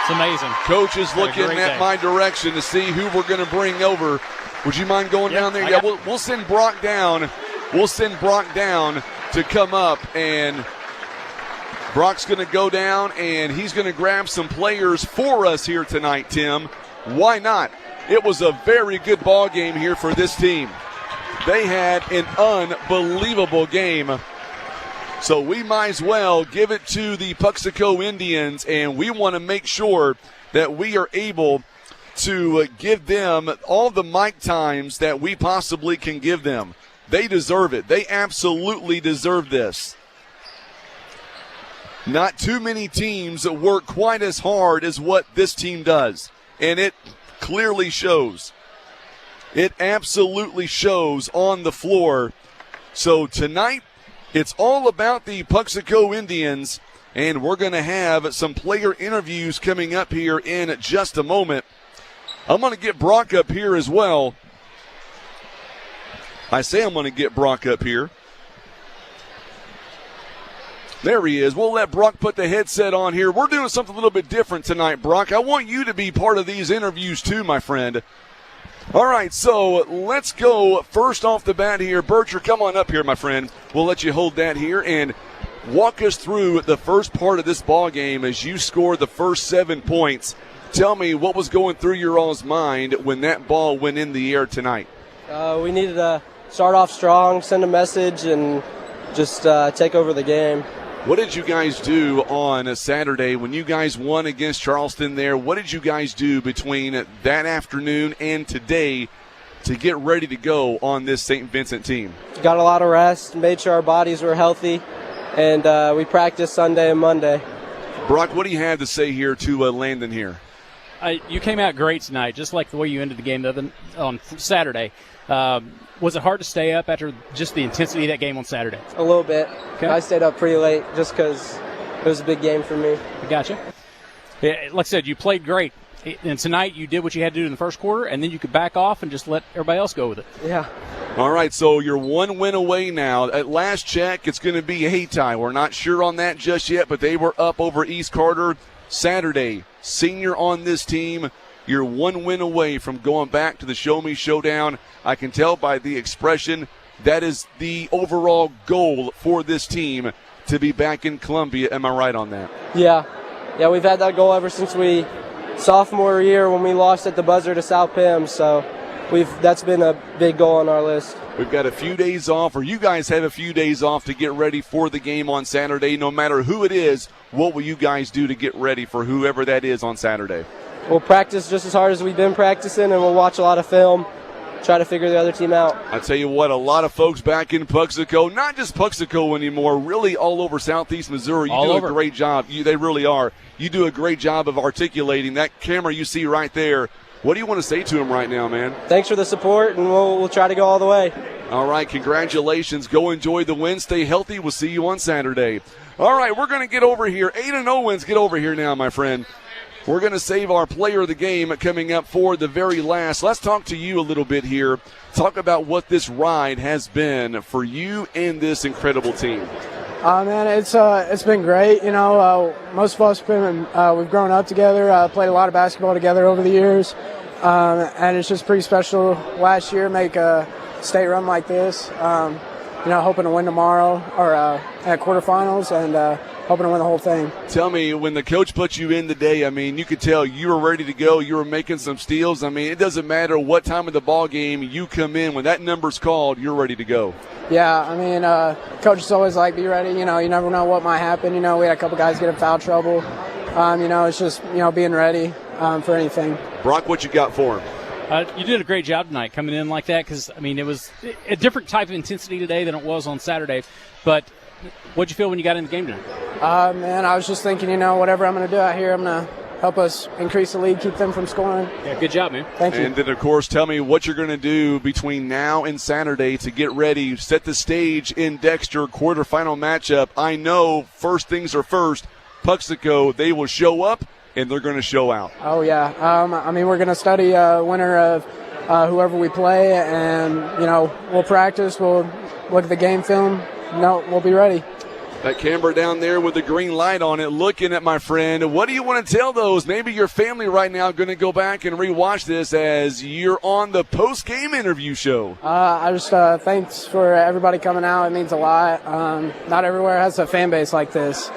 D: It's amazing.
C: Coach is looking at my direction to see who we're going to bring over. Would you mind going down there? Yeah, we'll send Brock down. We'll send Brock down to come up, and Brock's going to go down, and he's going to grab some players for us here tonight, Tim. Why not? It was a very good ball game here for this team. They had an unbelievable game. So we might as well give it to the Puxico Indians, and we want to make sure that we are able to give them all the mic times that we possibly can give them. They deserve it. They absolutely deserve this. Not too many teams work quite as hard as what this team does, and it clearly shows. It absolutely shows on the floor. So tonight, it's all about the Puxico Indians, and we're going to have some player interviews coming up here in just a moment. I'm going to get Brock up here as well. I say I'm going to get Brock up here. There he is. We'll let Brock put the headset on here. We're doing something a little bit different tonight, Brock. I want you to be part of these interviews too, my friend. All right, so let's go first off the bat here. Berger, come on up here, my friend. We'll let you hold that here and walk us through the first part of this ball game as you scored the first 7 points. Tell me what was going through your all's mind when that ball went in the air tonight.
R: We needed to start off strong, send a message, and just take over the game.
C: What did you guys do on a Saturday when you guys won against Charleston there? What did you guys do between that afternoon and today to get ready to go on this St. Vincent team?
R: Got a lot of rest, made sure our bodies were healthy, and we practiced Sunday and Monday.
C: Brock, what do you have to say here to Landon here?
D: You came out great tonight, just like the way you ended the game on Saturday. Was it hard to stay up after just the intensity of that game on Saturday?
R: A little bit.
D: Okay.
R: I stayed up pretty late just because it was a big game for me.
D: I gotcha. Yeah, like I said, you played great. And tonight you did what you had to do in the first quarter, and then you could back off and just let everybody else go with it.
R: Yeah.
C: All right, so you're 1 win away now. At last check, it's going to be Hayti. We're not sure on that just yet, but they were up over East Carter Saturday. Senior on this team. You're 1 win away from going back to the Show Me Showdown. I can tell by the expression that is the overall goal for this team, to be back in Columbia. Am I right on that?
R: Yeah, we've had that goal ever since sophomore year when we lost at the buzzer to South Pim, so that's been a big goal on our list.
C: We've got a few days off, or you guys have a few days off to get ready for the game on Saturday. No matter who it is, what will you guys do to get ready for whoever that is on Saturday?
R: we'll practice just as hard as we've been practicing, and we'll watch a lot of film, try to figure the other team out.
C: I tell you what, a lot of folks back in Puxico, not just Puxico anymore, really all over Southeast Missouri. You do a great job. They really are. You do a great job of articulating that camera you see right there. What do you want to say to them right now, man?
R: Thanks for the support, and we'll try to go all the way.
C: All right, congratulations. Go enjoy the win. Stay healthy. We'll see you on Saturday. All right, we're going to get over here. 8-0 wins. Get over here now, my friend. We're going to save our player of the game coming up for the very last. Let's talk to you a little bit here. Talk about what this ride has been for you and this incredible team.
S: Man, it's been great. You know, most of us we've grown up together, played a lot of basketball together over the years, and it's just pretty special last year make a state run like this. You know, hoping to win tomorrow or at quarterfinals and hoping to win the whole thing.
C: Tell me, when the coach put you in today, I mean, you could tell you were ready to go. You were making some steals. I mean, it doesn't matter what time of the ball game you come in. When that number's called, you're ready to go.
S: Yeah, I mean, coaches always like, be ready. You know, you never know what might happen. You know, we had a couple guys get in foul trouble. You know, it's just, you know, being ready for anything.
C: Brock, what you got for him?
D: You did a great job tonight coming in like that because, I mean, it was a different type of intensity today than it was on Saturday. But what'd you feel when you got in the game tonight?
S: Man, I was just thinking, you know, whatever I'm going to do out here, I'm going to help us increase the lead, keep them from scoring.
D: Yeah, good job, man.
S: Thank you.
C: And then, of course, tell me what you're going to do between now and Saturday to get ready, set the stage in Dexter, quarterfinal matchup. I know first things are first. Puxico, they will show up, and they're going to show out.
S: Oh, yeah. I mean, we're going to study winner of whoever we play, and, you know, we'll practice. We'll look at the game film. No, we'll be ready.
C: That camera down there with the green light on it, looking at my friend. What do you want to tell those? Maybe your family right now going to go back and rewatch this as you're on the post-game interview show.
S: I just thanks for everybody coming out. It means a lot. Not everywhere has a fan base like this.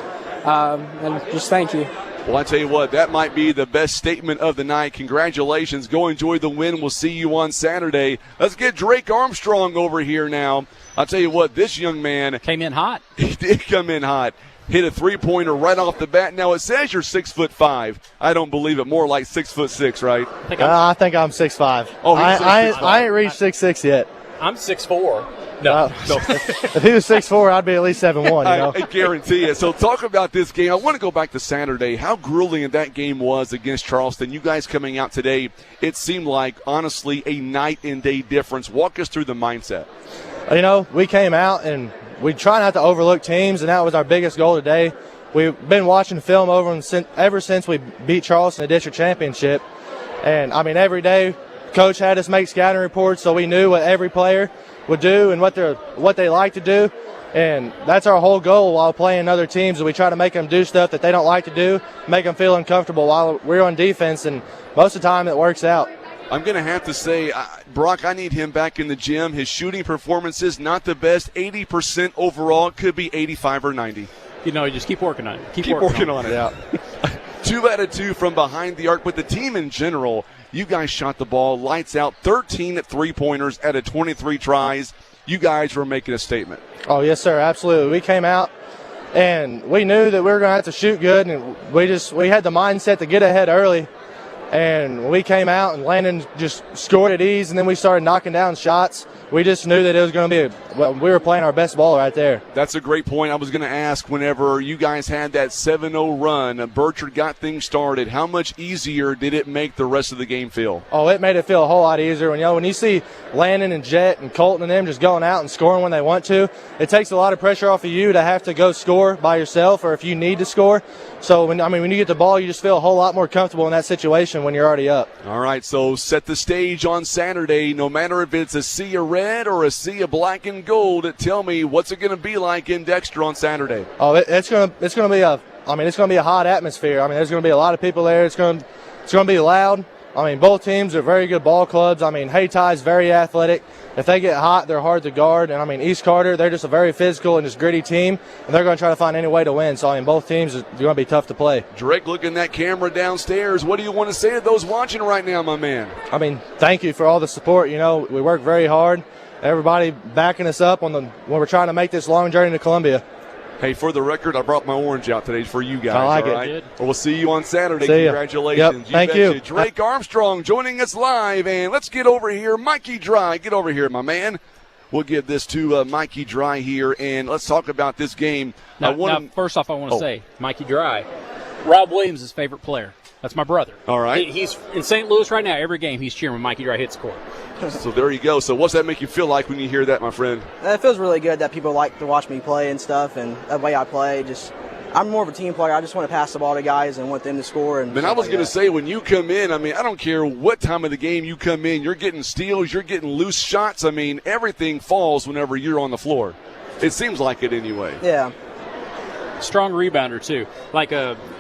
S: And just thank you.
C: Well, I tell you what, that might be the best statement of the night. Congratulations. Go enjoy the win. We'll see you on Saturday. Let's get Drake Armstrong over here now. I'll tell you what, this young man
D: came in hot.
C: He did come in hot. Hit a three-pointer right off the bat. Now, it says you're 6'5". I don't believe it. More like 6'6", right?
T: I think I'm 6'5".
C: Oh,
T: I ain't reached 6'6" yet.
D: I'm 6'4". No.
T: If he was 6'4", I'd be at least 7'1". You know?
C: I guarantee it. So talk about this game. I want to go back to Saturday. How grueling that game was against Charleston. You guys coming out today, it seemed like, honestly, a night and day difference. Walk us through the mindset.
T: You know, we came out and we try not to overlook teams, and that was our biggest goal today. We've been watching film ever since we beat Charleston in the district championship. And, I mean, every day Coach had us make scouting reports so we knew what every player would do and what they like to do. And that's our whole goal while playing other teams, is we try to make them do stuff that they don't like to do, make them feel uncomfortable while we're on defense, and most of the time it works out.
C: I'm going to have to say, Brock, I need him back in the gym. His shooting performances, not the best. 80% overall, could be 85 or 90.
D: You know, you just keep working on it.
C: Keep working on it. Yeah. 2 out of 2 from behind the arc, but the team in general, you guys shot the ball lights out, 13 three-pointers out of 23 tries. You guys were making a statement.
T: Oh, yes, sir, absolutely. We came out, and we knew that we were going to have to shoot good, and we had the mindset to get ahead early. And we came out, and Landon just scored at ease, and then we started knocking down shots. We just knew that it was going to be we were playing our best ball right there.
C: That's a great point. I was going to ask, whenever you guys had that 7-0 run, Burchard got things started, how much easier did it make the rest of the game feel?
T: Oh, it made it feel a whole lot easier. When you see Landon and Jet and Colton and them just going out and scoring when they want to, it takes a lot of pressure off of you to have to go score by yourself or if you need to score. So, when you get the ball, you just feel a whole lot more comfortable in that situation when you're already up.
C: All right, so set the stage on Saturday. No matter if it's a sea of red or a sea of black and gold, tell me, what's it going to be like in Dexter on Saturday?
T: Oh, it's going to be a hot atmosphere. I mean, there's going to be a lot of people there. It's going to be loud. I mean, both teams are very good ball clubs. I mean, Haytie's very athletic. If they get hot, they're hard to guard. And, I mean, East Carter, they're just a very physical and just gritty team, and they're going to try to find any way to win. So, I mean, both teams are going to be tough to play.
C: Drake, looking that camera downstairs, what do you want to say to those watching right now, my man?
T: I mean, thank you for all the support. You know, we work very hard. Everybody backing us up when we're trying to make this long journey to Columbia.
C: Hey, for the record, I brought my orange out today for you guys.
T: I like
C: all
T: it.
C: right? Well, we'll see you on Saturday.
T: See ya.
C: Congratulations.
T: Yep. Thank
C: betcha.
T: you.
C: Drake Armstrong joining us live. And let's get over here. Mikey Dry, get over here, my man. We'll give this to Mikey Dry here, and let's talk about this game.
D: Now, first off, I want to say, Mikey Dry, Rob Williams' his favorite player. That's my brother.
C: All right.
D: He's in St. Louis right now. Every game he's cheering when Mikey Dry hits score.
C: So there you go. So what's that make you feel like when you hear that, my friend?
U: It feels really good that people like to watch me play and stuff, and the way I play. I'm more of a team player. I just want to pass the ball to guys and want them to score. And
C: I was going to say, when you come in, I mean, I don't care what time of the game you come in, you're getting steals, you're getting loose shots. I mean, everything falls whenever you're on the floor. It seems like it anyway.
U: Yeah.
D: Strong rebounder, too. Like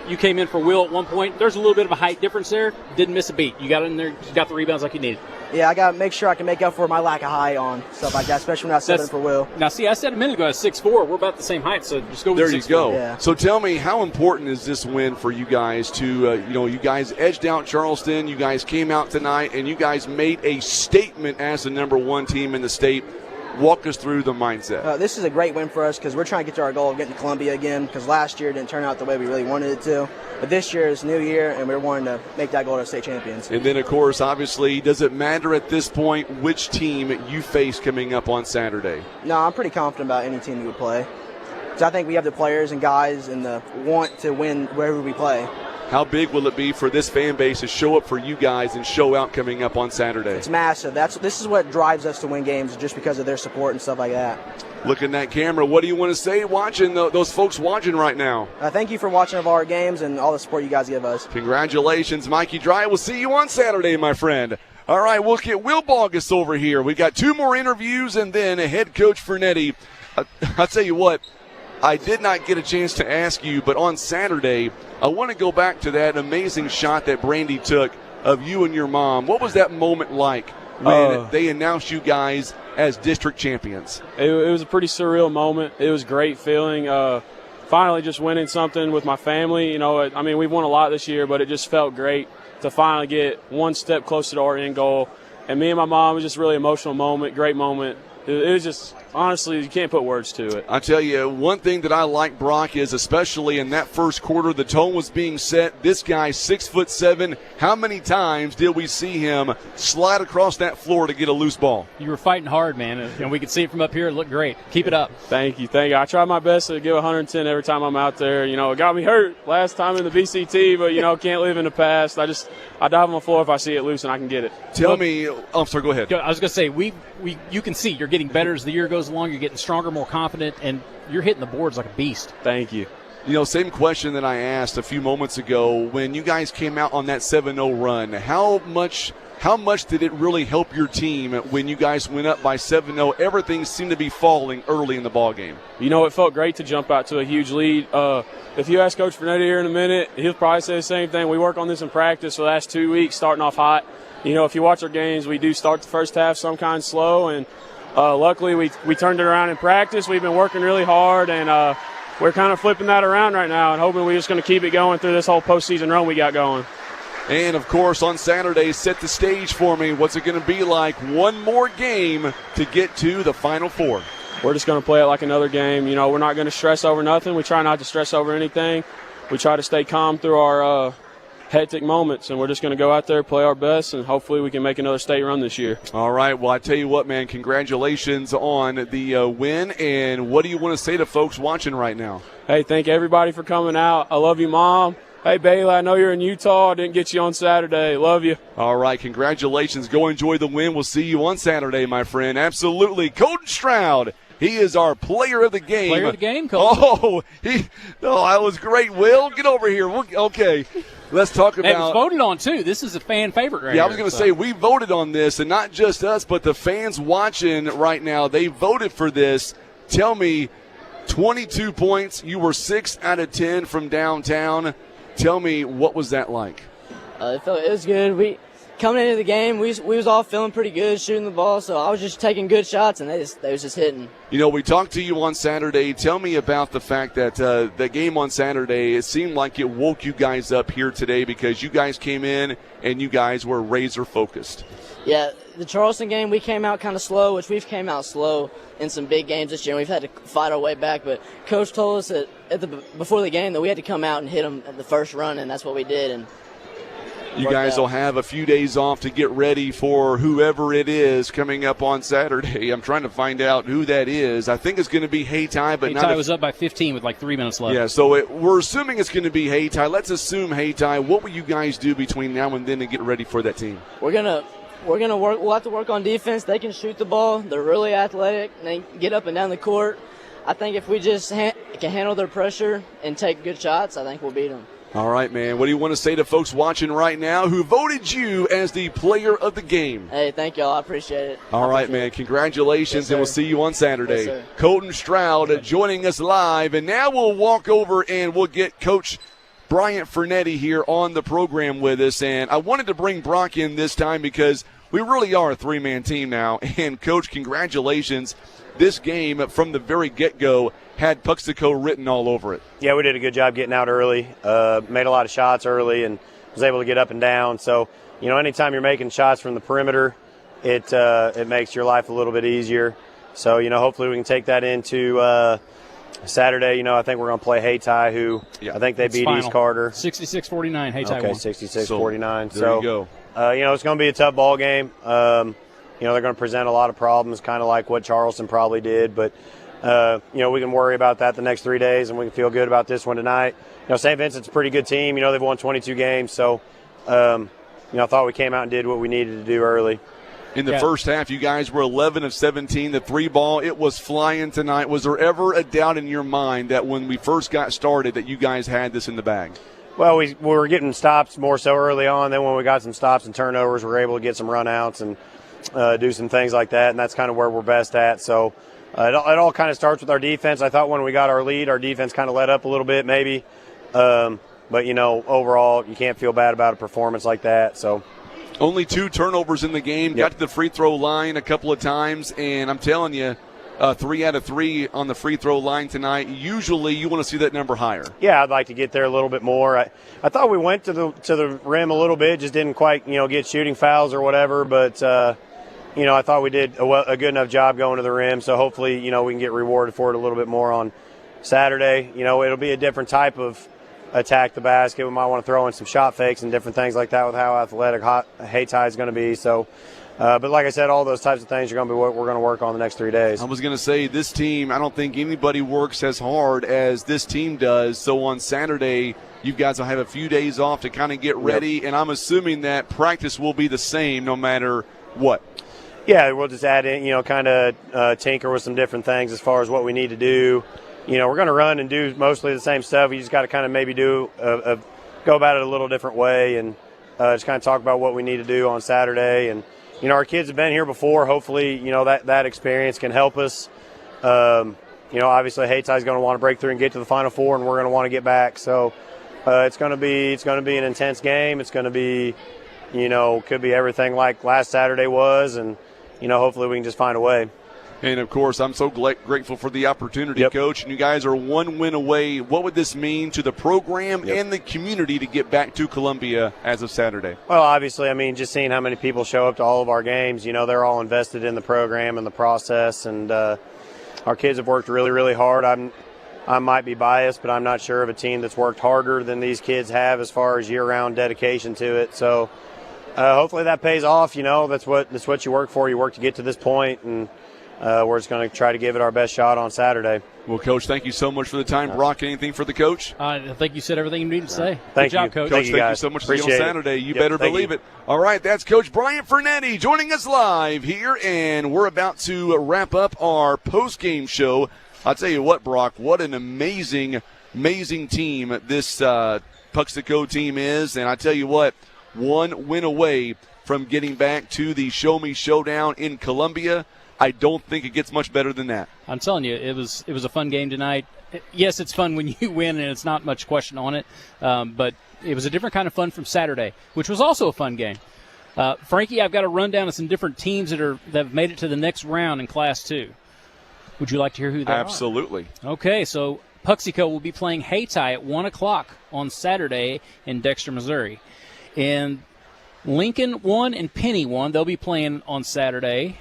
D: you came in for Will at one point. There's a little bit of a height difference there. Didn't miss a beat. You got in there, you got the rebounds like you needed.
U: Yeah, I got to make sure I can make up for my lack of height on stuff like that, especially when I set in for Will.
D: Now, see, I said a minute ago I was 6'4". We're about the same height, so just go with
C: There you
D: 6'4".
C: go.
U: Yeah.
C: So tell me, how important is this win for you guys to, you guys edged out Charleston, you guys came out tonight, and you guys made a statement as the number one team in the state. Walk us through the mindset.
U: This is a great win for us because we're trying to get to our goal of getting to Columbia again, because last year didn't turn out the way we really wanted it to. But this year is new year, and we're wanting to make that goal to state champions.
C: And then, of course, obviously, does it matter at this point which team you face coming up on Saturday?
U: No, I'm pretty confident about any team we would play. Because I think we have the players and guys and the want to win wherever we play.
C: How big will it be for this fan base to show up for you guys and show out coming up on Saturday?
U: It's massive. This is what drives us to win games, just because of their support and stuff like that.
C: Look at that camera. What do you want to say watching those folks watching right now?
U: Thank you for watching all our games and all the support you guys give us.
C: Congratulations, Mikey Dry. We'll see you on Saturday, my friend. All right, we'll get Will Bogus over here. We got 2 more interviews, and then head coach Fernetti. I'll tell you what, I did not get a chance to ask you, but on Saturday, I want to go back to that amazing shot that Brandy took of you and your mom. What was that moment like when they announced you guys as district champions?
V: It was a pretty surreal moment. It was a great feeling. Finally just winning something with my family. I mean, we've won a lot this year, but it just felt great to finally get one step closer to our end goal. And me and my mom, it was just a really emotional moment, great moment. It was just, honestly, you can't put words to it.
C: I tell you, one thing that I like, Brock, is especially in that first quarter, the tone was being set. This guy, 6'7", how many times did we see him slide across that floor to get a loose ball?
D: You were fighting hard, man, and we could see it from up here. It looked great. Keep it up.
V: Thank you. I try my best to give 110 every time I'm out there. It got me hurt last time in the BCT, but, can't live in the past. I dive on the floor if I see it loose and I can get it.
C: Tell me, I'm sorry, go ahead.
D: I was going to say, you can see you're getting better as the year goes along. You're getting stronger, more confident, and you're hitting the boards like a beast.
V: Thank you.
C: Same question that I asked a few moments ago when you guys came out on that 7-0 run. How much did it really help your team when you guys went up by 7-0? Everything seemed to be falling early in the ball game.
V: It felt great to jump out to a huge lead. If you ask Coach Fernetti here in a minute, he'll probably say the same thing. We work on this in practice for the last 2 weeks, starting off hot. If you watch our games, we do start the first half some kind of slow, and luckily we turned it around in practice. We've been working really hard, and we're kind of flipping that around right now and hoping we're just going to keep it going through this whole postseason run we got going.
C: And, of course, on Saturday, set the stage for me. What's it going to be like? One more game to get to the Final Four.
V: We're just going to play it like another game. We're not going to stress over nothing. We try not to stress over anything. We try to stay calm through our hectic moments, and we're just going to go out there, play our best, and hopefully we can make another state run this year.
C: All right. Well, I tell you what, man, congratulations on the win. And what do you want to say to folks watching right now?
V: Hey, thank everybody for coming out. I love you, Mom. Hey, Bailey, I know you're in Utah. I didn't get you on Saturday. Love you.
C: All right, congratulations. Go enjoy the win. We'll see you on Saturday, my friend. Absolutely. Colton Stroud, he is our player of the game.
D: Player of the game, Colton.
C: That was great, Will. Get over here. Okay. Let's talk about.
D: It was voted on, too. This is a fan favorite right
C: here.
D: I
C: was going to say, we voted on this, and not just us, but the fans watching right now, they voted for this. Tell me, 22 points. You were 6 out of 10 from downtown. Tell me, what was that like?
W: It was good.
A: coming into the game, we was all feeling pretty good shooting the ball, so I was just taking good shots, and they was just hitting.
C: You know, we talked to you on Saturday. Tell me about the fact that the game on Saturday, it seemed like it woke you guys up here today because you guys came in and you guys were razor focused.
A: Yeah, the Charleston game, we came out kind of slow, which we've came out slow in some big games this year, and we've had to fight our way back, but Coach told us that before the game that we had to come out and hit them at the first run, and that's what we did. And
C: you guys will have a few days off to get ready for whoever it is coming up on Saturday. I'm trying to find out who that is. I think it's going to be Hayti, but
D: Hayti was up by 15 with like 3 minutes left.
C: Yeah, so we're assuming it's going to be Hayti. Let's assume Hayti. What will you guys do between now and then to get ready for that team?
A: We're gonna work. We'll have to work on defense. They can shoot the ball. They're really athletic. They can get up and down the court. I think if we just can handle their pressure and take good shots, I think we'll beat them.
C: All right, man. What do you want to say to folks watching right now who voted you as the player of the game?
A: Hey, thank y'all. I appreciate it.
C: All right, man. Congratulations,
A: Yes,
C: and we'll see you on Saturday.
A: Yes, sir.
C: Colton Stroud joining us live, and now we'll walk over and we'll get Coach Bryant Fernetti here on the program with us. And I wanted to bring Brock in this time because we really are a three-man team now. And, Coach, congratulations. This game, from the very get-go, had Puxico written all over it.
M: Yeah, we did a good job getting out early, made a lot of shots early, and was able to get up and down. So, you know, anytime you're making shots from the perimeter, it makes your life a little bit easier. So, you know, hopefully we can take that into Saturday. You know, I think we're going to play Hayti, who I think they beat
D: final.
M: East Carter.
D: 66-49, Hayti
M: okay,
D: won.
M: 66-49.
C: There you go.
M: You know, it's going to be a tough ball game. You know, they're going to present a lot of problems, kind of like what Charleston probably did. But, you know, we can worry about that the next 3 days, and we can feel good about this one tonight. You know, St. Vincent's a pretty good team. You know, they've won 22 games. So, you know, I thought we came out and did what we needed to do early.
C: In the first half, you guys were 11 of 17. The three ball, it was flying tonight. Was there ever a doubt in your mind that when we first got started that you guys had this in the bag?
M: Well, we were getting stops more so early on. Then when we got some stops and turnovers, we were able to get some runouts and do some things like that, and that's kind of where we're best at. So it all kind of starts with our defense. I thought when we got our lead, our defense kind of let up a little bit maybe. But, you know, overall, you can't feel bad about a performance like that. So
C: only 2 turnovers in the game. Got to the free throw line a couple of times, and I'm telling you, 3 out of 3 on the free throw line tonight. Usually you want to see that number higher.
M: Yeah, I'd like to get there a little bit more. I thought we went to the rim a little bit, just didn't quite, you know, get shooting fouls or whatever. But, you know, I thought we did a good enough job going to the rim. So hopefully, you know, we can get rewarded for it a little bit more on Saturday. You know, it'll be a different type of attack the basket. We might want to throw in some shot fakes and different things like that with how athletic Hayti is going to be. So, but like I said, all those types of things are going to be what we're going to work on the next 3 days.
C: I was going to say, this team, I don't think anybody works as hard as this team does. So on Saturday, you guys will have a few days off to kind of get ready, and I'm assuming that practice will be the same no matter what.
M: Yeah, we'll just add in, you know, kind of tinker with some different things as far as what we need to do. You know, we're going to run and do mostly the same stuff. You just got to kind of maybe go about it a little different way and just kind of talk about what we need to do on Saturday. And, you know, our kids have been here before. Hopefully, you know, that experience can help us. You know, obviously Haty's going to want to break through and get to the Final Four, and we're going to want to get back. So it's going to be an intense game. It's going to be, you know, could be everything like last Saturday was, and, you know, hopefully we can just find a way.
C: And, of course, I'm so grateful for the opportunity, Coach. And you guys are 1 win away. What would this mean to the program and the community to get back to Columbia as of Saturday?
M: Well, obviously, I mean, just seeing how many people show up to all of our games, you know, they're all invested in the program and the process. And our kids have worked really, really hard. I might be biased, but I'm not sure of a team that's worked harder than these kids have as far as year-round dedication to it. So hopefully that pays off. You know, that's what you work for. You work to get to this point, and we're just going to try to give it our best shot on Saturday.
C: Well, Coach, thank you so much for the time. Brock, anything for the coach?
D: I think you said everything you needed to say.
M: Thank
D: Good job,
M: you.
D: Coach.
C: Coach, thank you
M: guys.
C: so much
M: Appreciate
C: for being on
M: it.
C: Saturday. You
M: Yep,
C: better
M: thank
C: believe
M: you.
C: it. All right, that's Coach Bryant Fernetti joining us live here, and we're about to wrap up our post-game show. I'll tell you what, Brock, what an amazing team this Puxico team is. And I tell you what, 1 win away from getting back to the Show Me Showdown in Columbia. I don't think it gets much better than that.
D: I'm telling you, it was a fun game tonight. Yes, it's fun when you win, and it's not much question on it. But it was a different kind of fun from Saturday, which was also a fun game. Frankie, I've got a rundown of some different teams that have made it to the next round in Class 2. Would you like to hear who they are?
C: Absolutely.
D: Okay, so Puxico will be playing Hayti at 1 o'clock on Saturday in Dexter, Missouri. And Lincoln won and Penny won. They'll be playing on Saturday.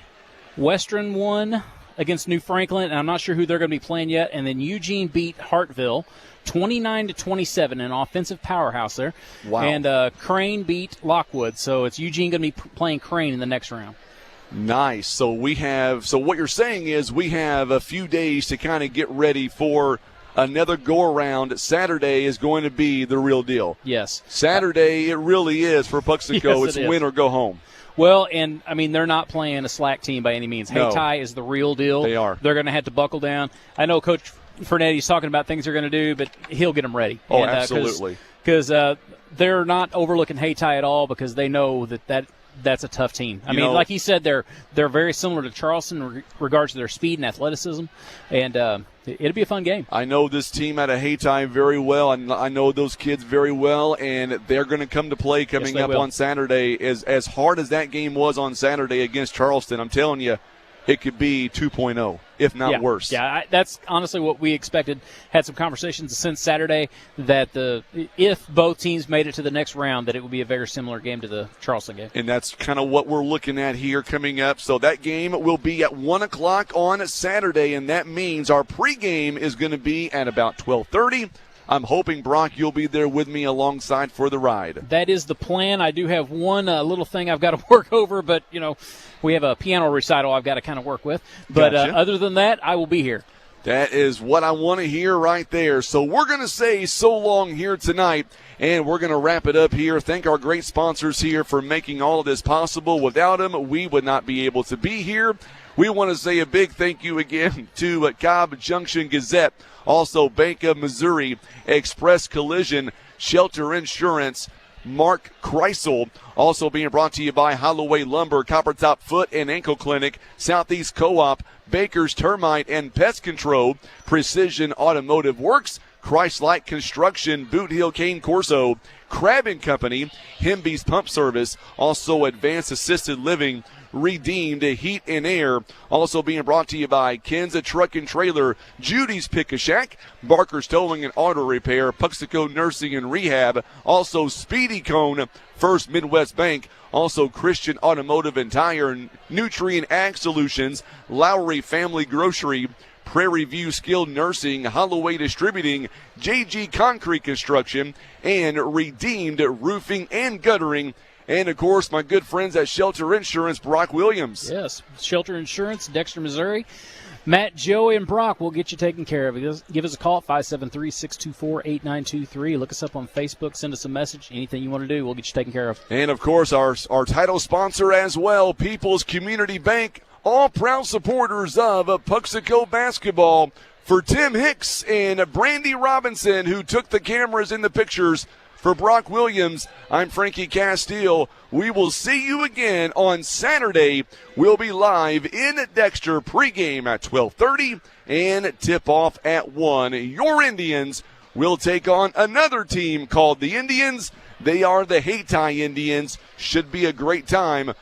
D: Western won against New Franklin, and I'm not sure who they're going to be playing yet. And then Eugene beat Hartville 29-27, an offensive powerhouse there.
C: Wow.
D: And Crane beat Lockwood, so it's Eugene going to be playing Crane in the next round.
C: Nice. So what you're saying is we have a few days to kind of get ready for another go-around. Saturday is going to be the real deal.
D: Yes.
C: Saturday, it really is for Puxico.
D: Yes,
C: it's win or go home.
D: Well, and, I mean, they're not playing a slack team by any means.
C: No.
D: Hayti is the real deal.
C: They are.
D: They're going to have to buckle down. I know Coach Fernetti's talking about things they're going to do, but he'll get them ready.
C: Oh, absolutely.
D: Because they're not overlooking Hayti at all because they know that's a tough team. I mean, like he said, they're very similar to Charleston in regards to their speed and athleticism, and it'll be a fun game.
C: I know this team out of Hayti very well, and I know those kids very well, and they're going to come to play coming up on Saturday. As hard as that game was on Saturday against Charleston, I'm telling you, it could be 2.0, if not worse.
D: Yeah, that's honestly what we expected. Had some conversations since Saturday that if both teams made it to the next round, that it would be a very similar game to the Charleston game.
C: And that's kind of what we're looking at here coming up. So that game will be at 1 o'clock on Saturday, and that means our pregame is going to be at about 12:30. I'm hoping, Brock, you'll be there with me alongside for the ride.
D: That is the plan. I do have one little thing I've got to work over, but, we have a piano recital I've got to kind of work with. But
C: Gotcha.
D: Other than that, I will be here.
C: That is what I want to hear right there. So we're going to say so long here tonight, and we're going to wrap it up here. Thank our great sponsors here for making all of this possible. Without them, we would not be able to be here. We want to say a big thank you again to Cobb Junction Gazette, also Bank of Missouri, Express Collision, Shelter Insurance, Mark Kreisel, also being brought to you by Holloway Lumber, Copper Top Foot and Ankle Clinic, Southeast Co-op, Baker's Termite and Pest Control, Precision Automotive Works, Christ-Like Construction, Boot Hill Cane Corso, Crab & Company, Hemby's Pump Service, also Advanced Assisted Living, Redeemed Heat and Air, also being brought to you by Kenza Truck and Trailer, Judy's Pick-a-Shack, Barker's Towing and Auto Repair, Puxico Nursing and Rehab, also Speedy Cone, First Midwest Bank, also Christian Automotive and Tire, Nutrient Ag Solutions, Lowry Family Grocery, Prairie View Skilled Nursing, Holloway Distributing, JG Concrete Construction, and Redeemed Roofing and Guttering. And, of course, my good friends at Shelter Insurance, Brock Williams.
D: Yes, Shelter Insurance, Dexter, Missouri. Matt, Joey, and Brock will get you taken care of. Give us a call at 573-624-8923. Look us up on Facebook. Send us a message. Anything you want to do, we'll get you taken care of.
C: And, of course, our title sponsor as well, People's Community Bank, all proud supporters of Puxico basketball. For Tim Hicks and Brandy Robinson, who took the cameras in the pictures, for Brock Williams, I'm Frankie Castile. We will see you again on Saturday. We'll be live in Dexter, pregame at 12:30 and tip-off at 1. Your Indians will take on another team called the Indians. They are the Hayti Indians. Should be a great time.